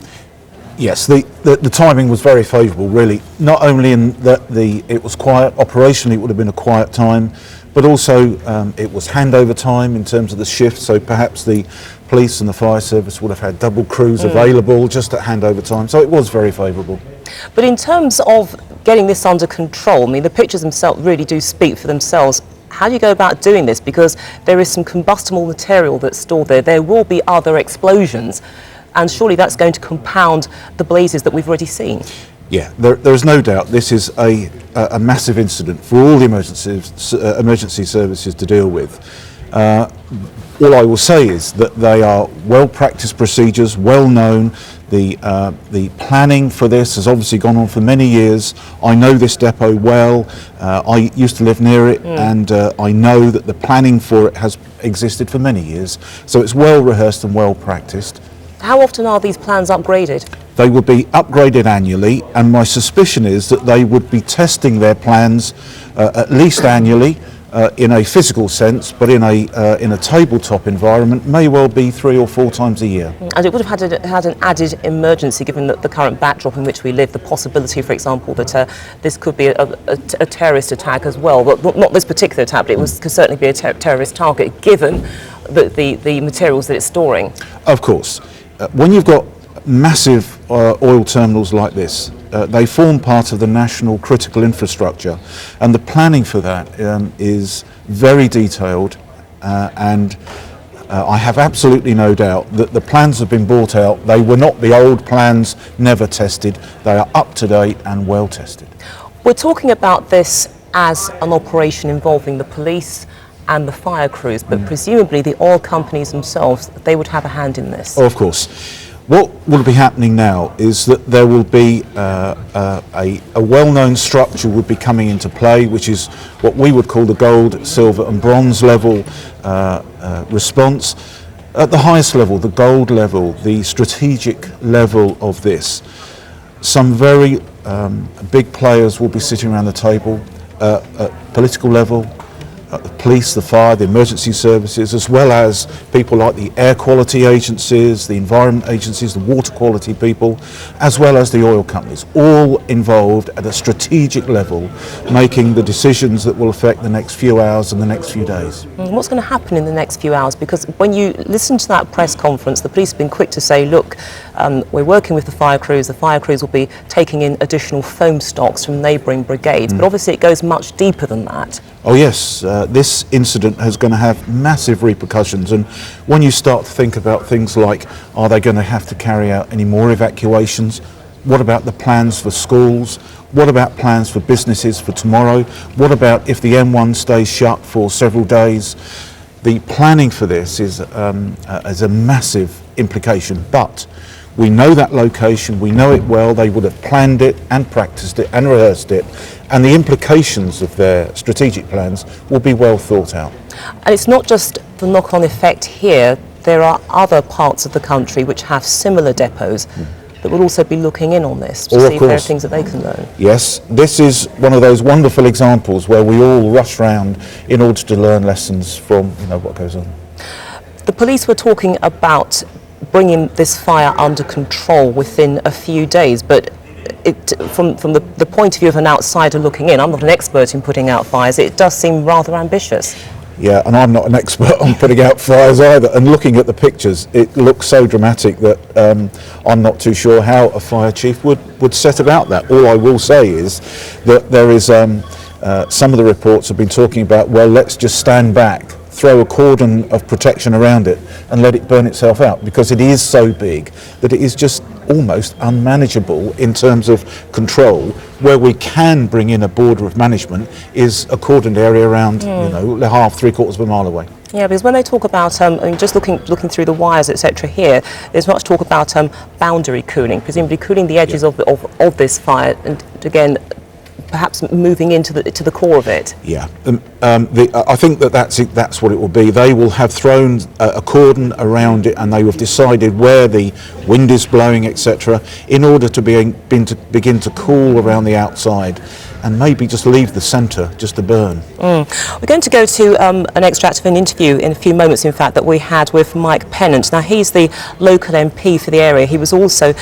Yes, the timing was very favourable, really. Not only in that it was quiet, operationally it would have been a quiet time, but also it was handover time in terms of the shift, so perhaps the police and the fire service would have had double crews available just at handover time, so it was very favourable. But in terms of getting this under control, I mean, the pictures themselves really do speak for themselves. How do you go about doing this? Because there is some combustible material that's stored there. There will be other explosions, and surely that's going to compound the blazes that we've already seen. Yeah, there's no doubt this is a massive incident for all the emergency services to deal with. All I will say is that they are well-practiced procedures, well-known. The planning for this has obviously gone on for many years. I know this depot well. I used to live near it, and I know that the planning for it has existed for many years. So it's well-rehearsed and well-practiced. How often are these plans upgraded? They would be upgraded annually, and my suspicion is that they would be testing their plans at least annually, in a physical sense, but in a tabletop environment, may well be 3 or 4 times a year. And it would have had an added emergency, given the current backdrop in which we live, the possibility, for example, that this could be a terrorist attack as well. But not this particular attack, but could certainly be a terrorist target, given the materials that it's storing. Of course. When you've got massive oil terminals like this, they form part of the national critical infrastructure, and the planning for that is very detailed, and I have absolutely no doubt that the plans have been brought out. They were not the old plans, never tested. They are up to date and well tested. We're talking about this as an operation involving the police and the fire crews, but presumably the oil companies themselves, they would have a hand in this. Oh, of course. What will be happening now is that there will be a well-known structure would be coming into play, which is what we would call the gold, silver and bronze level response. At the highest level, the gold level, the strategic level of this, some very big players will be sitting around the table at political level, the police, the fire, the emergency services, as well as people like the air quality agencies, the environment agencies, the water quality people, as well as the oil companies, all involved at a strategic level, making the decisions that will affect the next few hours and the next few days. What's going to happen in the next few hours? Because when you listen to that press conference, the police have been quick to say, look, we're working with the fire crews will be taking in additional foam stocks from neighbouring brigades, but obviously it goes much deeper than that. Oh yes, this incident is going to have massive repercussions, and when you start to think about things like, are they going to have to carry out any more evacuations? What about the plans for schools? What about plans for businesses for tomorrow? What about if the M1 stays shut for several days? The planning for this is a massive implication, but we know that location, we know it well, they would have planned it and practiced it and rehearsed it, and the implications of their strategic plans will be well thought out. And it's not just the knock-on effect here, there are other parts of the country which have similar depots that will also be looking in on this to see if there are things that they can learn. Yes, this is one of those wonderful examples where we all rush round in order to learn lessons from what goes on. The police were talking about bringing this fire under control within a few days, but from the point of view of an outsider looking in, I'm not an expert in putting out fires, it does seem rather ambitious. Yeah, and I'm not an expert on putting out fires either, and looking at the pictures, it looks so dramatic that I'm not too sure how a fire chief would set about that. All I will say is that there is some of the reports have been talking about, well, let's just stand back, throw a cordon of protection around it and let it burn itself out, because it is so big that it is just almost unmanageable in terms of control. Where we can bring in a border of management is a cordoned area around, half, 3/4 of a mile away. Yeah, because when they talk about, just looking through the wires, etc. here, there's much talk about boundary cooling, presumably cooling the edges of this fire, and again, perhaps moving into the core of it. Yeah, I think that's what it will be. They will have thrown a cordon around it, and they will have decided where the wind is blowing, etc., in order to begin to cool around the outside, and maybe just leave the centre just to burn. We're going to go to an extract of an interview in a few moments, in fact, that we had with Mike Pennant. Now, he's the local MP for the area. He was also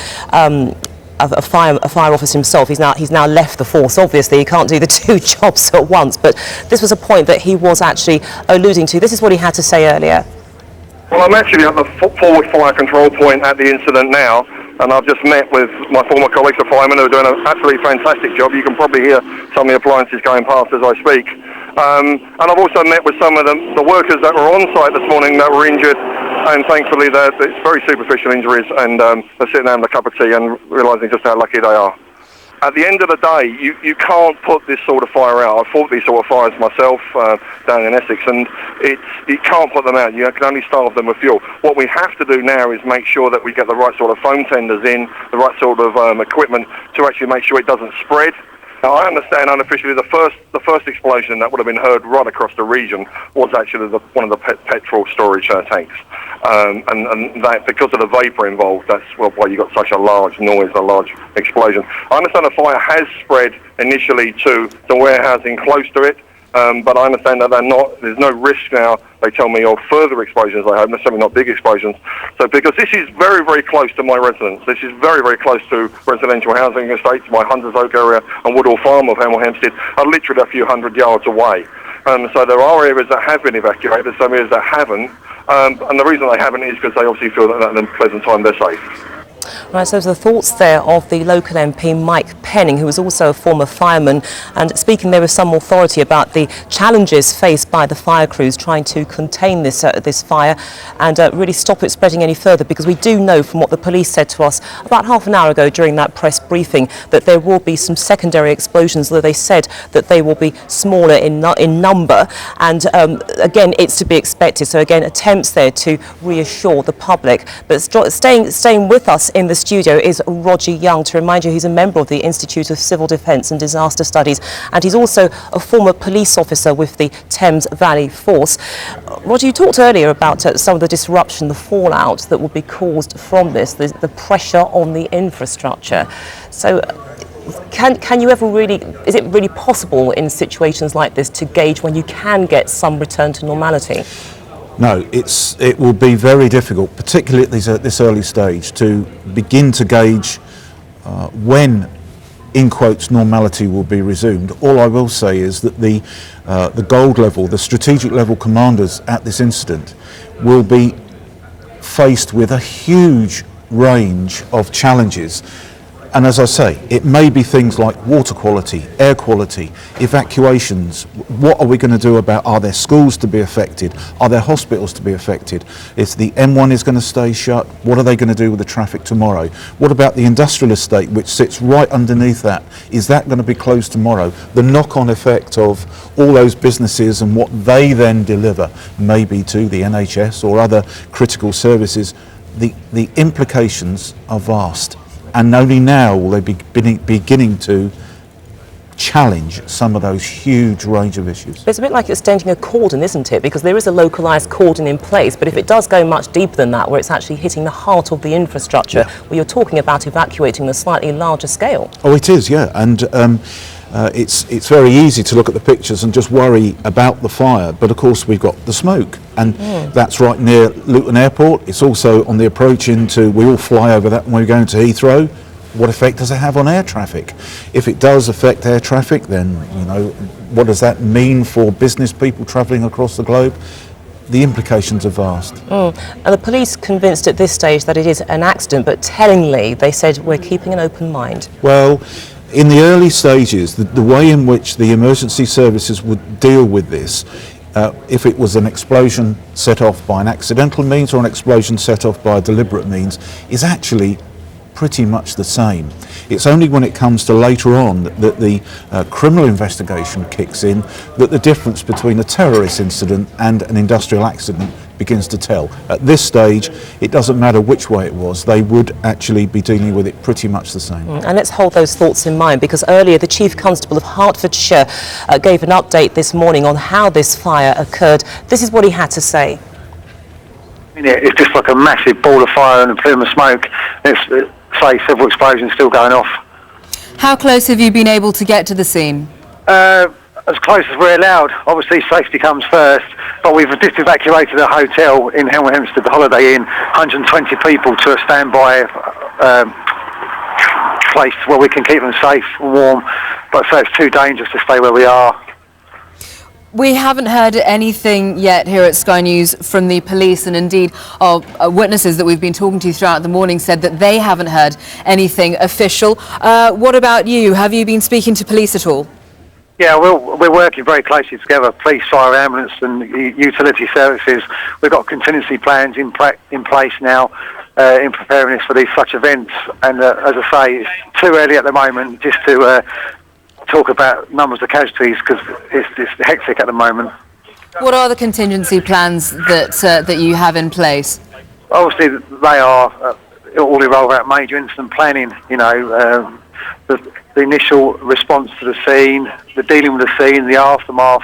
a fire officer himself. He's now left the force. Obviously, he can't do the two jobs at once, but this was a point that he was actually alluding to. This is what he had to say earlier. Well, I'm actually at the forward fire control point at the incident now, and I've just met with my former colleagues, the firemen, who are doing an absolutely fantastic job. You can probably hear some of the appliances going past as I speak. And I've also met with some of the workers that were on site this morning that were injured, and thankfully it's very superficial injuries, and they're sitting there having a cup of tea and realising just how lucky they are. At the end of the day, you can't put this sort of fire out. I've fought these sort of fires myself down in Essex, and you can't put them out. You can only starve them with fuel. What we have to do now is make sure that we get the right sort of foam tenders in, the right sort of equipment to actually make sure it doesn't spread. Now, I understand unofficially the first explosion that would have been heard right across the region was actually one of the petrol storage tanks, and that because of the vapour involved, that's why you got such a large noise, a large explosion. I understand the fire has spread initially to the warehousing close to it, But I understand that there's no risk now, they tell me, of further explosions, I hope, necessarily not big explosions. So, because this is very, very close to my residence. This is very, very close to residential housing estates. My Hunters Oak area and Woodall Farm of Hemel Hempstead are literally a few hundred yards away. So there are areas that have been evacuated, some areas that haven't. And the reason they haven't is because they obviously feel that at a pleasant time they're safe. Right, so the thoughts there of the local MP Mike Penning, who was also a former fireman, and speaking there with some authority about the challenges faced by the fire crews trying to contain this fire and really stop it spreading any further, because we do know from what the police said to us about half an hour ago during that press briefing that there will be some secondary explosions, though they said that they will be smaller in number, and again it's to be expected. So again, attempts there to reassure the public. But staying with us in the studio is Roger Young, to remind you he's a member of the Institute of Civil Defence and Disaster Studies, and he's also a former police officer with the Thames Valley Force. Roger, you talked earlier about some of the disruption, the fallout that will be caused from this, the pressure on the infrastructure. So can you ever really, is it really possible in situations like this to gauge when you can get some return to normality? No, it will be very difficult, particularly at this early stage, to begin to gauge when, in quotes, normality will be resumed. All I will say is that the gold level, the strategic level commanders at this incident will be faced with a huge range of challenges. And as I say, it may be things like water quality, air quality, evacuations. What are we going to do about, are there schools to be affected? Are there hospitals to be affected? If the M1 is going to stay shut, what are they going to do with the traffic tomorrow? What about the industrial estate, which sits right underneath that? Is that going to be closed tomorrow? The knock-on effect of all those businesses and what they then deliver, maybe to the NHS or other critical services, the implications are vast. And only now will they be beginning to challenge some of those huge range of issues. It's a bit like extending a cordon, isn't it? Because there is a localised cordon in place, but if it does go much deeper than that, where it's actually hitting the heart of the infrastructure, well, you're talking about evacuating on a slightly larger scale. Oh, it is, yeah. And it's very easy to look at the pictures and just worry about the fire, but of course we've got the smoke, and that's right near Luton Airport. It's also on the approach into, we all fly over that when we're going to Heathrow. What effect does it have on air traffic? If it does affect air traffic, then, you know, what does that mean for business people travelling across the globe? The implications are vast. And the police convinced at this stage that it is an accident, but tellingly they said we're keeping an open mind. Well, in the early stages, the way in which the emergency services would deal with this, if it was an explosion set off by an accidental means or an explosion set off by a deliberate means, is actually pretty much the same. It's only when it comes to later on that the criminal investigation kicks in, that the difference between a terrorist incident and an industrial accident begins to tell. At this stage, it doesn't matter which way it was, they would actually be dealing with it pretty much the same. And let's hold those thoughts in mind, because earlier the Chief Constable of Hertfordshire gave an update this morning on how this fire occurred. This is what he had to say. It's just like a massive ball of fire and a plume of smoke. It's say several explosions still going off. How close have you been able to get to the scene? As close as we're allowed. Obviously safety comes first, but we've just evacuated a hotel in Hemel Hempstead, the Holiday Inn, 120 people to a standby place where we can keep them safe and warm, but so it's too dangerous to stay where we are. We haven't heard anything yet here at Sky News from the police, and indeed our witnesses that we've been talking to throughout the morning said that they haven't heard anything official. What about you? Have you been speaking to police at all? Yeah, we're working very closely together, police, fire, ambulance and utility services. We've got contingency plans in place now in preparedness for these such events, and as I say, it's too early at the moment just to talk about numbers of casualties, because it's hectic at the moment. What are the contingency plans that you have in place? Obviously, they are all involve about major incident planning. You know, the initial response to the scene, the dealing with the scene, the aftermath.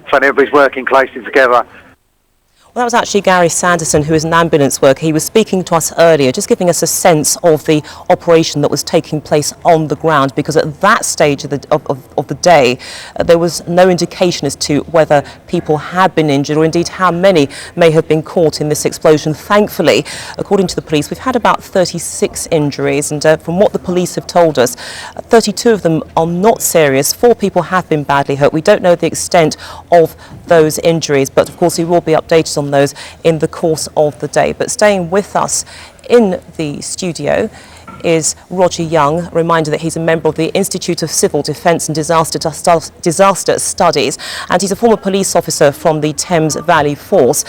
So everybody's working closely together. Well, that was actually Gary Sanderson, who is an ambulance worker. He was speaking to us earlier, just giving us a sense of the operation that was taking place on the ground, because at that stage of the day, there was no indication as to whether people had been injured or indeed how many may have been caught in this explosion. Thankfully, according to the police, we've had about 36 injuries, and from what the police have told us, 32 of them are not serious. 4 people have been badly hurt. We don't know the extent of those injuries, but of course we will be updated on those in the course of the day. But staying with us in the studio is Roger Young, a reminder that he's a member of the Institute of Civil Defence and Disaster Studies, and he's a former police officer from the Thames Valley Force.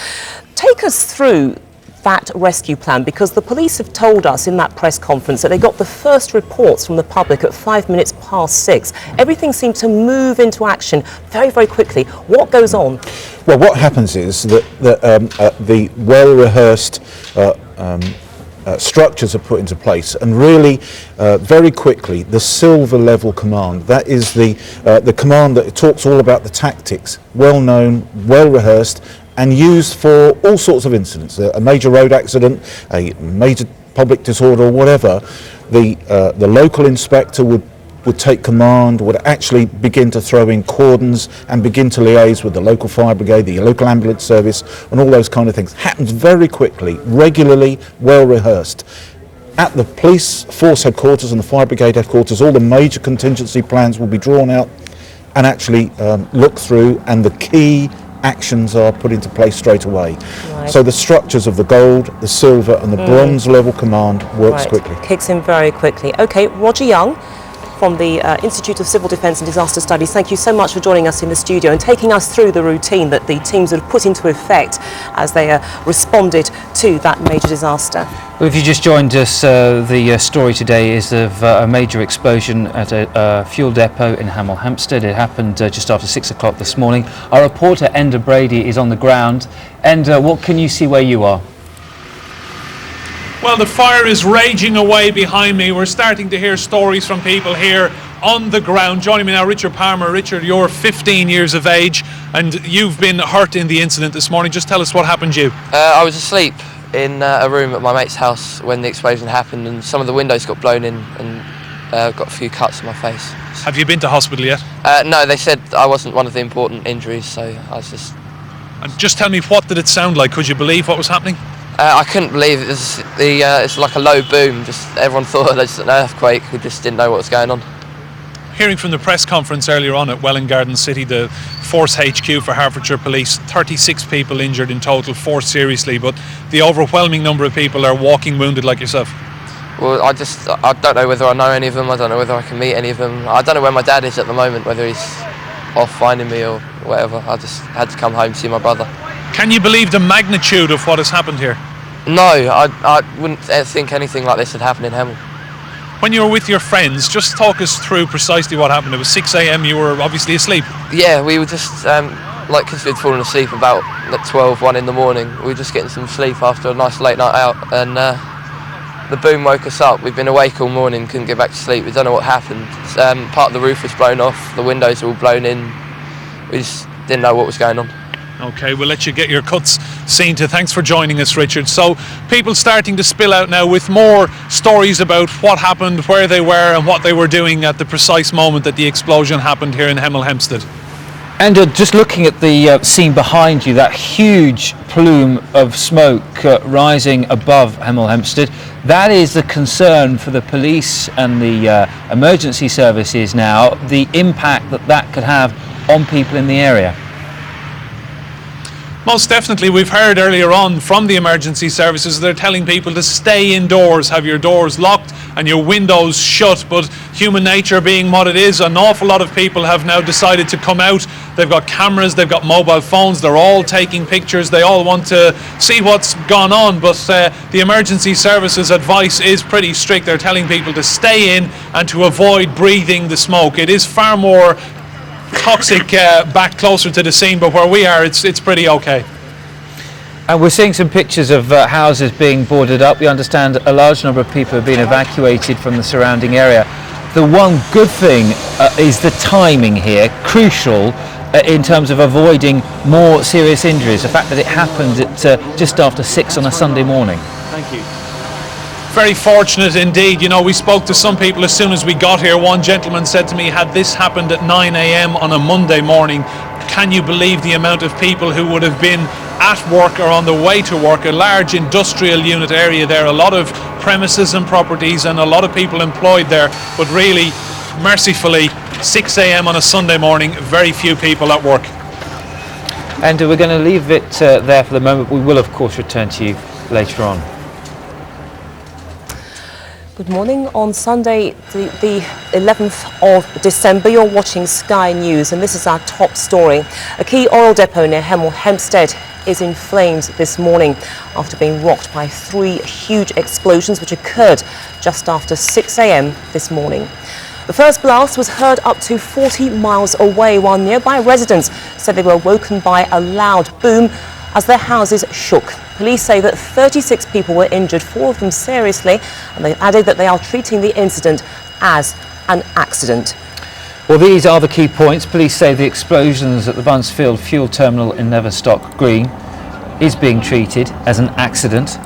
Take us through that rescue plan, because the police have told us in that press conference that they got the first reports from the public at 6:05. Everything seemed to move into action very, very quickly. What goes on? Well, what happens is that the well-rehearsed structures are put into place, and really very quickly the silver level command, that is the command that talks all about the tactics, well known, well rehearsed, and used for all sorts of incidents, a major road accident, a major public disorder or whatever. The local inspector would take command, would actually begin to throw in cordons and begin to liaise with the local fire brigade, the local ambulance service, and all those kind of things. Happens very quickly, regularly, well rehearsed. At the police force headquarters and the fire brigade headquarters, all the major contingency plans will be drawn out and actually looked through, and the key actions are put into place straight away. Right. So the structures of the gold, the silver and the bronze level command works quickly. Kicks in very quickly. Okay, Roger Young from the Institute of Civil Defence and Disaster Studies, thank you so much for joining us in the studio and taking us through the routine that the teams have put into effect as they responded to that major disaster. Well, if you just joined us, the story today is of a major explosion at a fuel depot in Hemel Hempstead. It happened just after 6 o'clock this morning. Our reporter, Enda Brady, is on the ground. Enda, what can you see where you are? Well, the fire is raging away behind me. We're starting to hear stories from people here on the ground. Joining me now, Richard Palmer. Richard, you're 15 years of age and you've been hurt in the incident this morning. Just tell us what happened to you. I was asleep in a room at my mate's house when the explosion happened, and some of the windows got blown in and got a few cuts on my face. Have you been to hospital yet? No, they said I wasn't one of the important injuries, so I was just... And just tell me, what did it sound like? Could you believe what was happening? I couldn't believe it. It's like a low boom. Just everyone thought it was an earthquake. We just didn't know what was going on. Hearing from the press conference earlier on at Welwyn Garden City, the Force HQ for Hertfordshire Police, 36 people injured in total, 4 seriously, but the overwhelming number of people are walking wounded like yourself. Well, I don't know whether I know any of them. I don't know whether I can meet any of them. I don't know where my dad is at the moment, whether he's off finding me or whatever. I just had to come home to see my brother. Can you believe the magnitude of what has happened here? No, I wouldn't think anything like this had happened in Hemel. When you were with your friends, just talk us through precisely what happened. It was 6 a.m, you were obviously asleep. Yeah, we were just, because we'd fallen asleep about 1 in the morning, we were just getting some sleep after a nice late night out, and the boom woke us up. We'd been awake all morning, couldn't get back to sleep. We don't know what happened. Part of the roof was blown off, the windows were all blown in. We just didn't know what was going on. Okay, we'll let you get your cuts seen to. Thanks for joining us, Richard. So, people starting to spill out now with more stories about what happened, where they were and what they were doing at the precise moment that the explosion happened here in Hemel Hempstead. And just looking at the scene behind you, that huge plume of smoke rising above Hemel Hempstead, that is the concern for the police and the emergency services now, the impact that could have on people in the area. Most definitely. We've heard earlier on from the emergency services, they're telling people to stay indoors, have your doors locked and your windows shut, but human nature being what it is, an awful lot of people have now decided to come out. They've got cameras, they've got mobile phones, they're all taking pictures, they all want to see what's gone on, but the emergency services advice is pretty strict. They're telling people to stay in and to avoid breathing the smoke. It is far more toxic back closer to the scene, but where we are it's pretty okay. And we're seeing some pictures of houses being boarded up. We understand a large number of people have been evacuated from the surrounding area. The one good thing is the timing here, crucial. in terms of avoiding more serious injuries, the fact that it happened at just after 6 on a Sunday morning? Thank you. Very fortunate indeed. You know, we spoke to some people as soon as we got here. One gentleman said to me, had this happened at 9 a.m. on a Monday morning, can you believe the amount of people who would have been at work or on the way to work? A large industrial unit area there, a lot of premises and properties and a lot of people employed there, but really, mercifully, 6 a.m. on a Sunday morning, very few people at work. And we're going to leave it there for the moment. We will of course return to you later on. Good morning. On Sunday, the 11th of December, you're watching Sky News, and this is our top story. A key oil depot near Hemel Hempstead is in flames this morning after being rocked by 3 huge explosions which occurred just after 6 a.m. this morning. The first blast was heard up to 40 miles away, while nearby residents said they were woken by a loud boom as their houses shook. Police say that 36 people were injured, 4 of them seriously, and they added that they are treating the incident as an accident. Well, these are the key points. Police say the explosions at the Buncefield fuel terminal in Neverstock Green is being treated as an accident.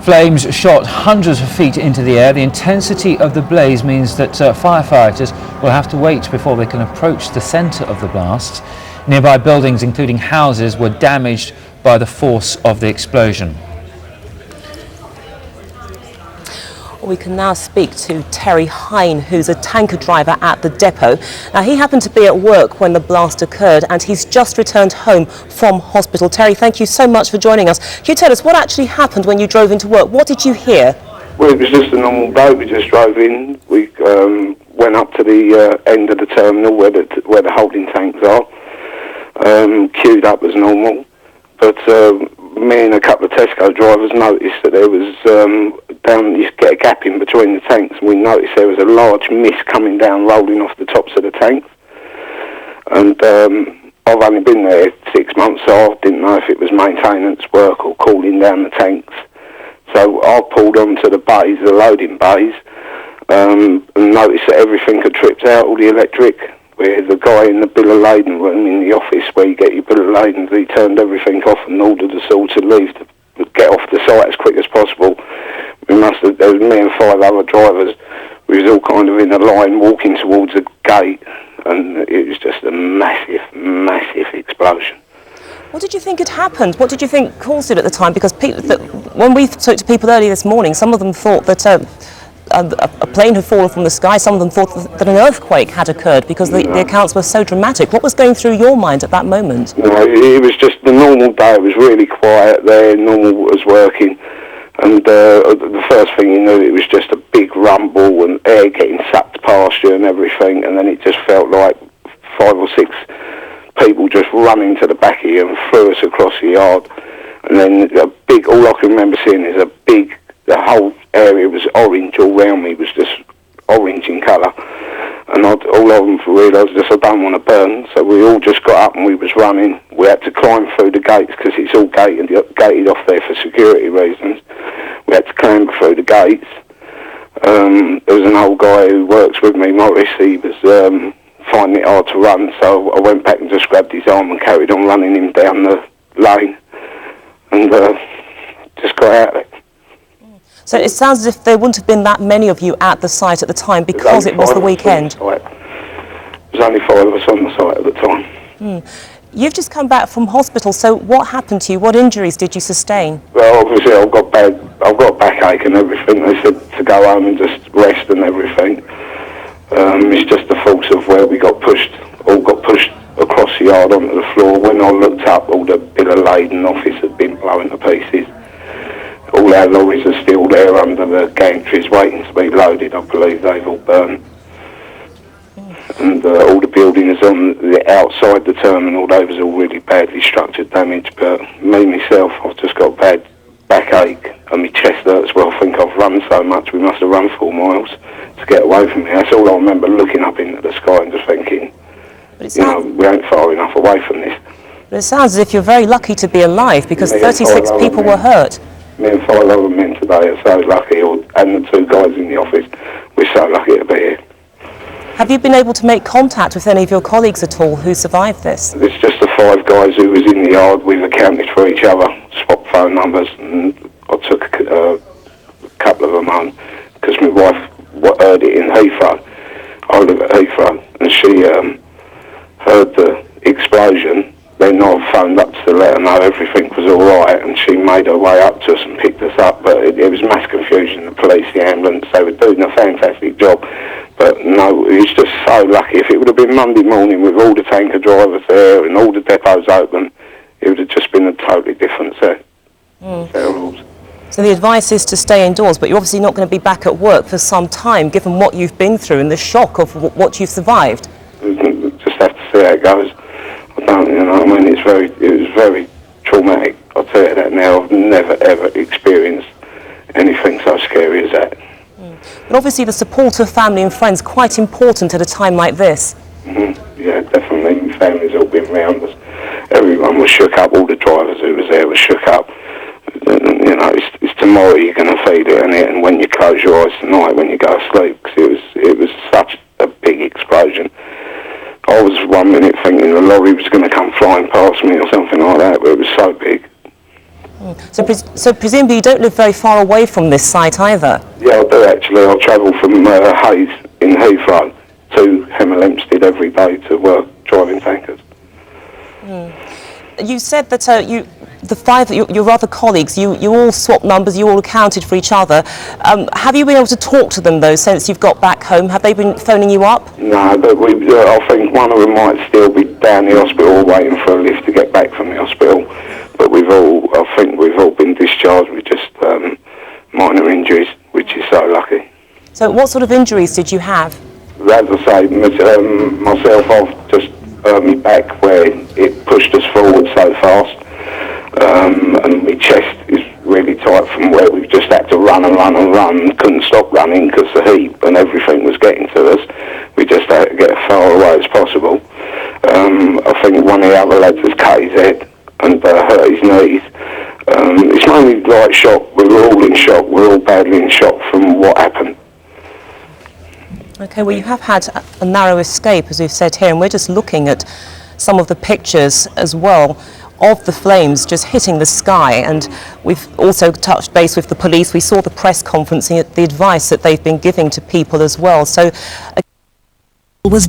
Flames shot hundreds of feet into the air. The intensity of the blaze means that firefighters will have to wait before they can approach the centre of the blast. Nearby buildings, including houses, were damaged by the force of the explosion. We can now speak to Terry Hine, who's a tanker driver at the depot. Now, he happened to be at work when the blast occurred, and he's just returned home from hospital. Terry, thank you so much for joining us. Can you tell us what actually happened when you drove into work? What did you hear? Well, it was just a normal day. We just drove in. We went up to the end of the terminal where the holding tanks are, queued up as normal. But me and a couple of Texaco drivers noticed that there was you get a gap in between the tanks, and we noticed there was a large mist coming down, rolling off the tops of the tanks. And I've only been there 6 months, so I didn't know if it was maintenance work or cooling down the tanks. So I pulled onto the bays, the loading bays, and noticed that everything had tripped out, all the electric. Where the guy in the bill of lading room in the office where you get your bill of lading, he turned everything off and ordered us all to leave to get off the site as quick as possible. There was me and 5 other drivers. We was all kind of in a line walking towards a gate, and it was just a massive, massive explosion. What did you think had happened? What did you think caused it at the time? Because when we talked to people earlier this morning, some of them thought that a plane had fallen from the sky. Some of them thought that an earthquake had occurred because the accounts were so dramatic. What was going through your mind at that moment? No, it was just the normal day. It was really quiet there. Normal was working. And the first thing you knew, it was just a big rumble and air getting sucked past you and everything. And then it just felt like 5 or 6 people just running to the back of you and threw us across the yard. And then all I can remember seeing is the whole area was orange. All round me was just orange in colour. And all of them realised I don't want to burn. So we all just got up and we was running. We had to climb through the gates because it's all gated off there for security reasons. We had to climb through the gates. There was an old guy who works with me, Morris. He was finding it hard to run, so I went back and just grabbed his arm and carried on running him down the lane and just got out of it. So it sounds as if there wouldn't have been that many of you at the site at the time because it was the weekend. There was only 5 of us on the site at the time. You've just come back from hospital, so what happened to you? What injuries did you sustain? Well, obviously I've got a backache and everything. They said to go home and just rest and everything. It's just the force of where we got pushed across the yard onto the floor. When I looked up, all the bill of lading office had been blown to pieces. All our lorries are still there under the gantries waiting to be loaded. I believe they've all burned. And all the buildings on the outside the terminal, they was all really badly structured damage. But me, myself, I've just got bad backache and my chest hurts. Well, I think I've run so much, we must have run 4 miles to get away from here. That's all I remember, looking up into the sky and just thinking, we ain't far enough away from this. But it sounds as if you're very lucky to be alive because 36 people were hurt. Me and 5 other men today are so lucky, and the 2 guys in the office, we're so lucky to be here. Have you been able to make contact with any of your colleagues at all who survived this? It's just the 5 guys who was in the yard. We've accounted for each other, swapped phone numbers, and I took a couple of them home because my wife heard it in Heathrow. I live at Heathrow, and she heard the explosion. Then I phoned up to let her know everything was all right, and she made her way up to us and picked us up. But it was mass confusion. The police, the ambulance, they were doing a fantastic job. But no, it's just so lucky. If it would have been Monday morning with all the tanker drivers there and all the depots open, it would have just been a totally different set of rules. So the advice is to stay indoors, but you're obviously not going to be back at work for some time, given what you've been through and the shock of what you've survived. Just have to see how it goes. I don't, you know what I mean? It was very traumatic. I'll tell you that now. I've never ever experienced anything so scary as that. But obviously the support of family and friends quite important at a time like this. Yeah, definitely. My family's all been round us. Everyone was shook up. All the drivers who was there were shook up. You know, it's tomorrow you're going to feed it, and when you close your eyes tonight, when you go to sleep, because it was such a big explosion. I was 1 minute thinking the lorry was going to come flying past me or something like that, but it was so big. So presumably you don't live very far away from this site either? Yeah, I do actually. I travel from Hayes in Heathrow to Hemel Hempstead every day to work driving tankers. You said that the 5, your other colleagues, you all swapped numbers, you all accounted for each other. Have you been able to talk to them though since you've got back home? Have they been phoning you up? No, but I think one of them might still be down the hospital waiting for a lift to get back from the hospital. But I think we've all been discharged with just minor injuries, which is so lucky. So what sort of injuries did you have? As I say, myself, I've just hurt me back where it pushed us forward so fast. And my chest is really tight from where we've just had to run and run and run. Couldn't stop running because the heat and everything was getting to us. We just had to get as far away as possible. I think one of the other lads has cut his head and hurt his knees. It's mainly like shock. We were all in shock. We're all badly in shock from what happened. Okay, well you have had a narrow escape, as we've said here, and we're just looking at some of the pictures as well of the flames just hitting the sky, and we've also touched base with the police. We saw the press conference and the advice that they've been giving to people as well. So